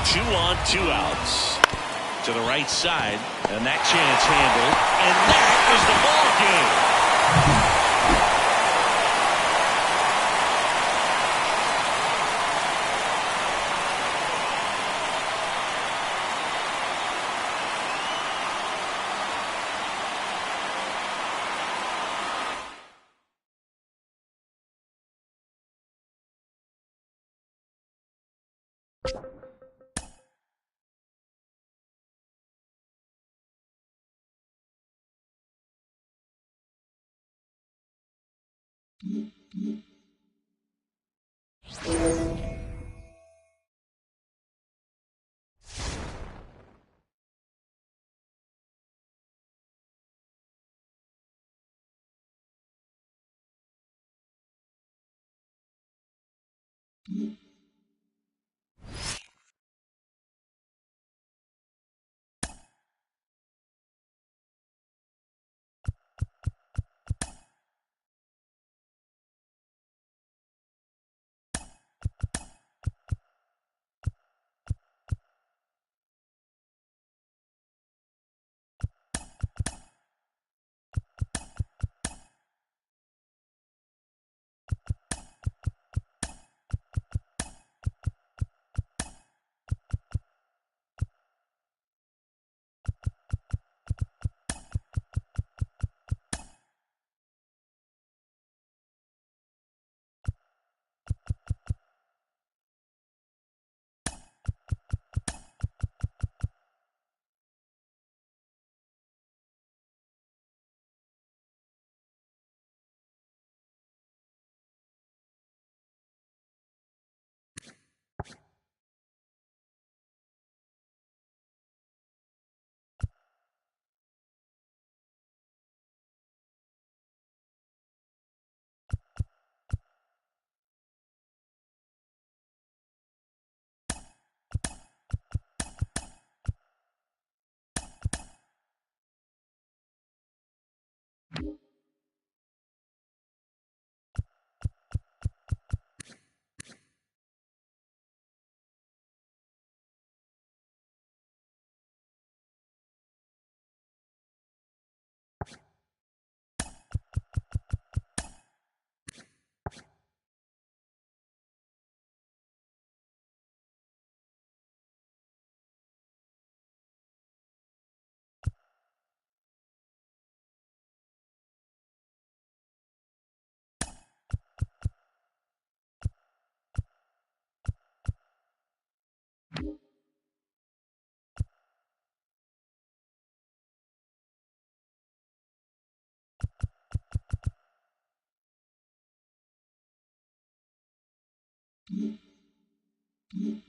Two on, 2 outs. To the right side. And that chance handled. And that is the ball game. Alvarez.